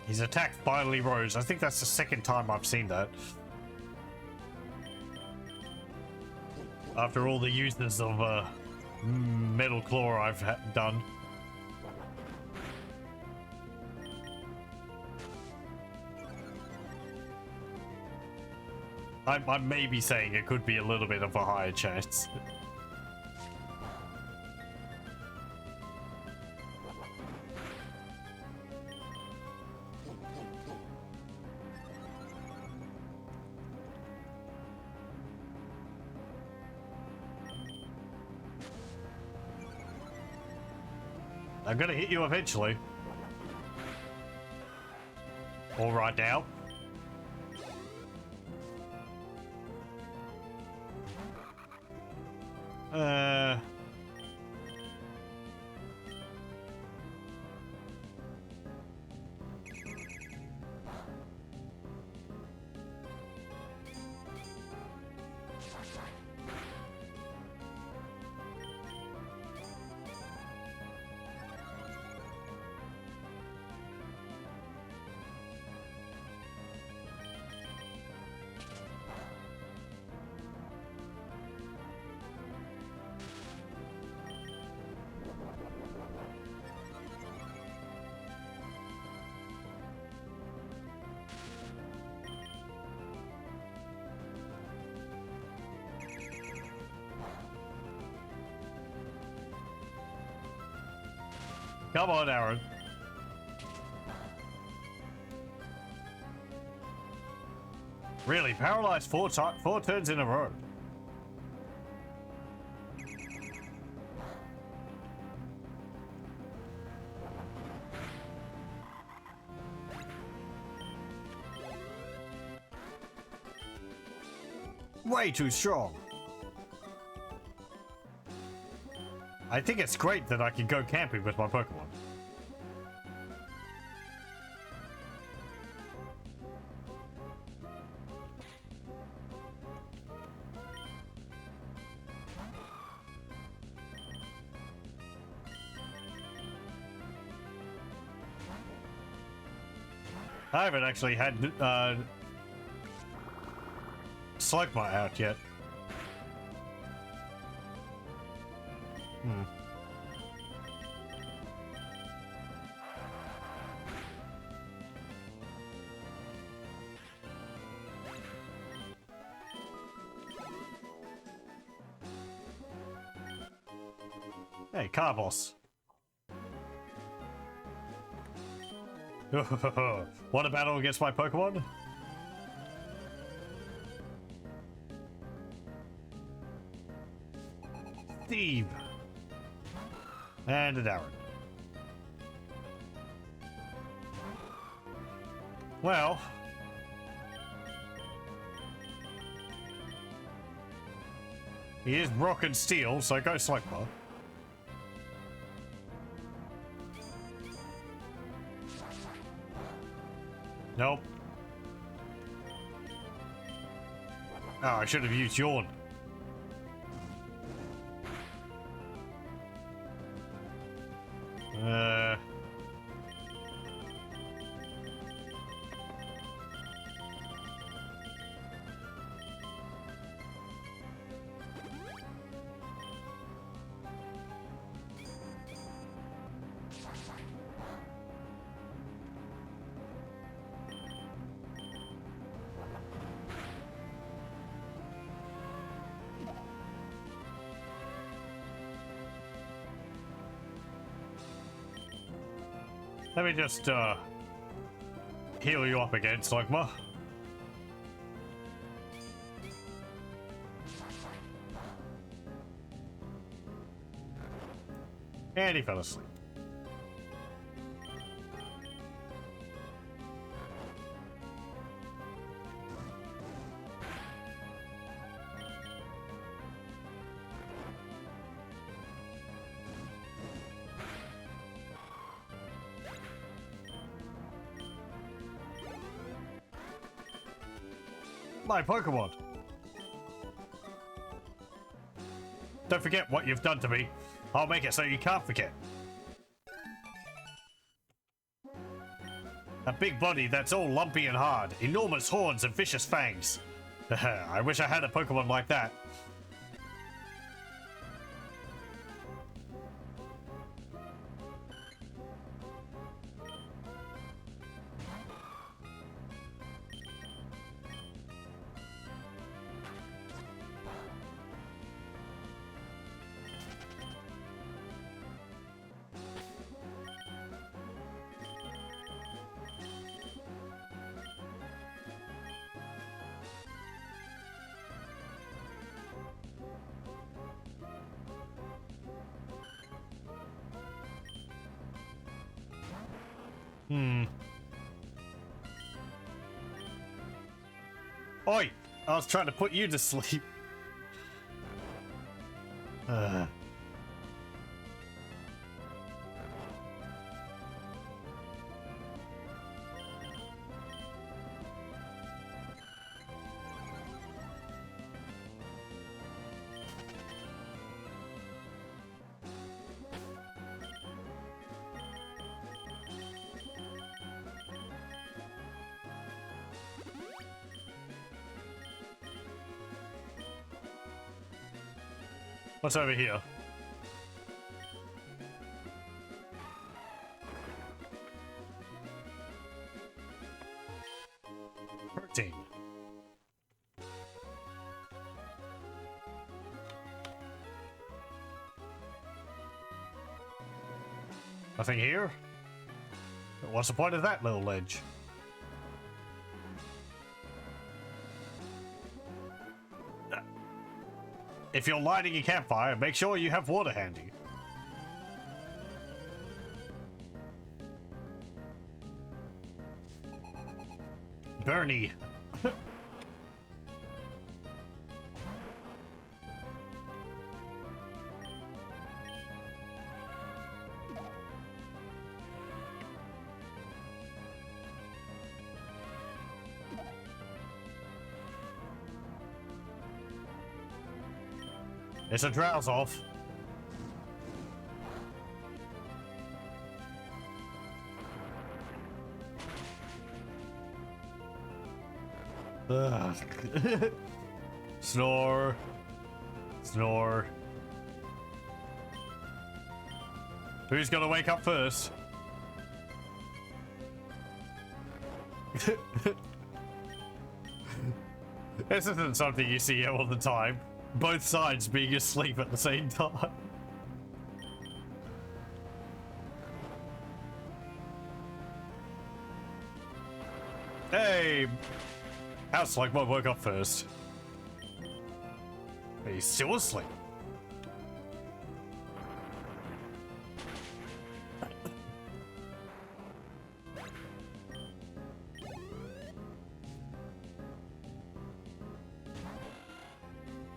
[SPEAKER 1] His attack finally rose. I think that's the second time I've seen that. After all the uses of Metal Claw I've done. I may be saying it could be a little bit of a higher chance. I'm gonna hit you eventually. All right now. Come on, Aaron. Really, paralyzed four turns in a row. Way too strong. I think it's great that I can go camping with my Pokemon. I haven't actually had Slugma out yet. Hey, Carbos. Want a battle against my Pokemon? Steve. And an Aaron. Well. He is rock and steel, so go Slugma. Nope. Oh, I should have used yawn. Let me just heal you up again, Slugma. And he fell asleep. My Pokemon. Don't forget what you've done to me. I'll make it so you can't forget. A big body that's all lumpy and hard, enormous horns and vicious fangs. I wish I had a Pokemon like that. Oi! I was trying to put you to sleep. What's over here? Protein. Nothing here? What's the point of that little ledge? If you're lighting a campfire, make sure you have water handy. Bernie. It's a drowse off. Snore. Snore. Who's gonna wake up first? This isn't something you see all the time. Both sides being asleep at the same time. Hey! House like what woke up first. He's still asleep.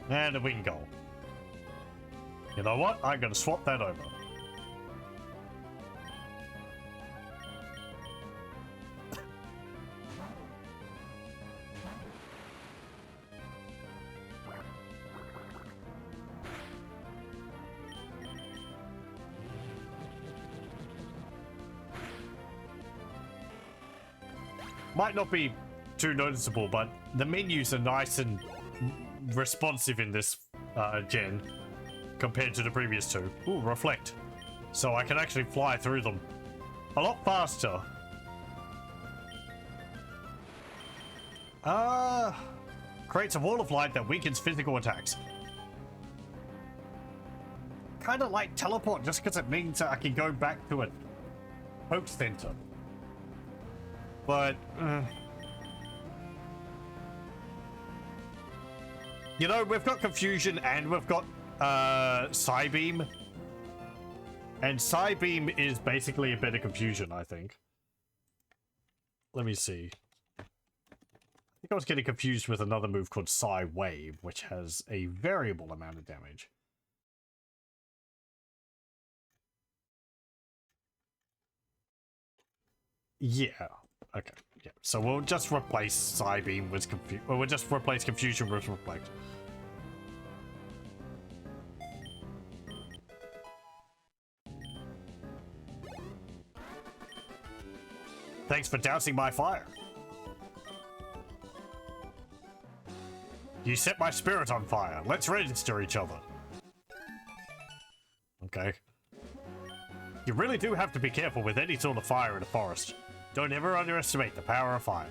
[SPEAKER 1] And a wing goal. You know what? I'm gonna swap that over. might not be too noticeable, but the menus are nice and responsive in this gen compared to the previous two. Ooh, reflect. So I can actually fly through them a lot faster. Creates a wall of light that weakens physical attacks. Kind of like teleport, just because it means that I can go back to a Hope Center. But, you know, we've got Confusion and we've got Psybeam. And Psybeam is basically a better Confusion, I think. Let me see. I think I was getting confused with another move called Psy Wave, which has a variable amount of damage. Yeah. Okay. Yeah. So we'll just replace Psybeam with we'll just replace Confusion with Reflect. Thanks for dousing my fire. You set my spirit on fire. Let's register each other. Okay. You really do have to be careful with any sort of fire in a forest. Don't ever underestimate the power of fire.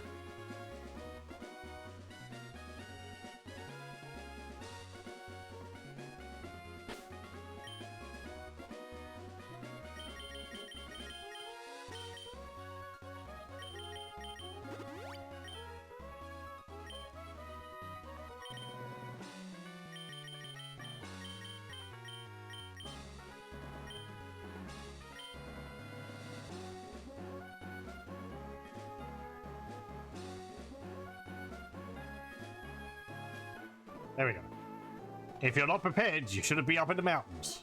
[SPEAKER 1] There we go. If you're not prepared, you shouldn't be up in the mountains.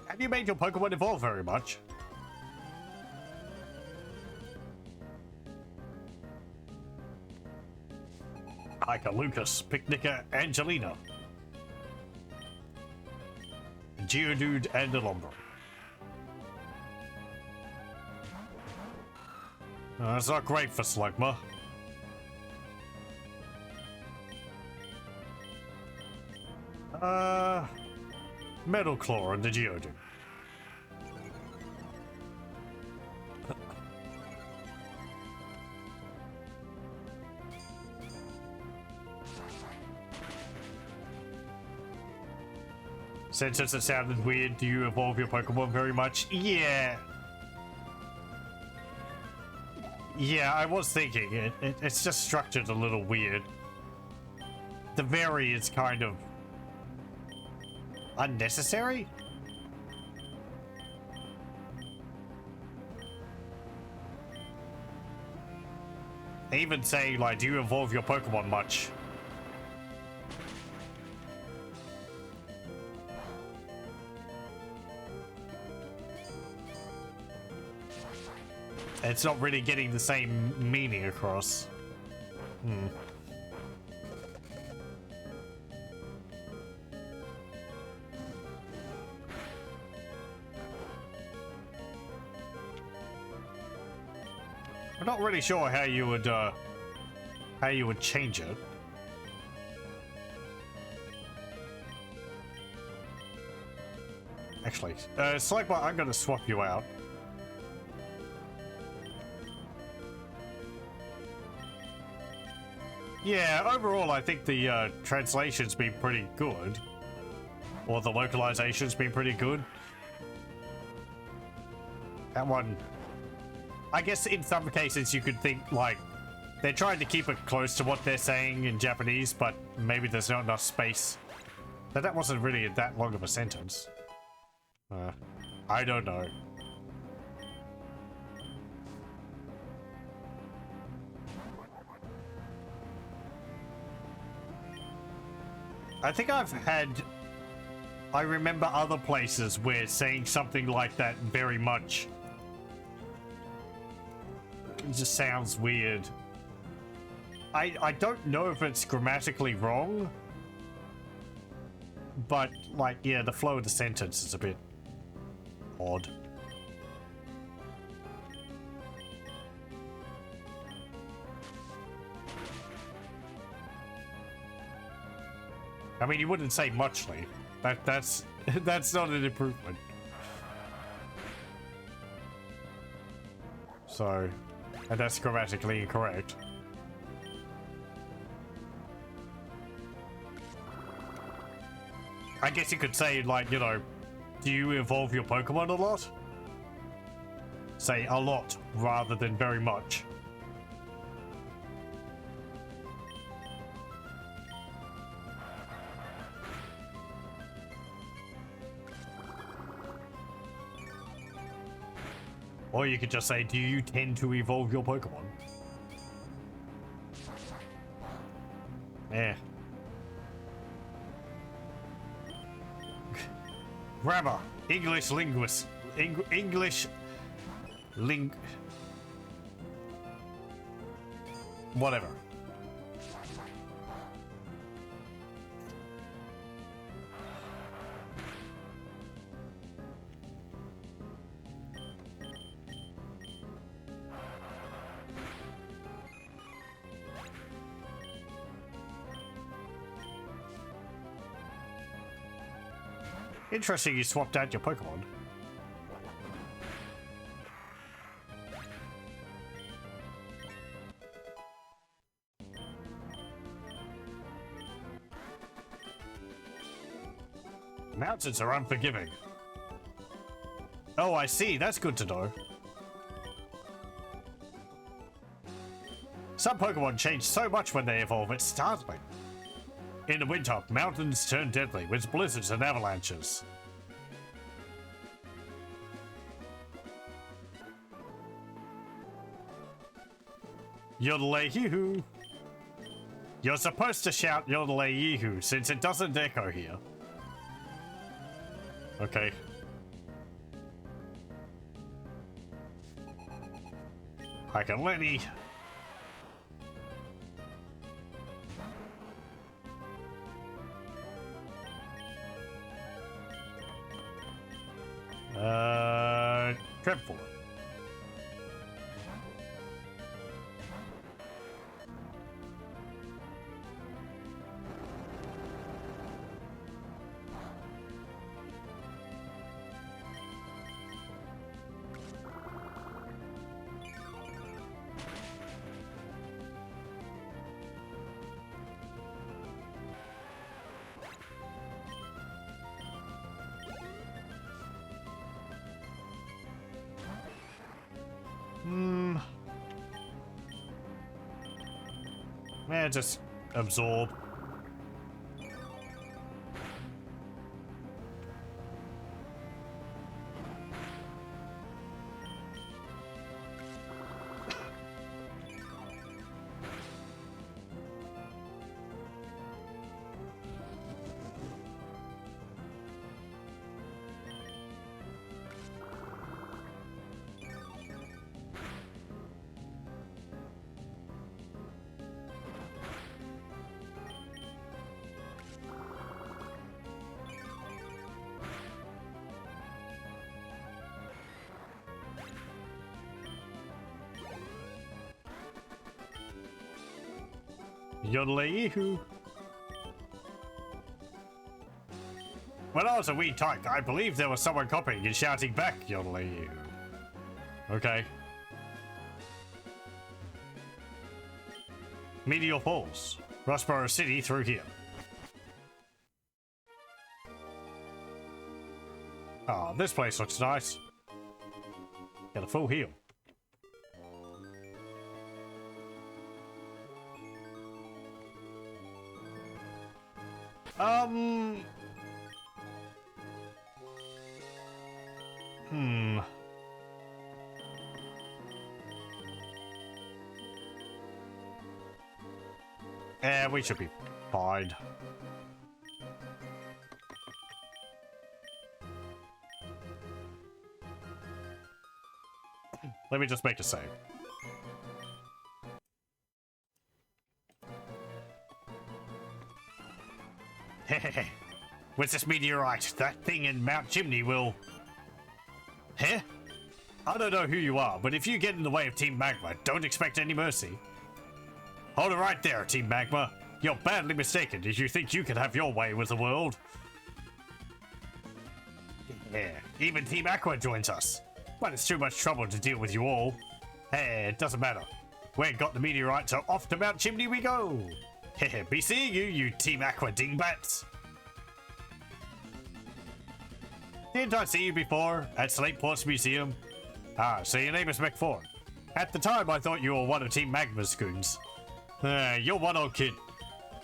[SPEAKER 1] Have you made your Pokemon evolve very much? Hiker Lucas, Picnicker Angelina, Geodude and Alombo. That's not great for Slugma. Metal Claw and the Geodude. Since it sounded weird, do you evolve your Pokemon very much? Yeah. Yeah, I was thinking it's just structured a little weird. The very is kind of unnecessary? Even saying, like, do you evolve your Pokemon much? It's not really getting the same meaning across. I'm not really sure how you would change it. Actually, Slugma, I'm gonna swap you out. Yeah, overall, I think the translation's been pretty good. Or the localization's been pretty good. That one, I guess in some cases you could think, like, they're trying to keep it close to what they're saying in Japanese, but maybe there's not enough space. But that wasn't really that long of a sentence. I don't know. I think I remember other places where saying something like that very much it just sounds weird. I don't know if it's grammatically wrong, but, like, yeah, the flow of the sentence is a bit odd. I mean, you wouldn't say muchly. That's that's not an improvement. So, and that's grammatically incorrect. I guess you could say, like, you know, do you evolve your Pokemon a lot? Say a lot rather than very much. Or you could just say, do you tend to evolve your Pokemon? Eh. Grammar. English linguist. Whatever. Interesting you swapped out your Pokemon. Mountains are unforgiving. Oh, I see. That's good to know. Some Pokemon change so much when they evolve, it's startling. In the winter, mountains turn deadly with blizzards and avalanches. Yodelay-hee-hoo. You're supposed to shout yodelay-yee-hoo since it doesn't echo here. Okay. I can Lenny. Dreadful. Yeah, just absorb. Yodelay-hoo. When I was a wee tyke, I believe there was someone copying and shouting back yodelay-hoo. Okay. Meteor Falls. Rustboro City through here. Ah, this place looks nice. Got a full heal. We should be fine. Let me just make a save. Hehehe. With this meteorite, that thing in Mount Chimney will... Huh? I don't know who you are, but if you get in the way of Team Magma, don't expect any mercy. Hold it right there, Team Magma. You're badly mistaken if you think you can have your way with the world. Yeah, even Team Aqua joins us. But it's too much trouble to deal with you all. Hey, it doesn't matter. We got the meteorite, so off to Mount Chimney we go. Heh, be seeing you, you Team Aqua dingbats. Didn't I see you before at Slateport's museum? Ah, so your name is McFord. At the time, I thought you were one of Team Magma's goons. You're one old kid.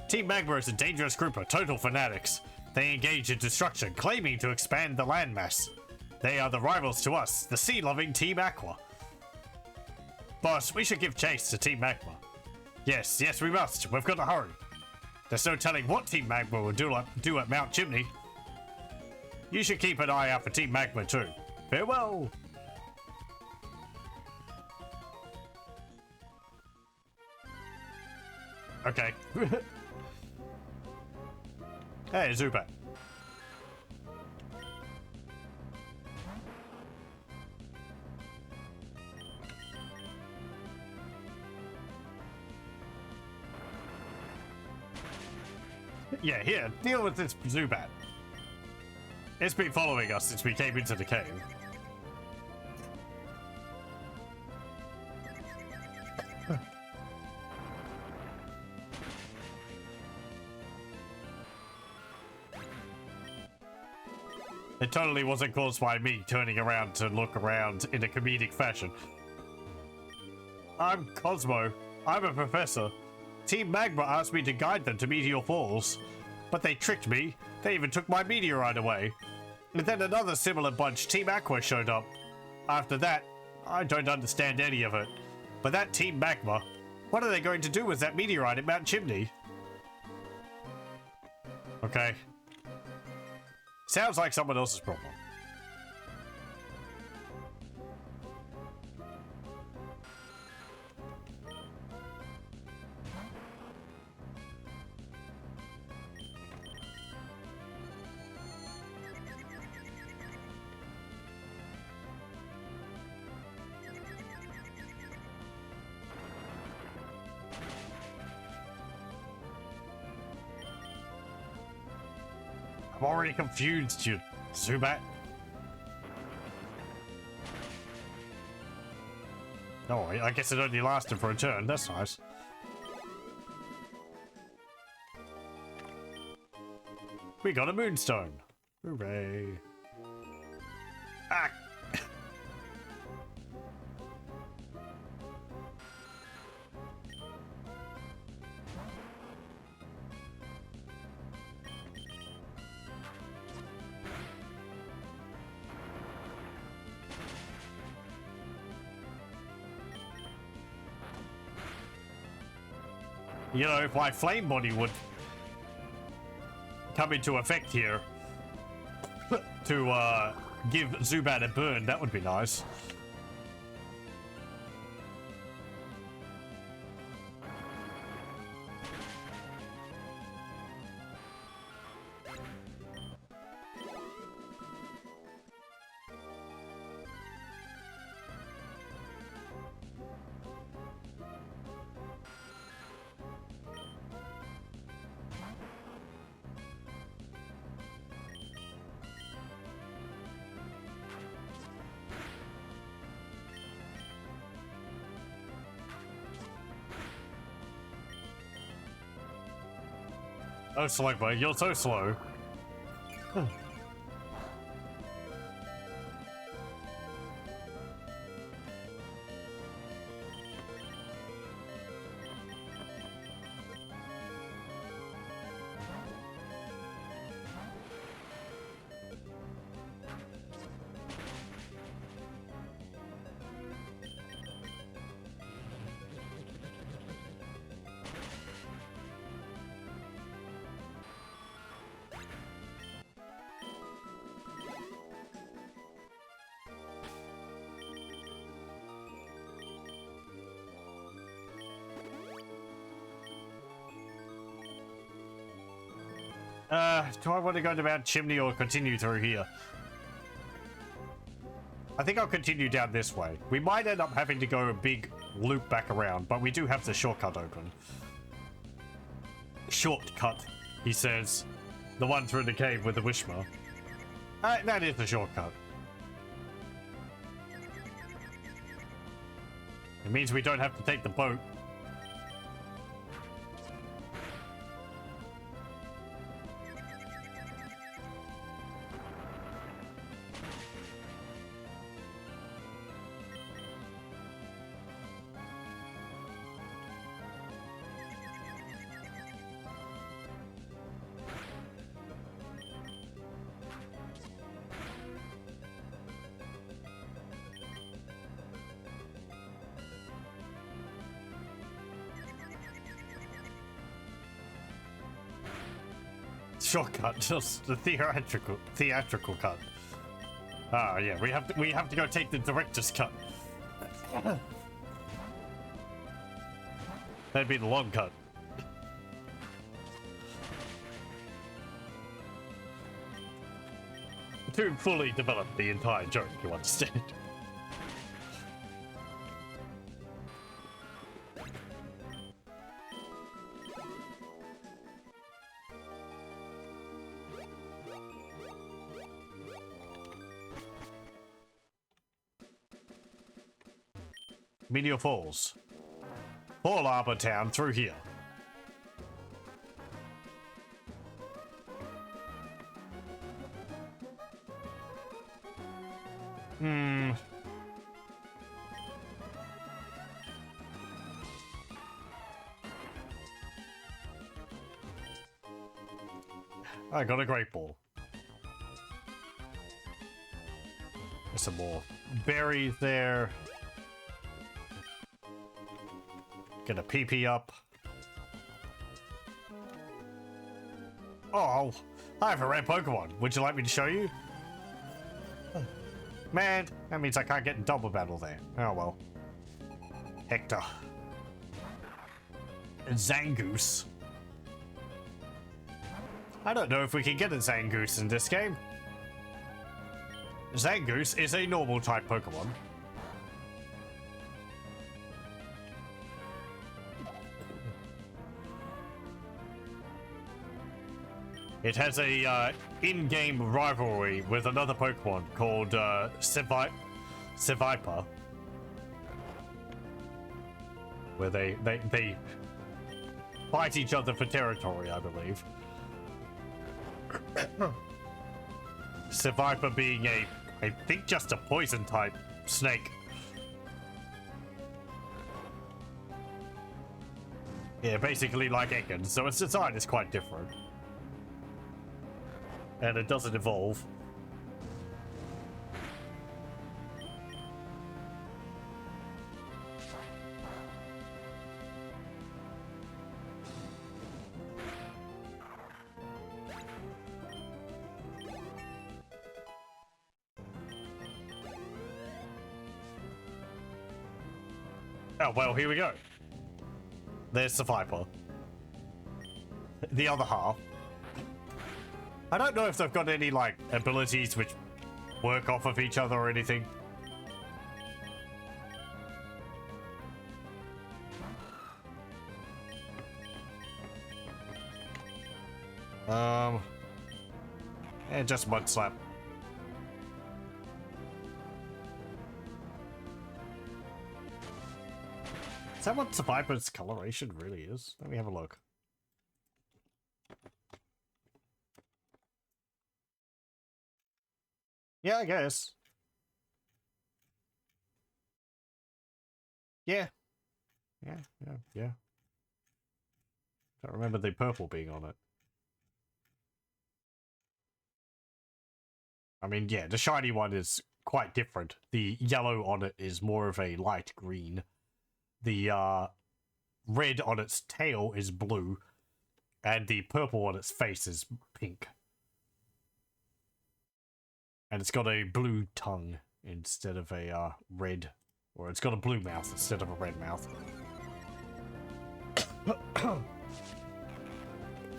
[SPEAKER 1] Team Magma is a dangerous group of total fanatics. They engage in destruction, claiming to expand the landmass. They are the rivals to us, the sea-loving Team Aqua. Boss, we should give chase to Team Magma. Yes, we must. We've got to hurry. There's no telling what Team Magma will do at Mount Chimney. You should keep an eye out for Team Magma too. Farewell! Okay. Hey, Zubat. Yeah, here, deal with this Zubat. It's been following us since we came into the cave. It totally wasn't caused by me turning around to look around in a comedic fashion. I'm Cosmo. I'm a professor. Team Magma asked me to guide them to Meteor Falls, but they tricked me. They even took my meteorite away. And then another similar bunch, Team Aqua, showed up. After that, I don't understand any of it. But that Team Magma, what are they going to do with that meteorite at Mount Chimney? Okay. Sounds like someone else's problem. I'm already confused, you Zubat. Oh, I guess it only lasted for a turn. That's nice. We got a moonstone. Hooray. Ah! You know, if my flame body would come into effect here to give Zubat a burn, that would be nice. Oh, Slugma, you're so slow. Do I want to go to Mount Chimney or continue through here? I think I'll continue down this way. We might end up having to go a big loop back around, but we do have the shortcut open. shortcut, he says. The one through the cave with the Wishma. That is the shortcut. It means we don't have to take the boat. Shortcut, just the theatrical cut. Ah, yeah, we have to go take the director's cut. That'd be the long cut. To fully develop the entire joke, you understand. Meteor Falls. Fall Arbor Town through here. I got a great ball. There's some more berries there. Get a PP up. Oh, I have a rare Pokemon. Would you like me to show you? Man, that means I can't get in double battle there. Oh well. Hector. Zangoose. I don't know if we can get a Zangoose in this game. Zangoose is a normal type Pokemon. It has a in-game rivalry with another Pokemon called Sapphire, where they fight each other for territory, I believe. Sapphire being I think just a poison type snake. Yeah, basically like Ekans, so its design is quite different. And it doesn't evolve. Oh, well, here we go. There's the Viper. The other half. I don't know if they've got any, like, abilities which work off of each other or anything. And just Mud Slap. Is that what the Viper's coloration really is? Let me have a look. Yeah, I guess. Yeah. Yeah. Don't remember the purple being on it. I mean, yeah, the shiny one is quite different. The yellow on it is more of a light green. The red on its tail is blue. And the purple on its face is pink. And it's got a blue tongue instead of a red, or it's got a blue mouth instead of a red mouth.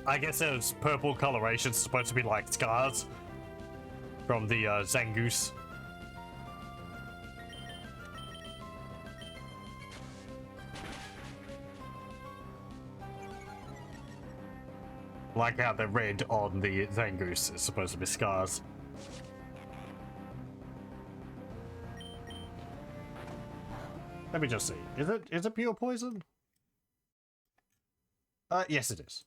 [SPEAKER 1] I guess those purple coloration's supposed to be like scars from the Zangoose. Like how the red on the Zangoose is supposed to be scars. Let me just see. Is it pure poison? Yes it is.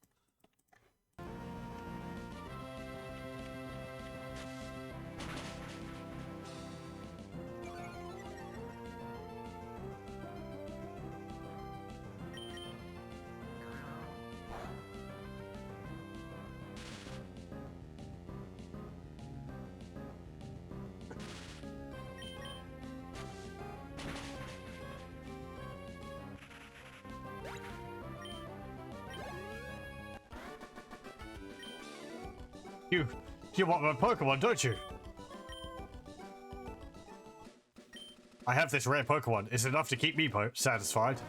[SPEAKER 1] You want my Pokemon, don't you? I have this rare Pokemon. It's enough to keep me satisfied.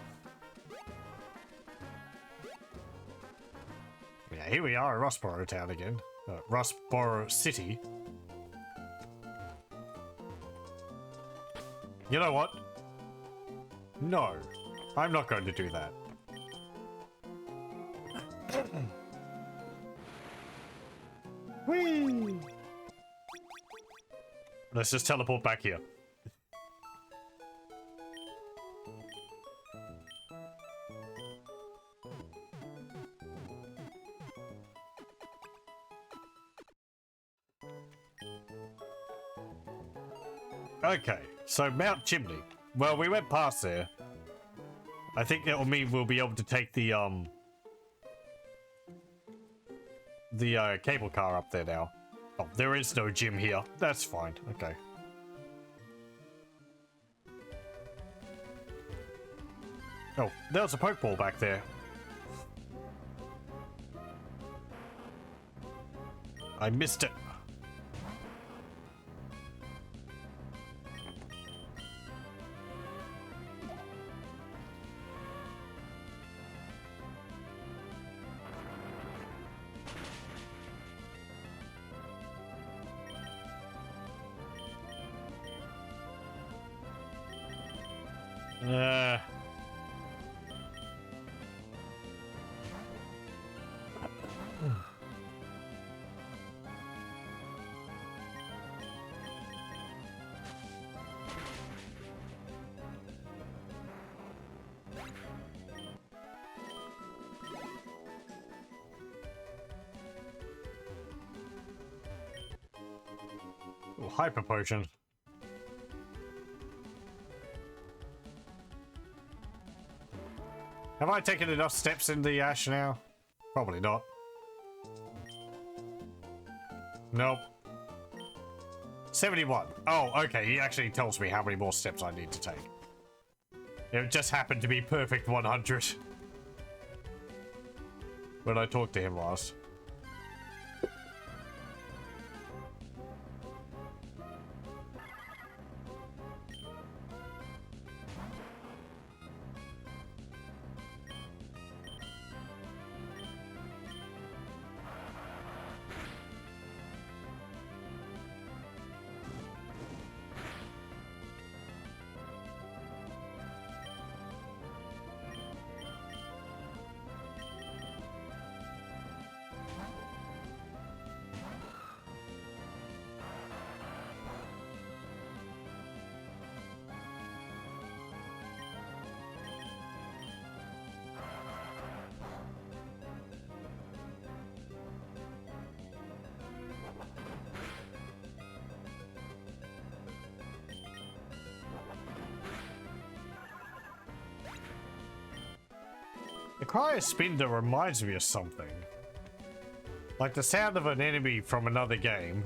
[SPEAKER 1] Yeah, here we are in Rustboro Town again. Rustboro City. You know what? No, I'm not going to do that. Whee! Let's just teleport back here. Okay, so Mount Chimney. Well, we went past there. I think that will mean we'll be able to take the cable car up there now. Oh, there is no gym here. That's fine. Okay. Oh, there's a Pokeball back there. I missed it. Ooh, Hyper Potion. Have I taken enough steps in the ash now? Probably not. Nope. 71. Oh, okay. He actually tells me how many more steps I need to take. It just happened to be perfect 100. When I talked to him last. The Cryo Spinner reminds me of something. Like the sound of an enemy from another game.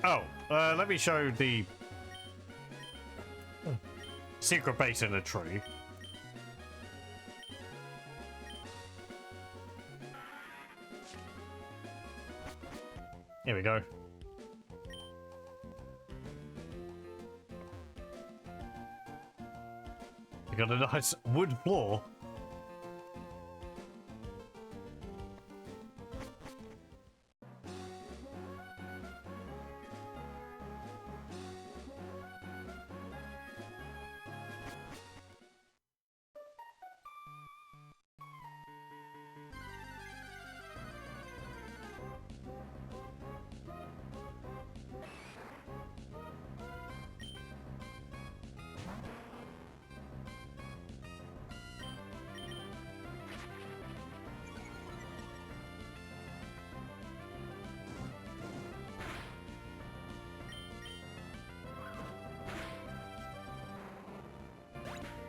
[SPEAKER 1] Oh, let me show the secret base in a tree. Here we go. We got a nice wood floor.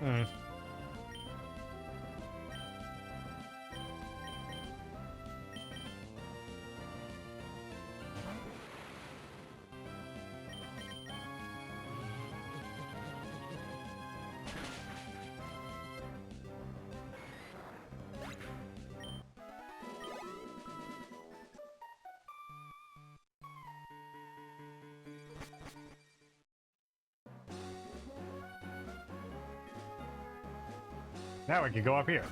[SPEAKER 1] Hmm. Now we can go up here.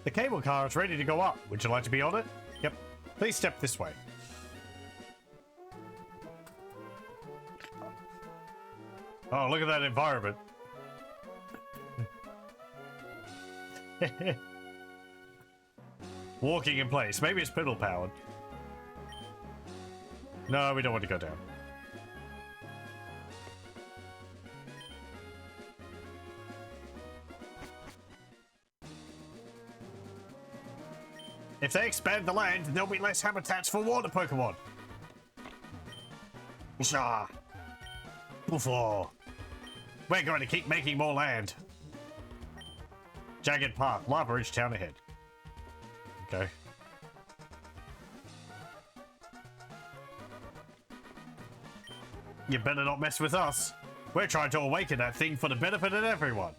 [SPEAKER 1] The cable car is ready to go up. Would you like to be on it? Yep. Please step this way. Oh, look at that environment. Walking in place. Maybe it's pedal powered. No, we don't want to go down. If they expand the land, there'll be less habitats for water Pokemon. Shah. Before. We're going to keep making more land. Jagged path, Littleroot Town ahead. Okay. You better not mess with us. We're trying to awaken that thing for the benefit of everyone.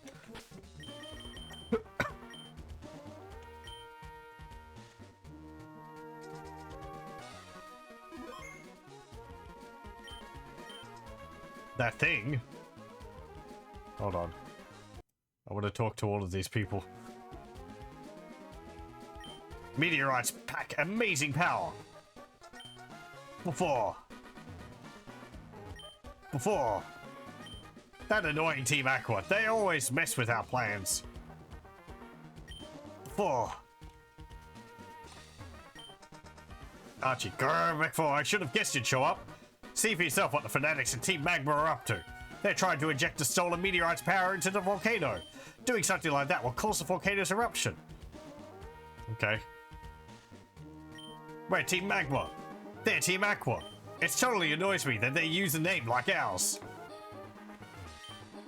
[SPEAKER 1] That thing? Hold on. I want to talk to all of these people. Meteorites pack amazing power. Before. That annoying Team Aqua. They always mess with our plans. Before. Archie, grrr, McFall, I should have guessed you'd show up. See for yourself what the fanatics and Team Magma are up to. They're trying to inject the stolen meteorite's power into the volcano. Doing something like that will cause the volcano's eruption. Okay. We're Team Magma. They're Team Aqua. It totally annoys me that they use a name like ours.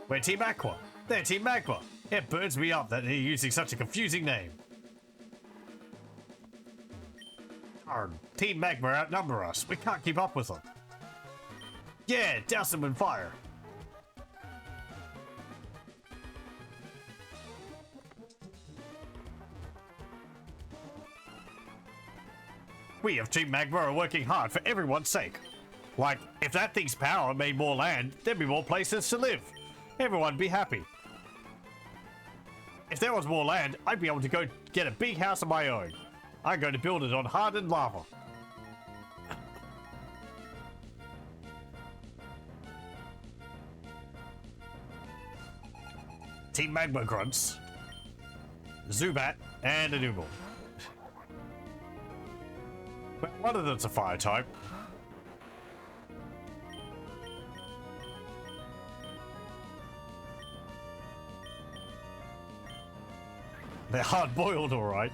[SPEAKER 1] We're Team Aqua. They're Team Magma. It burns me up that they're using such a confusing name. Darn, Team Magma outnumber us. We can't keep up with them. Yeah, douse them in fire. We of Team Magma are working hard for everyone's sake. Like, if that thing's power made more land, there'd be more places to live. Everyone'd be happy. If there was more land, I'd be able to go get a big house of my own. I'm going to build it on hardened lava. Team Magma grunts. Zubat and a Numel. But one of them's a fire type. They're hard-boiled, all right.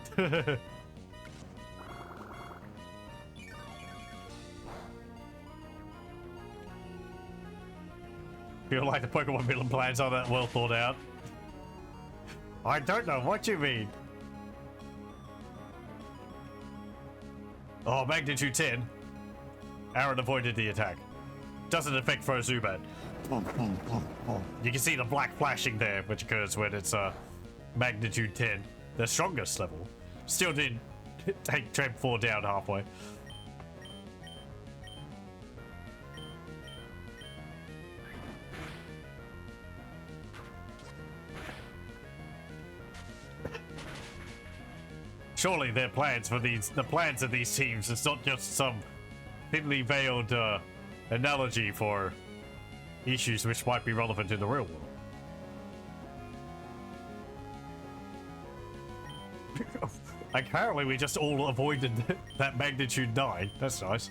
[SPEAKER 1] Feel like the Pokemon villain plans aren't that well thought out. I don't know what you mean. Oh, magnitude 10. Aaron avoided the attack. Doesn't affect for a Zubat. You can see the black flashing there, which occurs when it's magnitude 10, the strongest level. Still did take Trap 4 down halfway. Surely their plans for the plans of these teams is not just some thinly veiled analogy for issues which might be relevant in the real world. Apparently we just all avoided that magnitude 9. That's nice.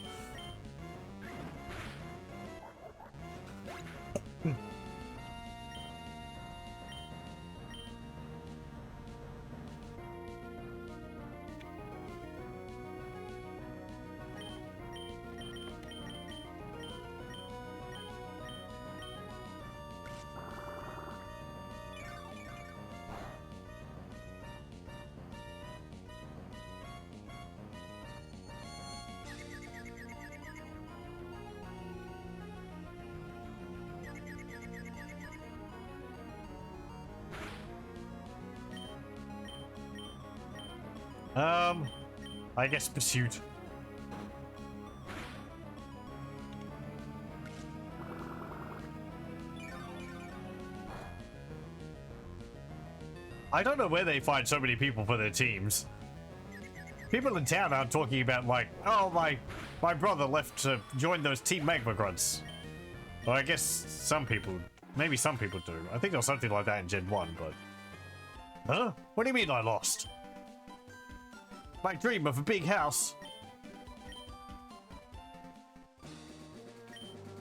[SPEAKER 1] I guess pursuit. I don't know where they find so many people for their teams. People in town aren't talking about like, oh, my brother left to join those Team Magma Grunts. Well, I guess some people, maybe some people do. I think there was something like that in Gen 1, but... Huh? What do you mean I lost? My dream of a big house.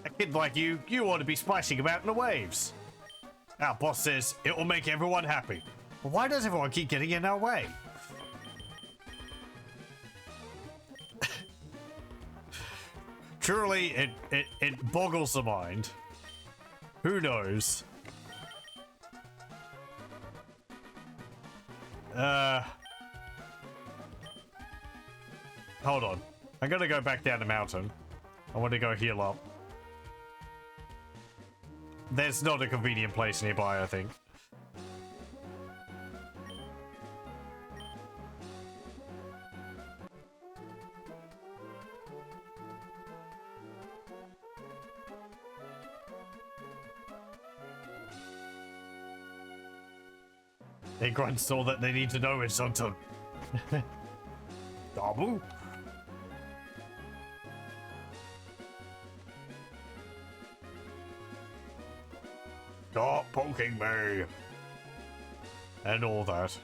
[SPEAKER 1] A kid like you ought to be splashing about in the waves. Our boss says it will make everyone happy. But why does everyone keep getting in our way? Truly, it boggles the mind. Who knows? Hold on. I'm gonna go back down the mountain. I want to go heal up. There's not a convenient place nearby, I think. They grunts all that they need to know is something. Dabu? Stop poking me! And all that.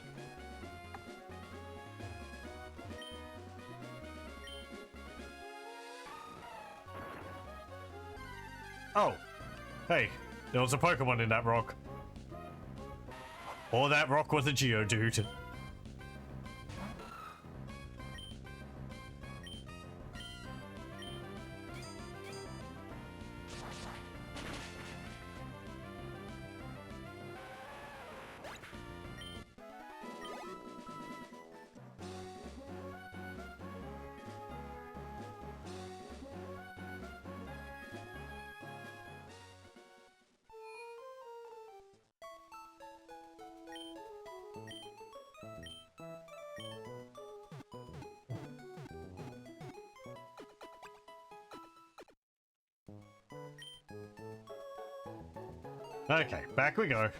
[SPEAKER 1] Oh! Hey, there was a Pokemon in that rock. Or that rock was a Geodude. Okay, back we go.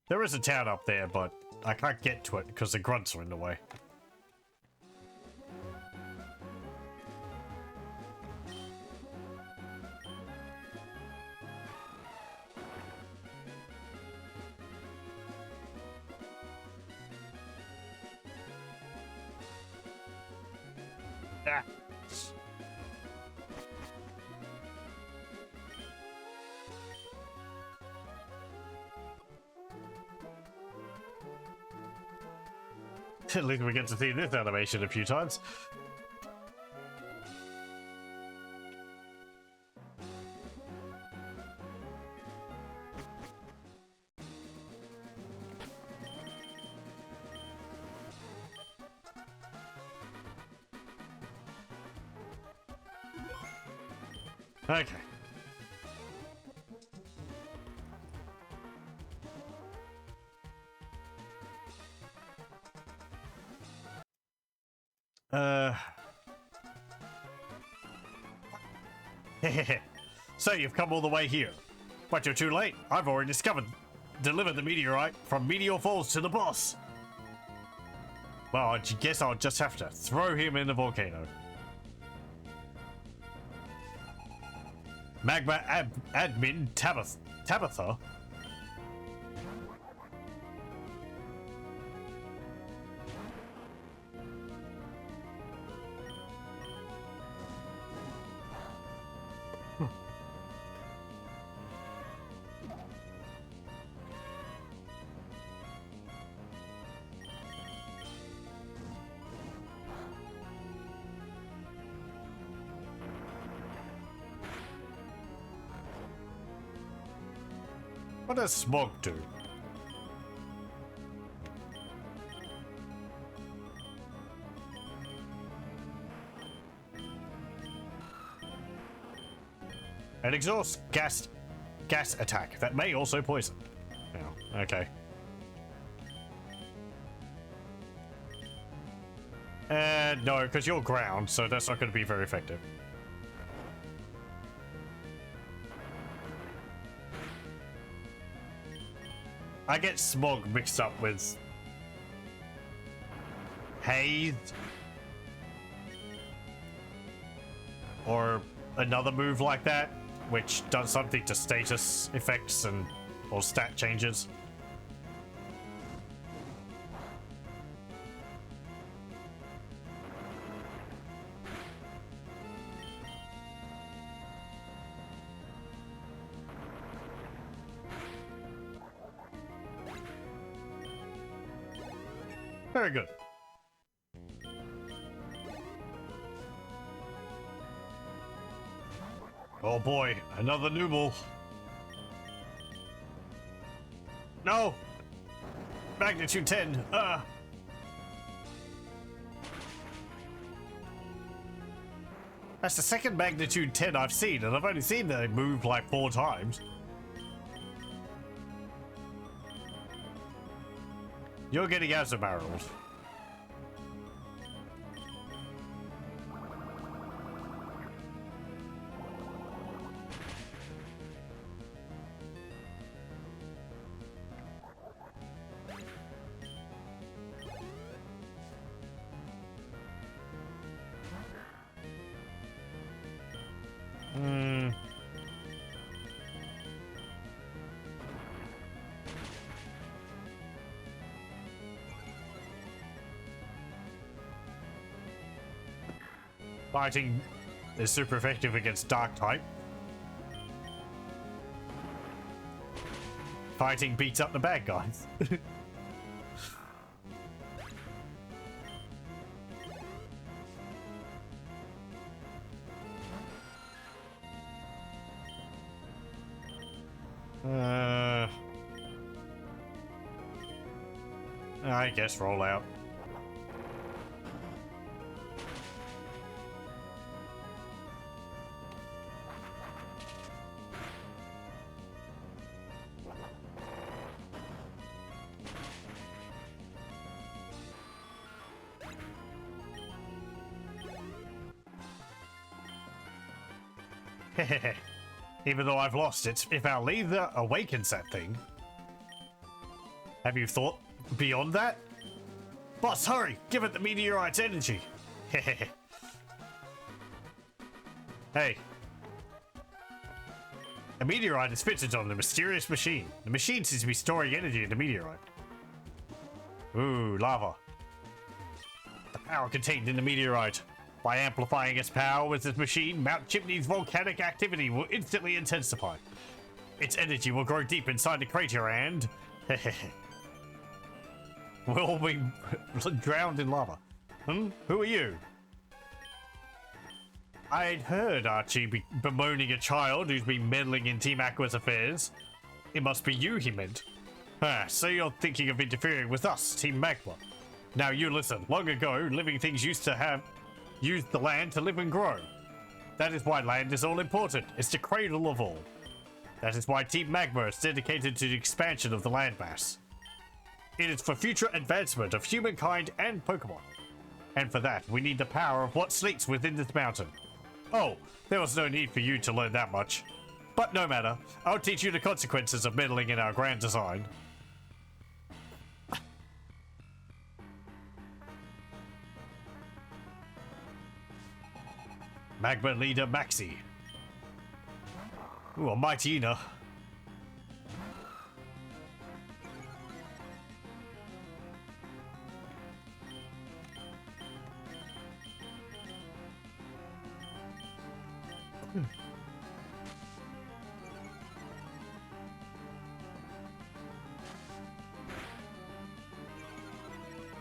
[SPEAKER 1] There is a town up there, but I can't get to it because the grunts are in the way. Ah. At least we get to see this animation a few times. Okay. So you've come all the way here, but you're too late. I've already delivered the meteorite from Meteor Falls to the boss. Well, I guess I'll just have to throw him in the volcano. Magma admin Tabitha. What does smog do? An exhaust gas attack that may also poison. Oh, okay. No, because you're ground, so that's not going to be very effective. I get smog mixed up with haze or another move like that, which does something to status effects and or stat changes. Very good. Oh boy, another Nooble. No! Magnitude 10. That's the second magnitude 10 I've seen, and I've only seen that move like 4 times. You're getting Azumarilled. Fighting is super effective against dark type. Fighting beats up the bad guys. I guess roll out. Even though I've lost it, if our leader awakens that thing... Have you thought beyond that? Boss, hurry! Give it the meteorite's energy! Hey. A meteorite is fitted on the mysterious machine. The machine seems to be storing energy in the meteorite. Ooh, lava. The power contained in the meteorite. By amplifying its power with this machine, Mount Chimney's volcanic activity will instantly intensify. Its energy will grow deep inside the crater and... we'll be drowned in lava. Who are you? I'd heard Archie be bemoaning a child who's been meddling in Team Aqua's affairs. It must be you he meant. So you're thinking of interfering with us, Team Magma. Now you listen. Long ago, living things used the land to live and grow. That is why land is all important. It's the cradle of all. That is why Team Magma is dedicated to the expansion of the landmass. It is for future advancement of humankind and Pokemon. And for that, we need the power of what sleeps within this mountain. Oh, there was no need for you to learn that much. But no matter, I'll teach you the consequences of meddling in our grand design. Magma leader Maxi. Ooh, a Mightyena.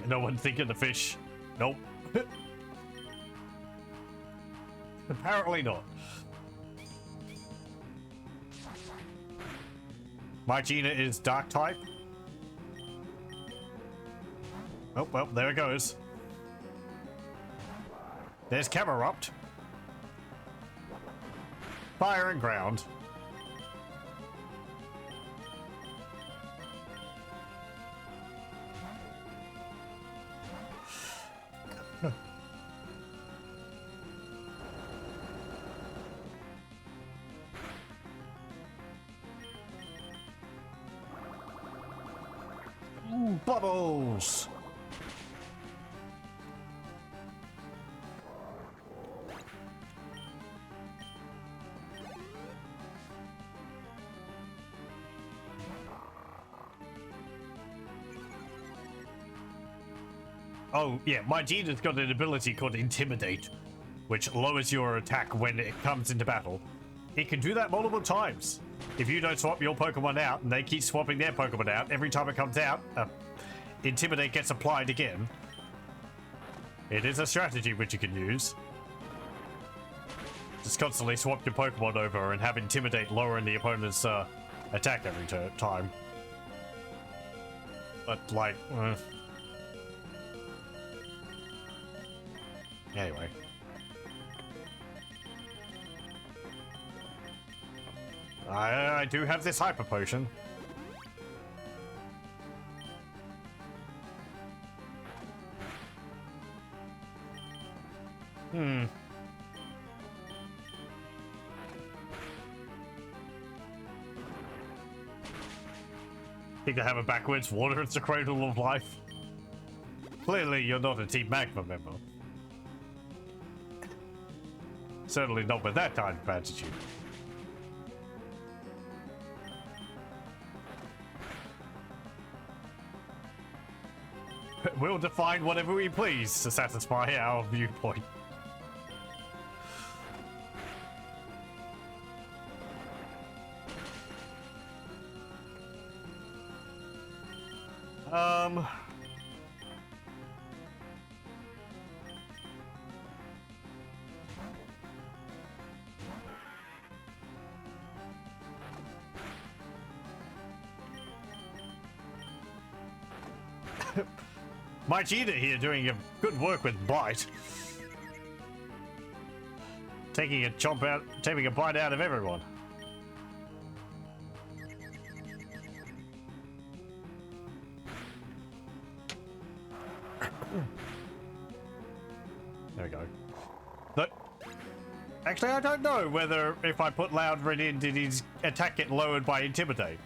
[SPEAKER 1] No one thinking the fish. Nope. Apparently not. Mightyena is dark type. Oh, well, there it goes. There's Camerupt. Fire and ground. Bubbles! Oh, yeah, my Gina's got an ability called Intimidate, which lowers your attack when it comes into battle. It can do that multiple times. If you don't swap your Pokemon out and they keep swapping their Pokemon out, every time it comes out, Intimidate gets applied again. It is a strategy which you can use. Just constantly swap your Pokemon over and have Intimidate lowering the opponent's attack every time. But, like... Anyway. I do have this Hyper Potion. I think I have a backwards. Water is the cradle of life. Clearly, you're not a Team Magma member. Certainly not with that kind of attitude. We'll define whatever we please to satisfy our viewpoint. My cheetah here doing a good work with Bite. Taking a bite out of everyone. There we go. But actually, I don't know whether if I put Loudred in, did his attack get lowered by Intimidate?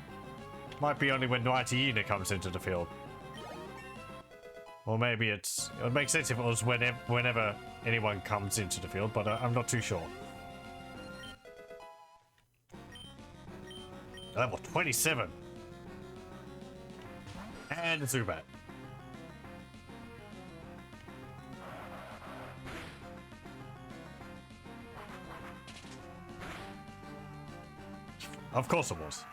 [SPEAKER 1] Might be only when Nightyena comes into the field. Or maybe it would make sense if it was whenever anyone comes into the field, but I'm not too sure. Level 27. And a Zubat. Of course it was.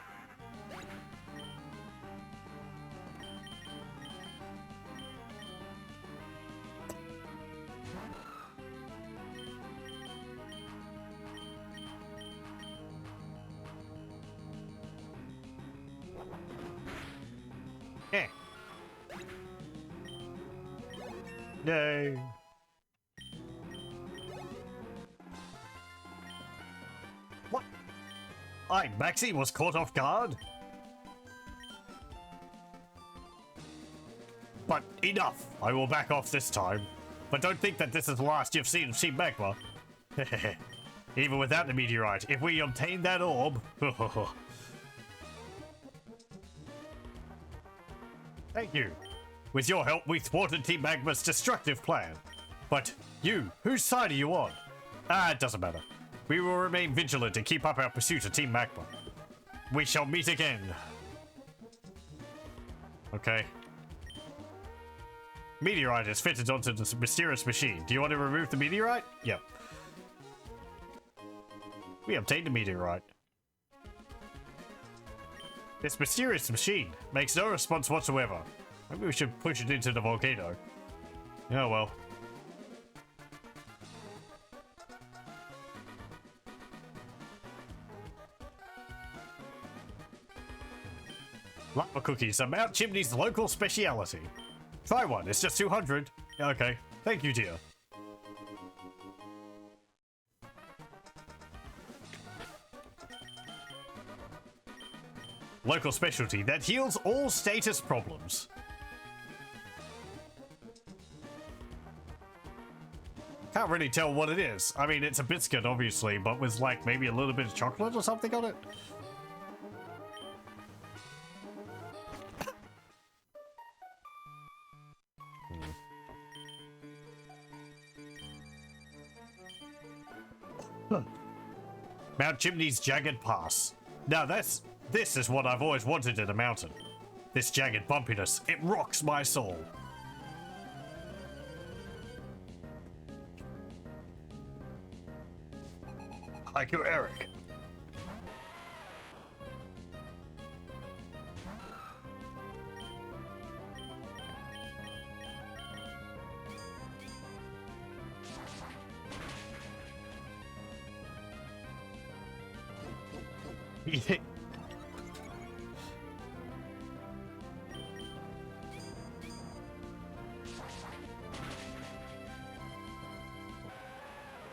[SPEAKER 1] Yeah. Yay. What? Maxie was caught off guard? But enough. I will back off this time. But don't think that this is the last you've seen of Team Magma. Even without the meteorite, if we obtain that orb... Thank you. With your help, we thwarted Team Magma's destructive plan. But you, whose side are you on? It doesn't matter. We will remain vigilant and keep up our pursuit of Team Magma. We shall meet again. Okay. Meteorite is fitted onto this mysterious machine. Do you want to remove the meteorite? Yep. We obtained a meteorite. This mysterious machine makes no response whatsoever. Maybe we should push it into the volcano. Oh well. Lava cookies are Mount Chimney's local speciality. Try one, it's just 200. Okay, thank you, dear. Local specialty that heals all status problems. Can't really tell what it is. I mean, it's a biscuit, obviously, but with like maybe a little bit of chocolate or something on it. Mount Chimney's Jagged Pass. Now this is what I've always wanted in a mountain. This jagged bumpiness, it rocks my soul. Haiku Eric.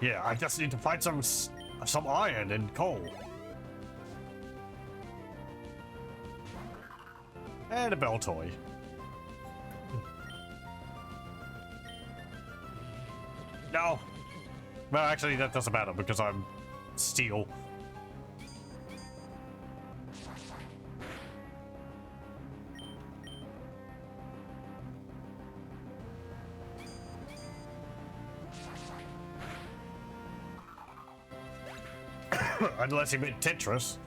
[SPEAKER 1] Yeah, I just need to find some iron and coal. And a bell toy. No. Well, actually, that doesn't matter because I'm steel. Unless he meant Tetris.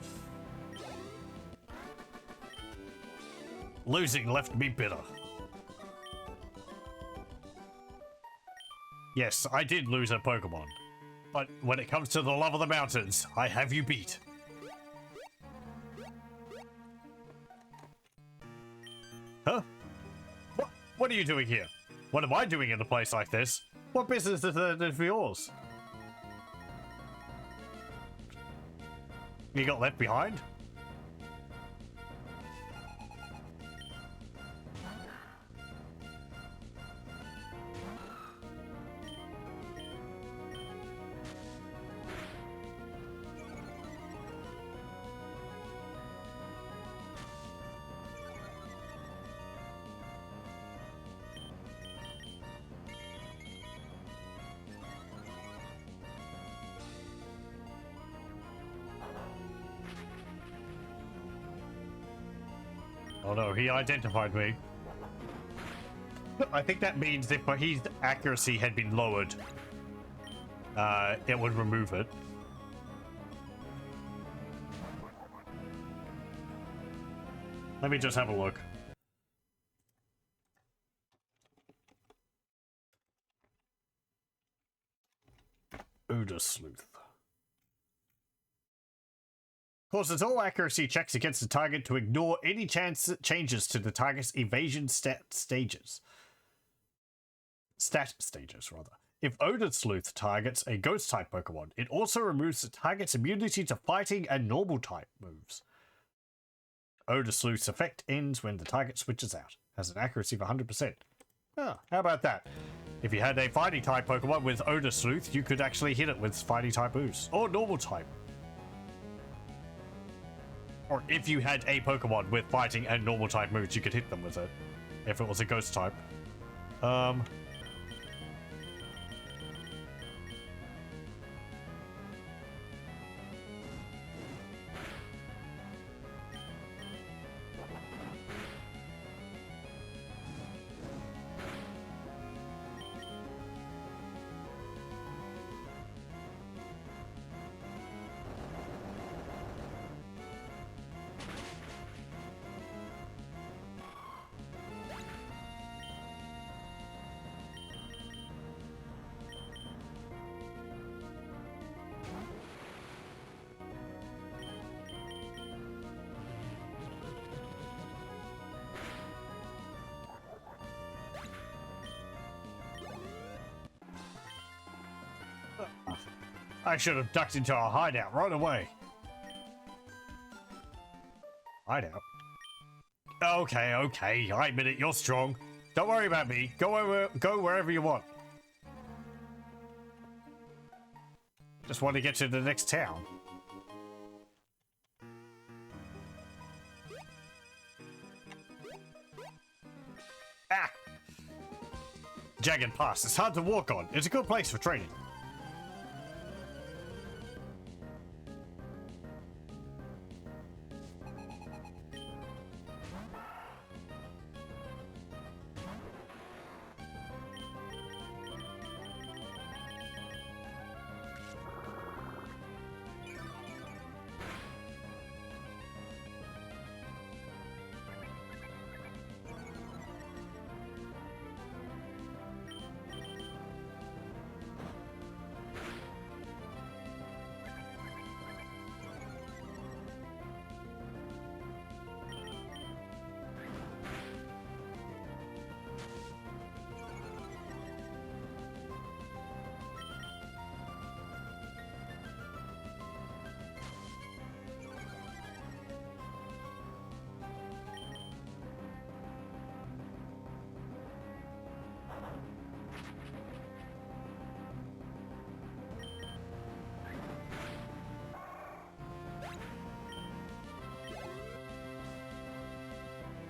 [SPEAKER 1] Losing left me bitter. Yes, I did lose a Pokemon. But when it comes to the love of the mountains, I have you beat. Huh? What are you doing here? What am I doing in a place like this? What business is it of yours? You got left behind? Oh no, he identified me. I think that means if his accuracy had been lowered, it would remove it. Let me just have a look. Odor Sleuth. Causes all accuracy checks against the target to ignore any changes to the target's evasion stat stages. If Odor Sleuth targets a Ghost-type Pokemon, it also removes the target's immunity to fighting and normal-type moves. Odor Sleuth's effect ends when the target switches out. Has an accuracy of 100%. Ah, how about that? If you had a fighting-type Pokemon with Odor Sleuth, you could actually hit it with fighting-type moves. Or normal-type. Or if you had a Pokemon with fighting and normal type moves, you could hit them with it. If it was a ghost type. I should have ducked into a hideout right away. Hideout? Okay, I admit it, you're strong. Don't worry about me. Go wherever you want. Just want to get to the next town. Ah! Jagged Pass. It's hard to walk on. It's a good place for training.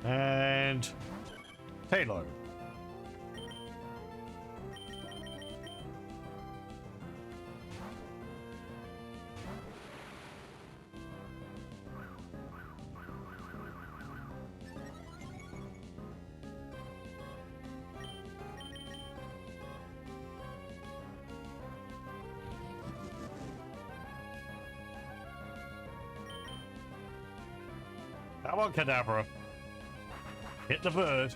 [SPEAKER 1] And Talo. Come on, Kadabra. Hit the bird.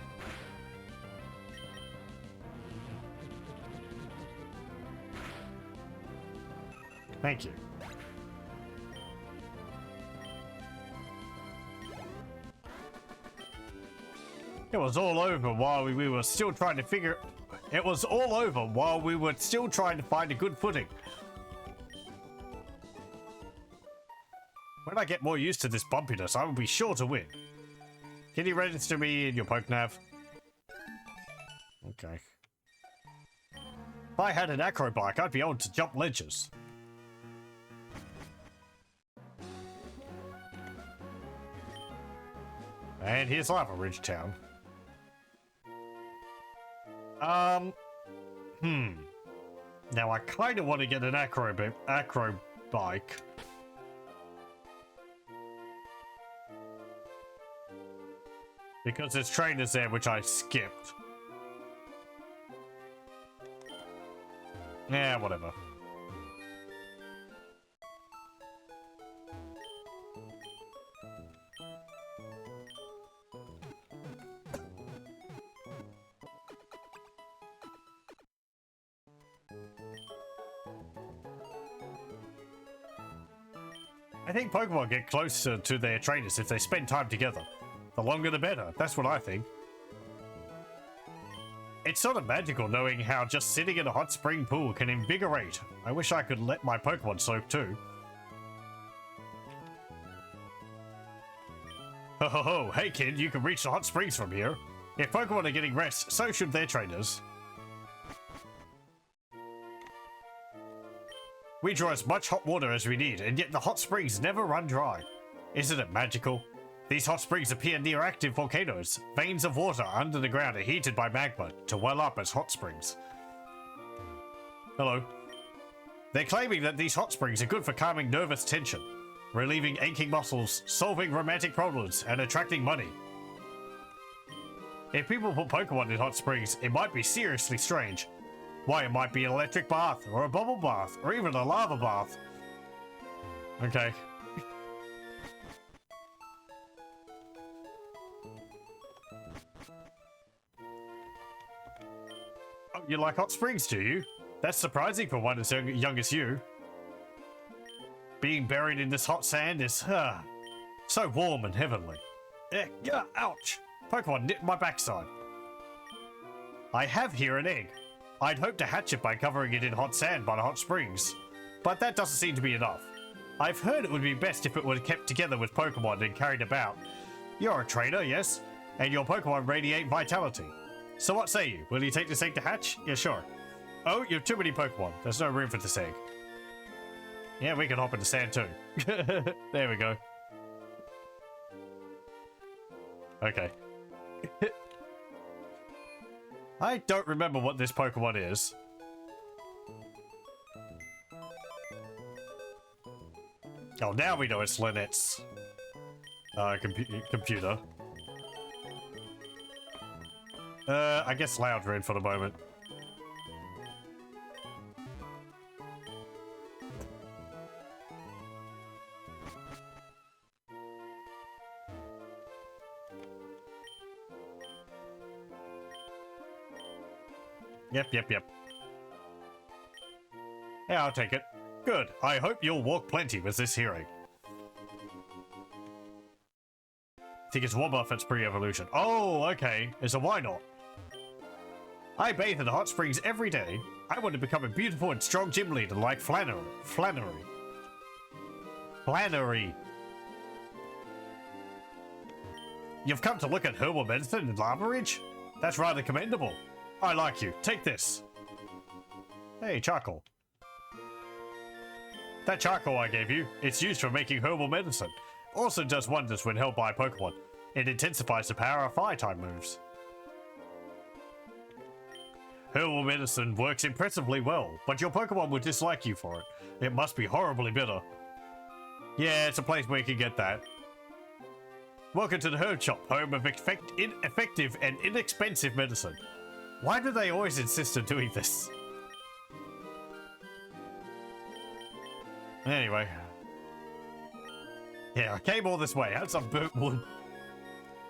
[SPEAKER 1] Thank you. It was all over while we were still trying to figure... It was all over while we were still trying to find a good footing. When I get more used to this bumpiness, I will be sure to win. Can you register me in your PokeNav? Okay. If I had an acro bike, I'd be able to jump ledges. And here's Littleroot Town. Now I kind of want to get an acro bike. Because there's trainers there, which I skipped. Yeah, whatever. I think Pokemon get closer to their trainers if they spend time together. The longer the better, that's what I think. It's sort of magical knowing how just sitting in a hot spring pool can invigorate. I wish I could let my Pokemon soak too. Ho ho ho, hey kid, you can reach the hot springs from here. If Pokemon are getting rest, so should their trainers. We draw as much hot water as we need, and yet the hot springs never run dry. Isn't it magical? These hot springs appear near active volcanoes. Veins of water under the ground are heated by magma to well up as hot springs. Hello. They're claiming that these hot springs are good for calming nervous tension, relieving aching muscles, solving romantic problems, and attracting money. If people put Pokemon in hot springs, it might be seriously strange. Why, it might be an electric bath, or a bubble bath, or even a lava bath. Okay. Oh, you like hot springs, do you? That's surprising for one as young as you. Being buried in this hot sand is, so warm and heavenly. Ouch! Pokemon nipped my backside. I have here an egg. I'd hoped to hatch it by covering it in hot sand by the hot springs, but that doesn't seem to be enough. I've heard it would be best if it were kept together with Pokemon and carried about. You're a trainer, yes? And your Pokemon radiate vitality. So what say you? Will you take this egg to hatch? Yeah, sure. Oh, you have too many Pokemon. There's no room for this egg. Yeah, we can hop in the sand too. There we go. Okay. I don't remember what this Pokemon is. Oh, now we know it's Lynette's computer. I guess Loudred for the moment. Yep. Yeah, I'll take it. Good. I hope you'll walk plenty with this hearing. Think it's Wobbuffet's pre-evolution. Oh, okay. So why not? I bathe in the hot springs every day. I want to become a beautiful and strong gym leader like Flannery. You've come to look at herbal medicine in Lava Ridge? That's rather commendable. I like you. Take this. Hey, charcoal. That charcoal I gave you, it's used for making herbal medicine. Also does wonders when held by Pokemon. It intensifies the power of fire-type moves. Herbal medicine works impressively well, but your Pokemon will dislike you for it. It must be horribly bitter. Yeah, it's a place where you can get that. Welcome to the herb shop, home of effective and inexpensive medicine. Why do they always insist on doing this? Anyway. Yeah, I came all this way. Had some burnt wood.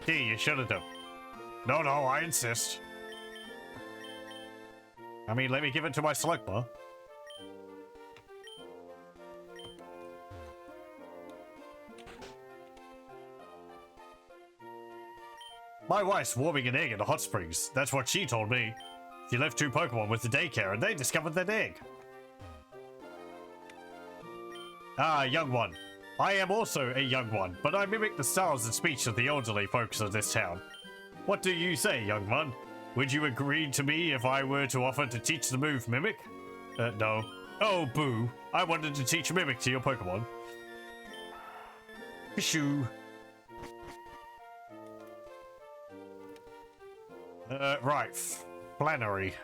[SPEAKER 1] Here, you should have done. No, I insist. I mean, let me give it to my Slugma. My wife's warming an egg in the hot springs. That's what she told me. She left 2 Pokemon with the daycare and they discovered that egg. Ah, young one. I am also a young one, but I mimic the styles and speech of the elderly folks of this town. What do you say, young one? Would you agree to me if I were to offer to teach the move Mimic? No. Oh, boo. I wanted to teach Mimic to your Pokemon. Shoo. Right. Flannery.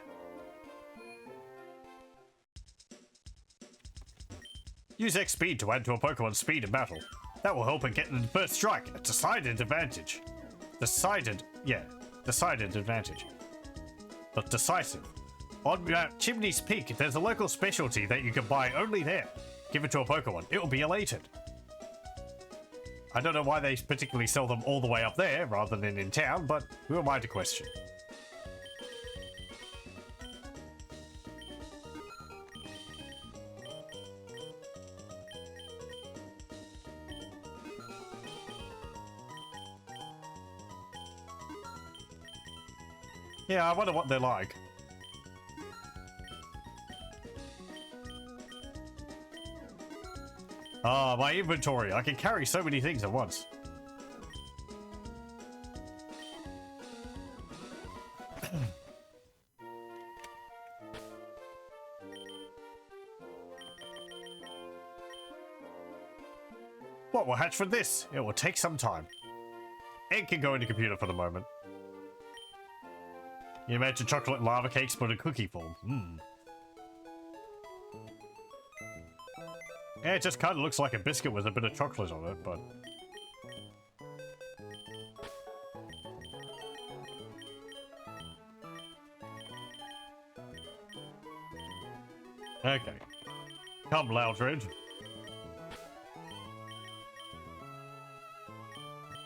[SPEAKER 1] Use X speed to add to a Pokemon's speed in battle. That will help it get in the first strike. A decided advantage. Decided advantage. But decisive. On Chimney's Peak, there's a local specialty that you can buy only there. Give it to a Pokemon. It will be elated. I don't know why they particularly sell them all the way up there rather than in town, but who am I to question? Yeah, I wonder what they're like. Ah, my inventory. I can carry so many things at once. What will hatch from this? It will take some time. Egg can go in the computer for the moment. You imagine chocolate lava cakes but in cookie form. Yeah, it just kind of looks like a biscuit with a bit of chocolate on it, but... Okay. Come, Loudred.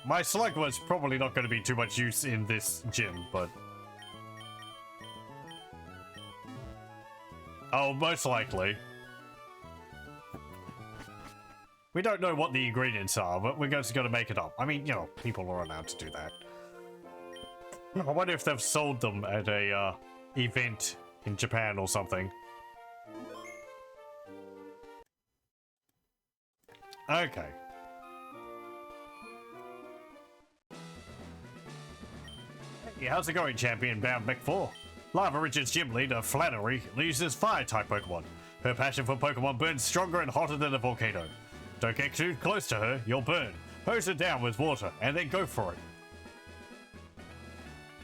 [SPEAKER 1] My Slugma's probably not going to be too much use in this gym, but... Oh, most likely. We don't know what the ingredients are, but we're just going to make it up. I mean, you know, people are allowed to do that. I wonder if they've sold them at a event in Japan or something. Okay. Hey, how's it going, champion bound back 4? Lava Richard's gym leader, Flannery, uses fire-type Pokemon. Her passion for Pokemon burns stronger and hotter than a volcano. Don't get too close to her, you'll burn. Hose her down with water, and then go for it.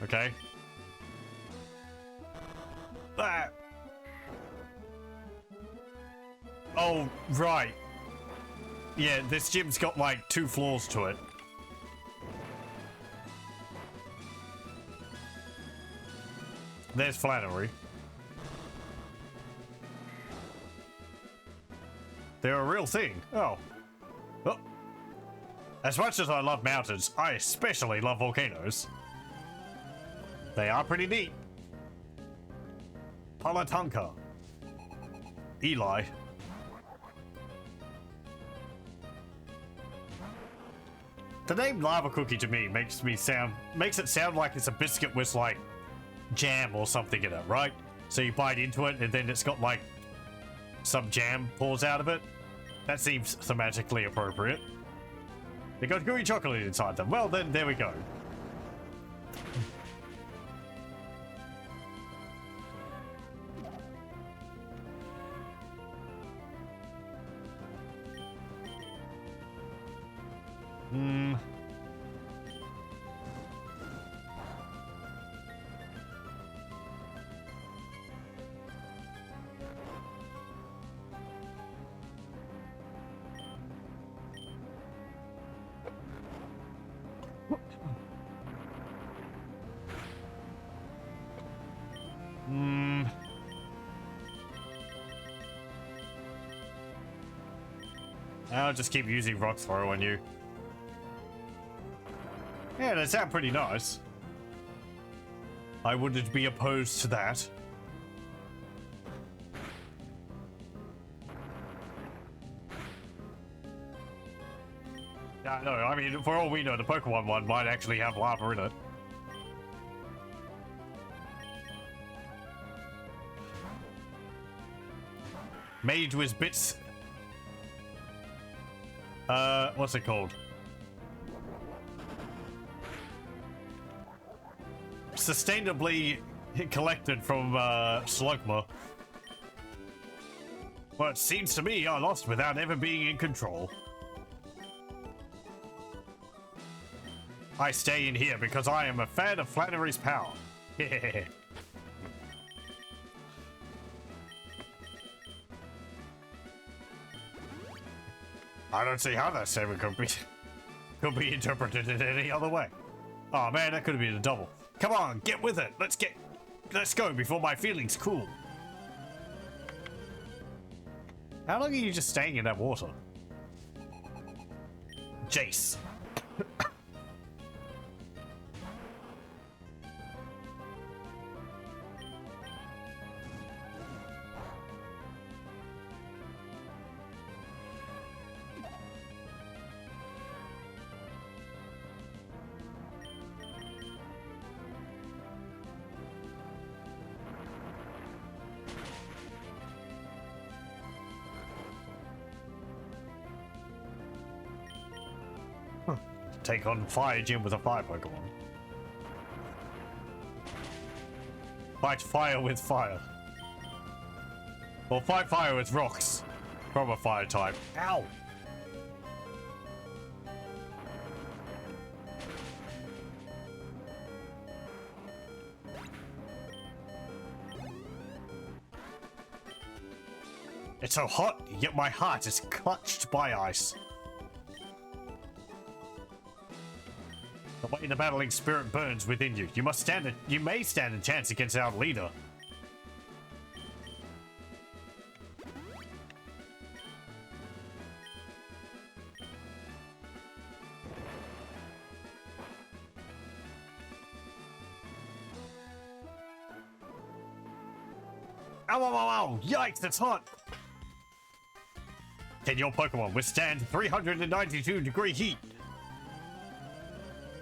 [SPEAKER 1] Okay. Ah. Oh, right. Yeah, this gym's got like 2 floors to it. There's Flannery. They're a real thing. Oh. Oh. As much as I love mountains, I especially love volcanoes. They are pretty neat. Palatunka. Eli. The name Lava Cookie to me makes it sound like it's a biscuit with like jam or something in it, right? So you bite into it and then it's got like some jam pours out of it. That seems thematically appropriate. They got gooey chocolate inside them. Well then, there we go. I'll just keep using rock throw on you. Yeah, they sound pretty nice. I wouldn't be opposed to that. Yeah, no, I mean, for all we know, the Pokemon one might actually have lava in it. Made with bits. What's it called? Sustainably collected from Slugma. Well, it seems to me I lost without ever being in control. I stay in here because I am a fan of Flannery's power. I don't see how that statement could be interpreted in any other way. Oh man, that could have been a double. Come on, get with it. Let's go before my feelings cool. How long are you just staying in that water? Jace. Take on Fire Gym with a fire Pokemon. Fight fire with fire. Or fight fire with rocks from a fire type. Ow! It's so hot, yet my heart is clutched by ice. The way the battling spirit burns within you. You may stand a chance against our leader. Ow, ow, ow, ow! Yikes, it's hot! Can your Pokemon withstand 392-degree heat?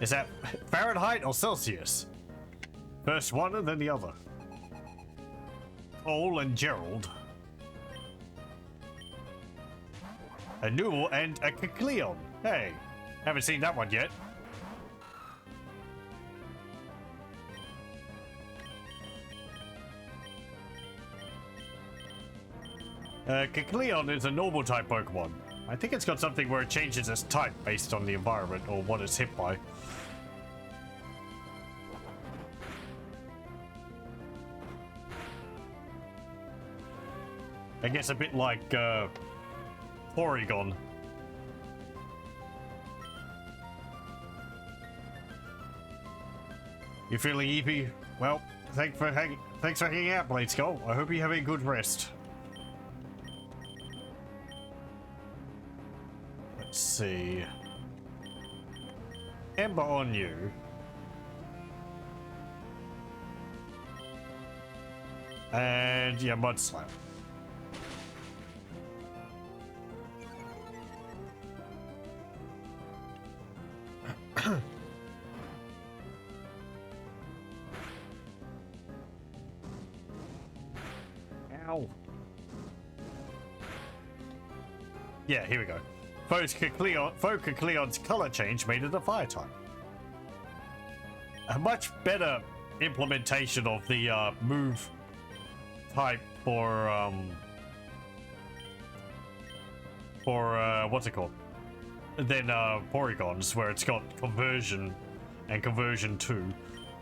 [SPEAKER 1] Is that Fahrenheit or Celsius? First one and then the other. Cole and Gerald. A Newell and a Kecleon. Hey, haven't seen that one yet. Kecleon is a normal type Pokemon. I think it's got something where it changes its type based on the environment or what it's hit by. I guess a bit like Porygon. You feeling eepy? Well, thanks for hanging out, Blade Skull. I hope you have a good rest. Let's see. Ember on you. And yeah, Mud Slap. Ow. Yeah, here we go. Foe Kecleon's color change made it a fire type. A much better implementation of the move type for what's it called? Than Porygon's, where it's got conversion and conversion 2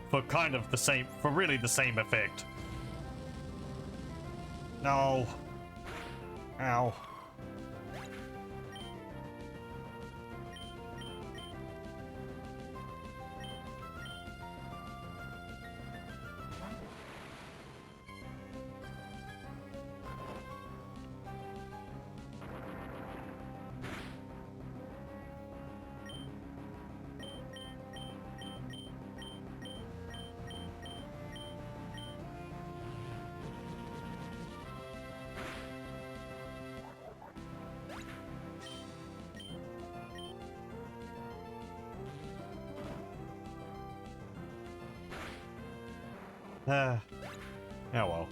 [SPEAKER 1] for kind of the same, for really the same effect. No. Ow. Oh well.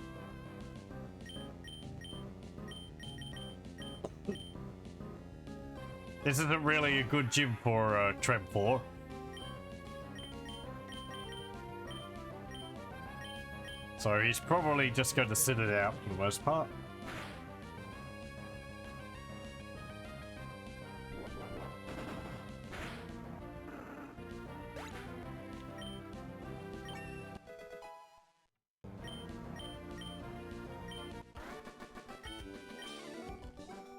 [SPEAKER 1] This isn't really a good gym for Trem 4. So he's probably just going to sit it out for the most part.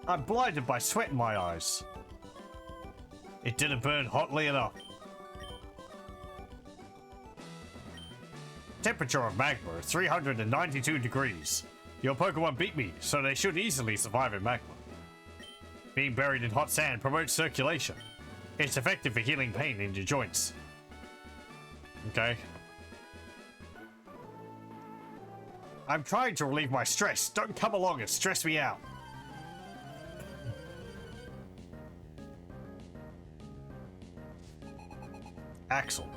[SPEAKER 1] I'm blinded by sweat in my eyes. It didn't burn hotly enough. Temperature of magma is 392 degrees. Your Pokemon beat me, so they should easily survive in magma. Being buried in hot sand promotes circulation. It's effective for healing pain in your joints. Okay. I'm trying to relieve my stress. Don't come along and stress me out. Axel.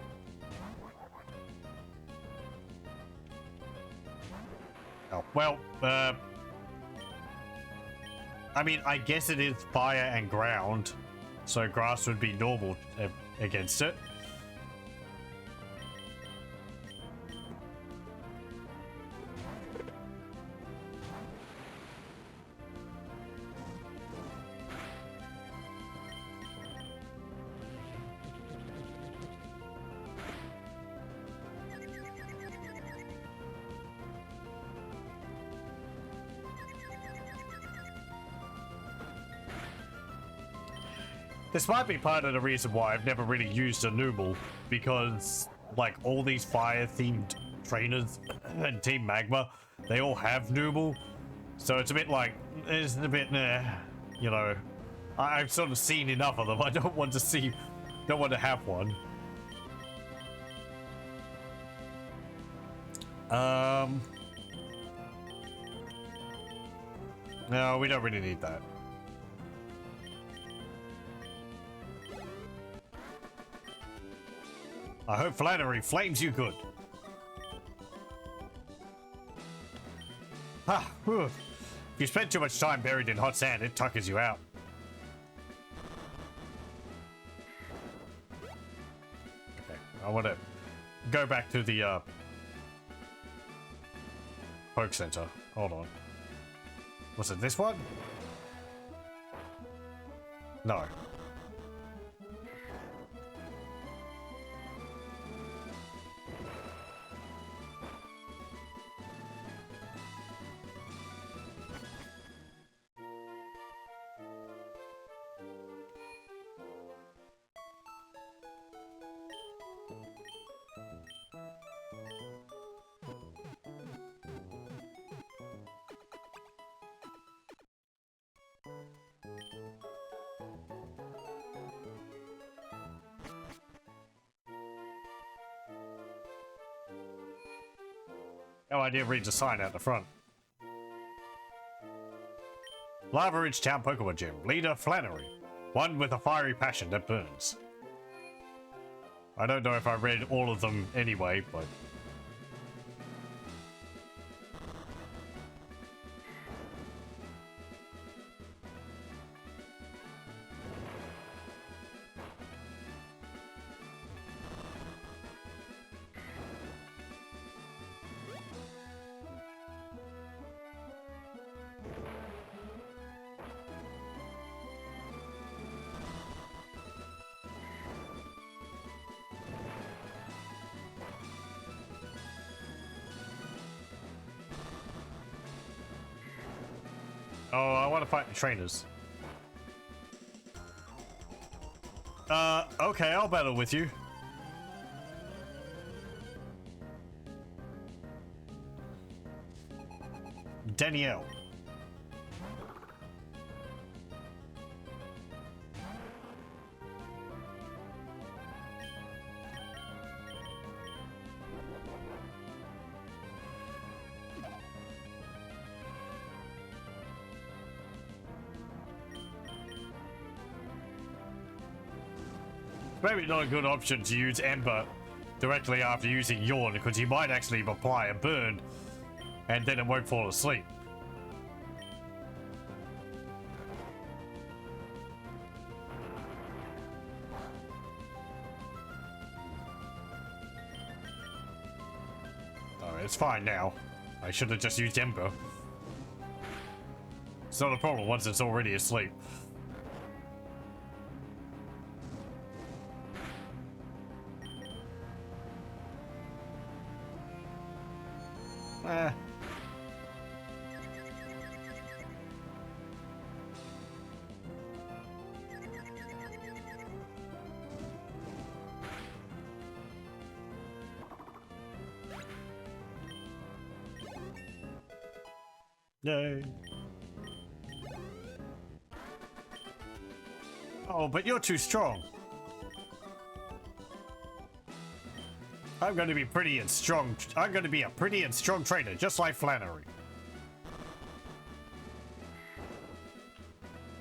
[SPEAKER 1] Oh, well, I mean, I guess it is fire and ground, so grass would be normal against it. This might be part of the reason why I've never really used a Numel, because like all these fire-themed trainers and Team Magma, they all have Numel, so it's a bit like, it's a bit, you know, I've sort of seen enough of them. I don't want to have one. No, we don't really need that. I hope Flannery flames you good. Ah, whew. If you spend too much time buried in hot sand, it tuckers you out. Okay, I want to go back to the Poke Center. Hold on. Was it this one? No. Oh, I didn't read the sign out the front. Lava Ridge Town Pokemon Gym. Leader Flannery. One with a fiery passion that burns. I don't know if I read all of them anyway, but... Oh, I want to fight the trainers. Okay, I'll battle with you. Danielle. Maybe not a good option to use Ember directly after using yawn, because you might actually apply a burn and then it won't fall asleep. Oh, it's fine now. I should have just used Ember. It's not a problem once it's already asleep. Eh. Yay. Oh, but you're too strong. I'm going to be pretty and strong. I'm going to be a pretty and strong trainer, just like Flannery.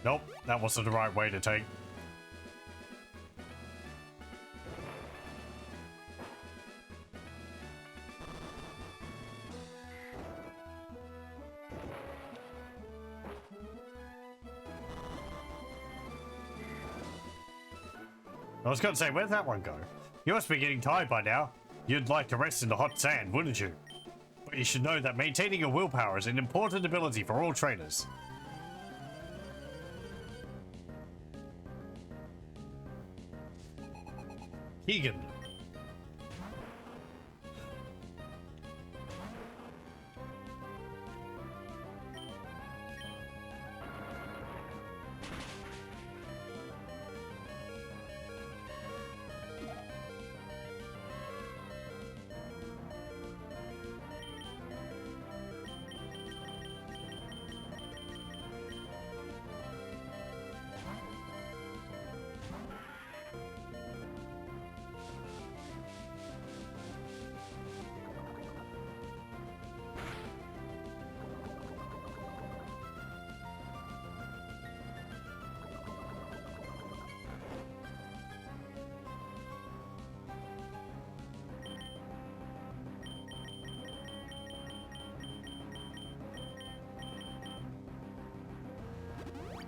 [SPEAKER 1] Nope, that wasn't the right way to take. I was going to say, where'd that one go? You must be getting tired by now. You'd like to rest in the hot sand, wouldn't you? But you should know that maintaining your willpower is an important ability for all trainers. Keegan.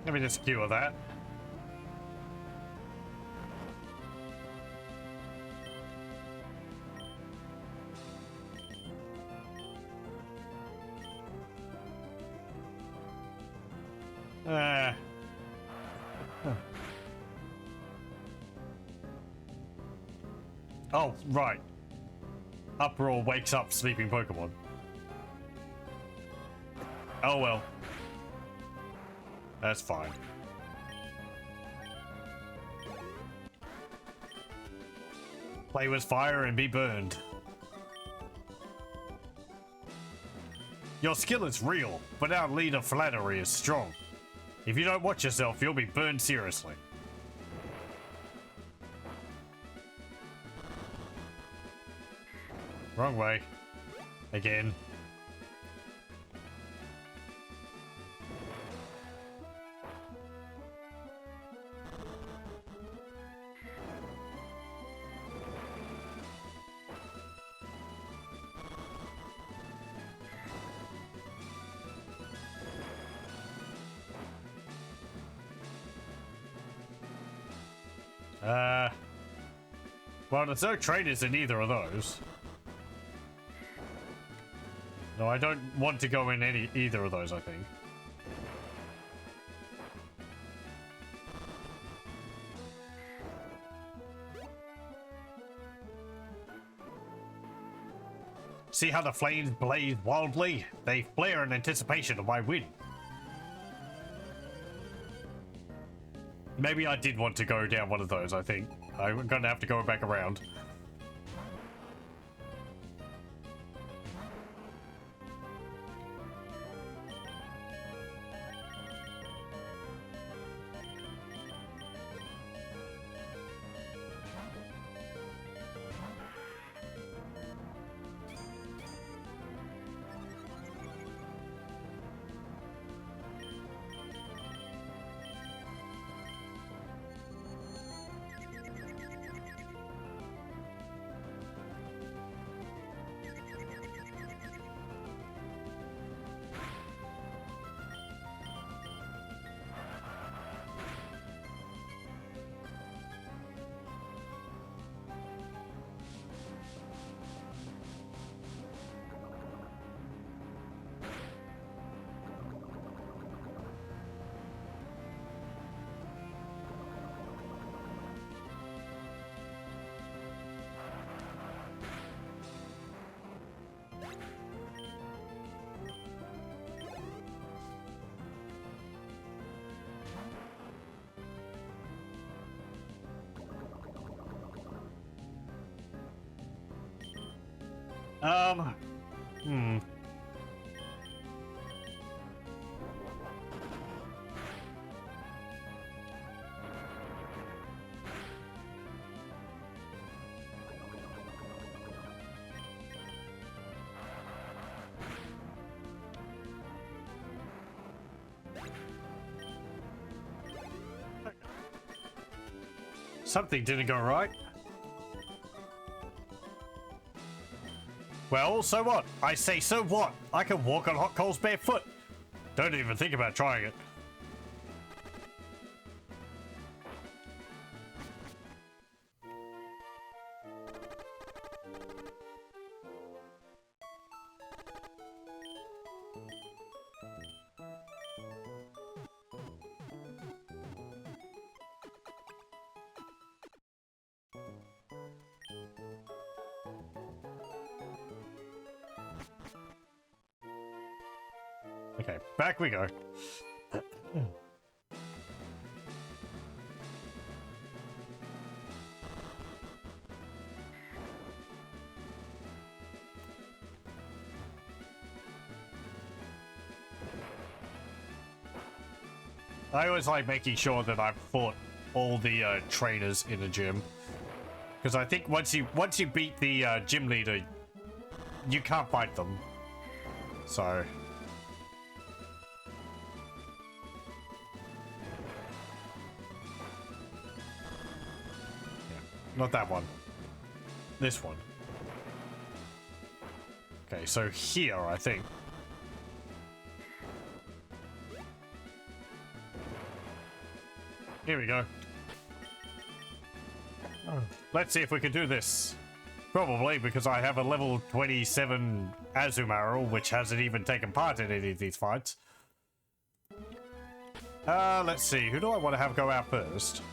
[SPEAKER 1] Let me just cure that. Huh. Oh, right. Uproar wakes up sleeping Pokemon. Oh well. That's fine. Play with fire and be burned. Your skill is real, but our leader Flannery is strong. If you don't watch yourself, you'll be burned seriously. Wrong way. Again. Well, there's no trainers in either of those. No, I don't want to go in either of those, I think. See how the flames blaze wildly? They flare in anticipation of my win. Maybe I did want to go down one of those, I think. I'm gonna have to go back around. Hmm. Something didn't go right. Well, so what? I say so what? I can walk on hot coals barefoot. Don't even think about trying it. Okay, back we go. I always like making sure that I've fought all the trainers in a gym, because I think once you beat the gym leader, you can't fight them. So. Not that one. This one. Okay, so here, I think. Here we go. Let's see if we can do this. Probably, because I have a level 27 Azumarill, which hasn't even taken part in any of these fights. Let's see. Who do I want to have go out first?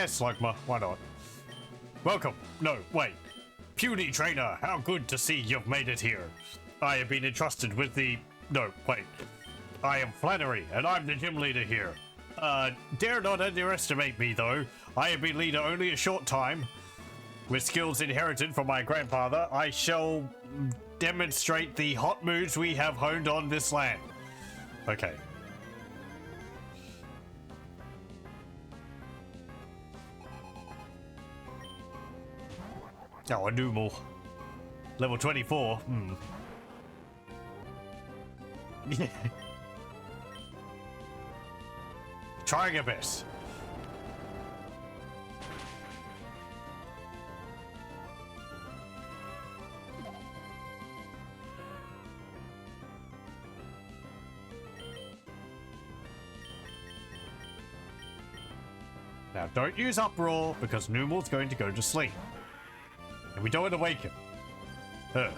[SPEAKER 1] Slugma, why not? Welcome. No, wait. Puny trainer, how good to see you've made it here. I have been entrusted with the... No, wait. I am Flannery, and I'm the gym leader here. Dare not underestimate me, though. I have been leader only a short time. With skills inherited from my grandfather, I shall demonstrate the hot moves we have honed on this land. Okay. Oh, a Numel. Level 24. Trying your best. Now, don't use Uproar, because Numel's going to go to sleep. And we don't want to wake him. Her.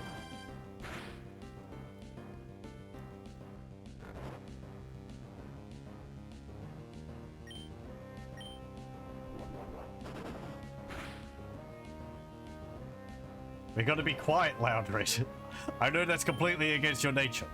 [SPEAKER 1] We gotta be quiet, Loundrace. I know that's completely against your nature.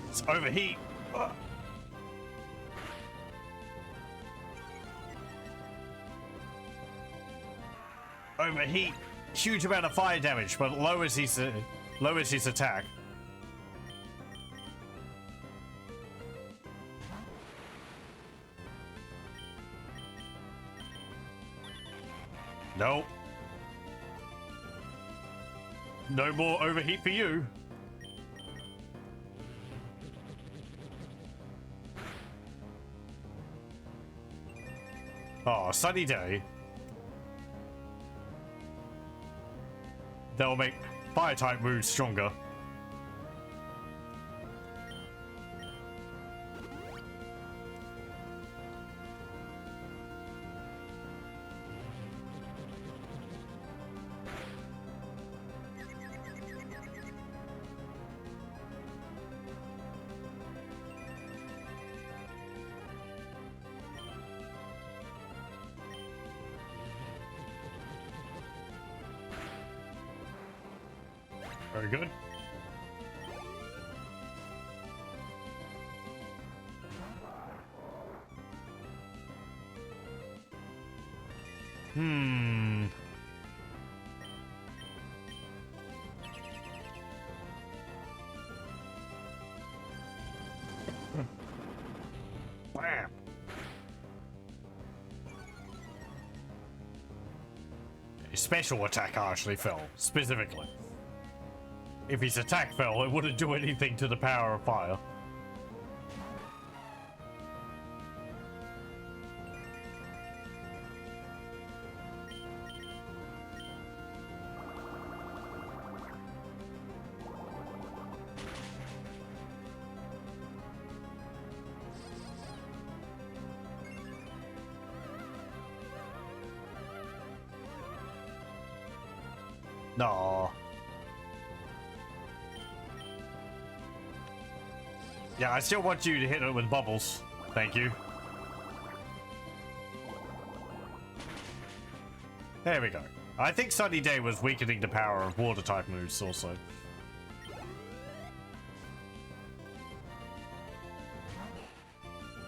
[SPEAKER 1] It's overheat. Overheat. Huge amount of fire damage, but lowers his attack. No. No more overheat for you. Oh, sunny day. That'll make fire type moves stronger. Very good. Bam. His special attack actually fell, specifically. If his attack fell, it wouldn't do anything to the power of fire. No. Yeah, I still want you to hit it with bubbles. Thank you. There we go. I think Sunny Day was weakening the power of water type moves also.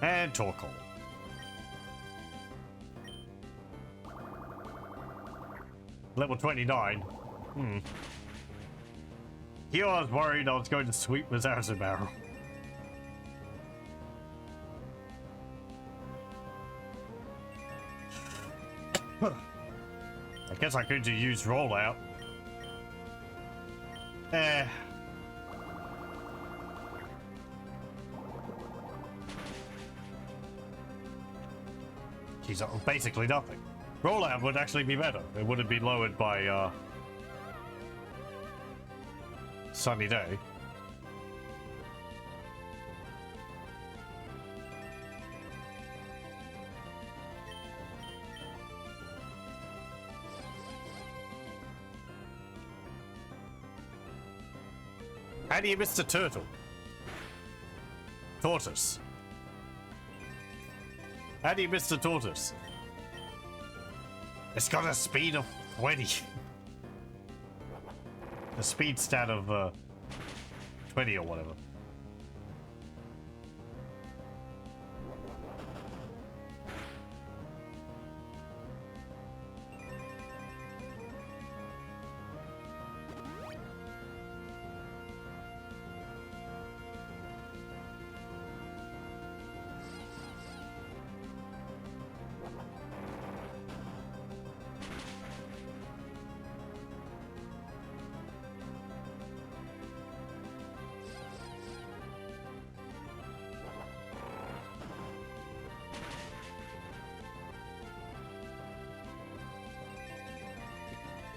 [SPEAKER 1] And Torkoal. Level 29. Here I was worried I was going to sweep with Acid Barrel. I guess I could use rollout. He's basically nothing. Rollout would actually be better. It wouldn't be lowered by Sunny Day. How do you miss the turtle? Tortoise. How do you miss the tortoise? It's got a speed of 20. A speed stat of 20 or whatever.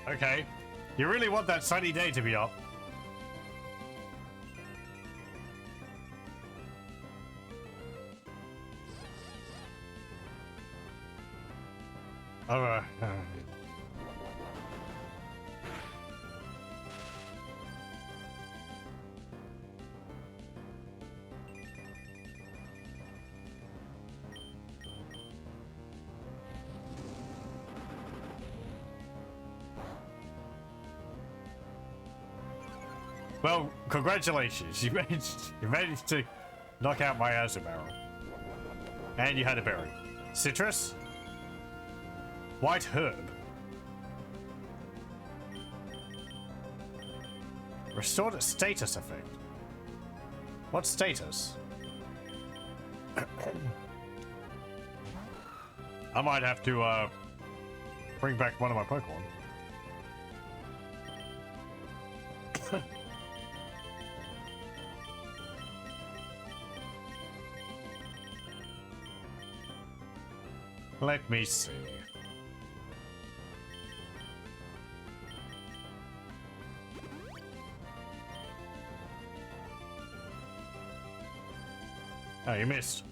[SPEAKER 1] Okay. You really want that Sunny Day to be up. Well, congratulations. You managed to knock out my acid barrel. And you had a berry. Citrus? White herb. Restored a status effect. What status? I might have to bring back one of my Pokemon. Let me see. Oh, you missed.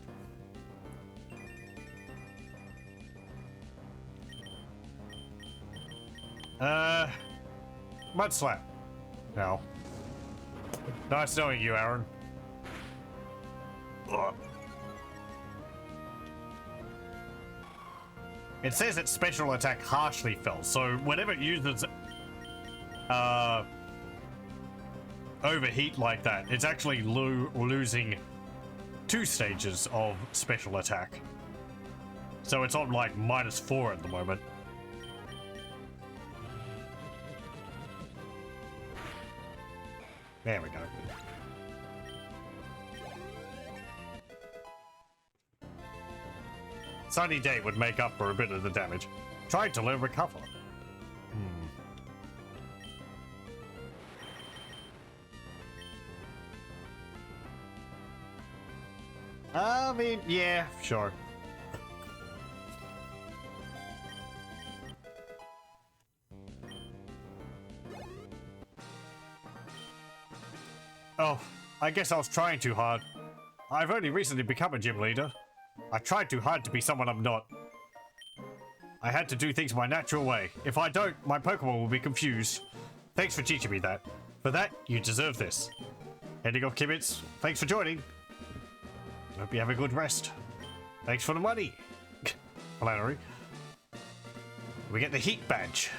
[SPEAKER 1] Mud slap. No. Nice knowing you, Aaron. Ugh. It says its special attack harshly fell, so whenever it uses overheat like that, it's actually losing 2 stages of special attack. So it's on like -4 at the moment. There we go. Sunny Day would make up for a bit of the damage. Trying to learn recover. I mean, yeah, sure. Oh, I guess I was trying too hard. I've only recently become a gym leader. I tried too hard to be someone I'm not. I had to do things my natural way. If I don't, my Pokemon will be confused. Thanks for teaching me that. For that, you deserve this. Heading off, Kibbits. Thanks for joining. Hope you have a good rest. Thanks for the money. Flannery. We get the Heat Badge.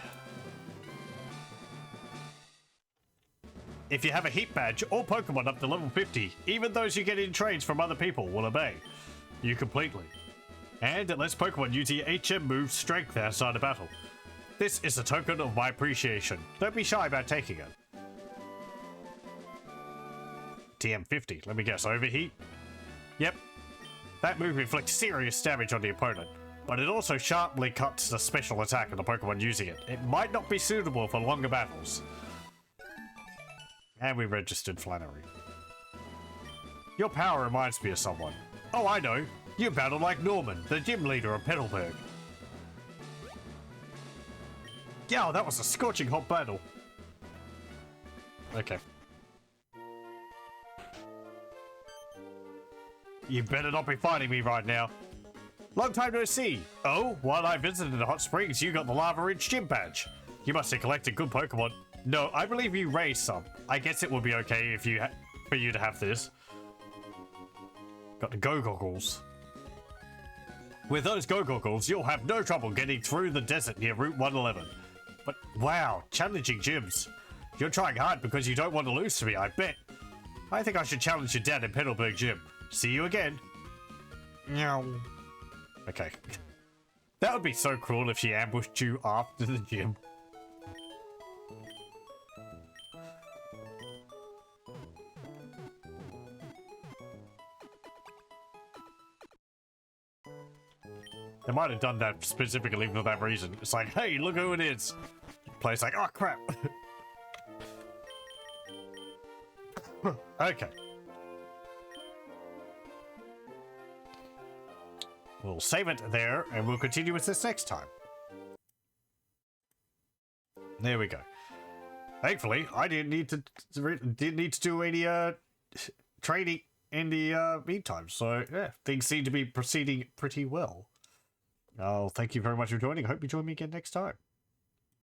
[SPEAKER 1] If you have a Heat Badge, all Pokemon up to level 50, even those you get in trades from other people, will obey you completely. And it lets Pokemon use the HM move Strength outside of battle. This is a token of my appreciation. Don't be shy about taking it. TM50, let me guess, Overheat? Yep. That move inflicts serious damage on the opponent, but it also sharply cuts the special attack of the Pokemon using it. It might not be suitable for longer battles. And we registered Flannery. Your power reminds me of someone. Oh, I know. You battle like Norman, the gym leader of Petalburg. Yeah, that was a scorching hot battle. Okay. You better not be fighting me right now. Long time no see. Oh, while I visited the hot springs, you got the Lava Ridge Gym Badge. You must have collected good Pokemon. No, I believe you raised some. I guess it would be okay if for you to have this. Got the Go Goggles. With those Go Goggles, you'll have no trouble getting through the desert near Route 111. But wow, challenging gyms. You're trying hard because you don't want to lose to me, I bet. I think I should challenge your dad in Petalburg Gym. See you again. Meow. Okay. That would be so cruel if she ambushed you after the gym. They might have done that specifically for that reason. It's like, hey, look who it is. Play's like, oh crap. Okay. We'll save it there, and we'll continue with this next time. There we go. Thankfully, I didn't need to do any training in the meantime. So yeah, things seem to be proceeding pretty well. Oh, thank you very much for joining. Hope you join me again next time.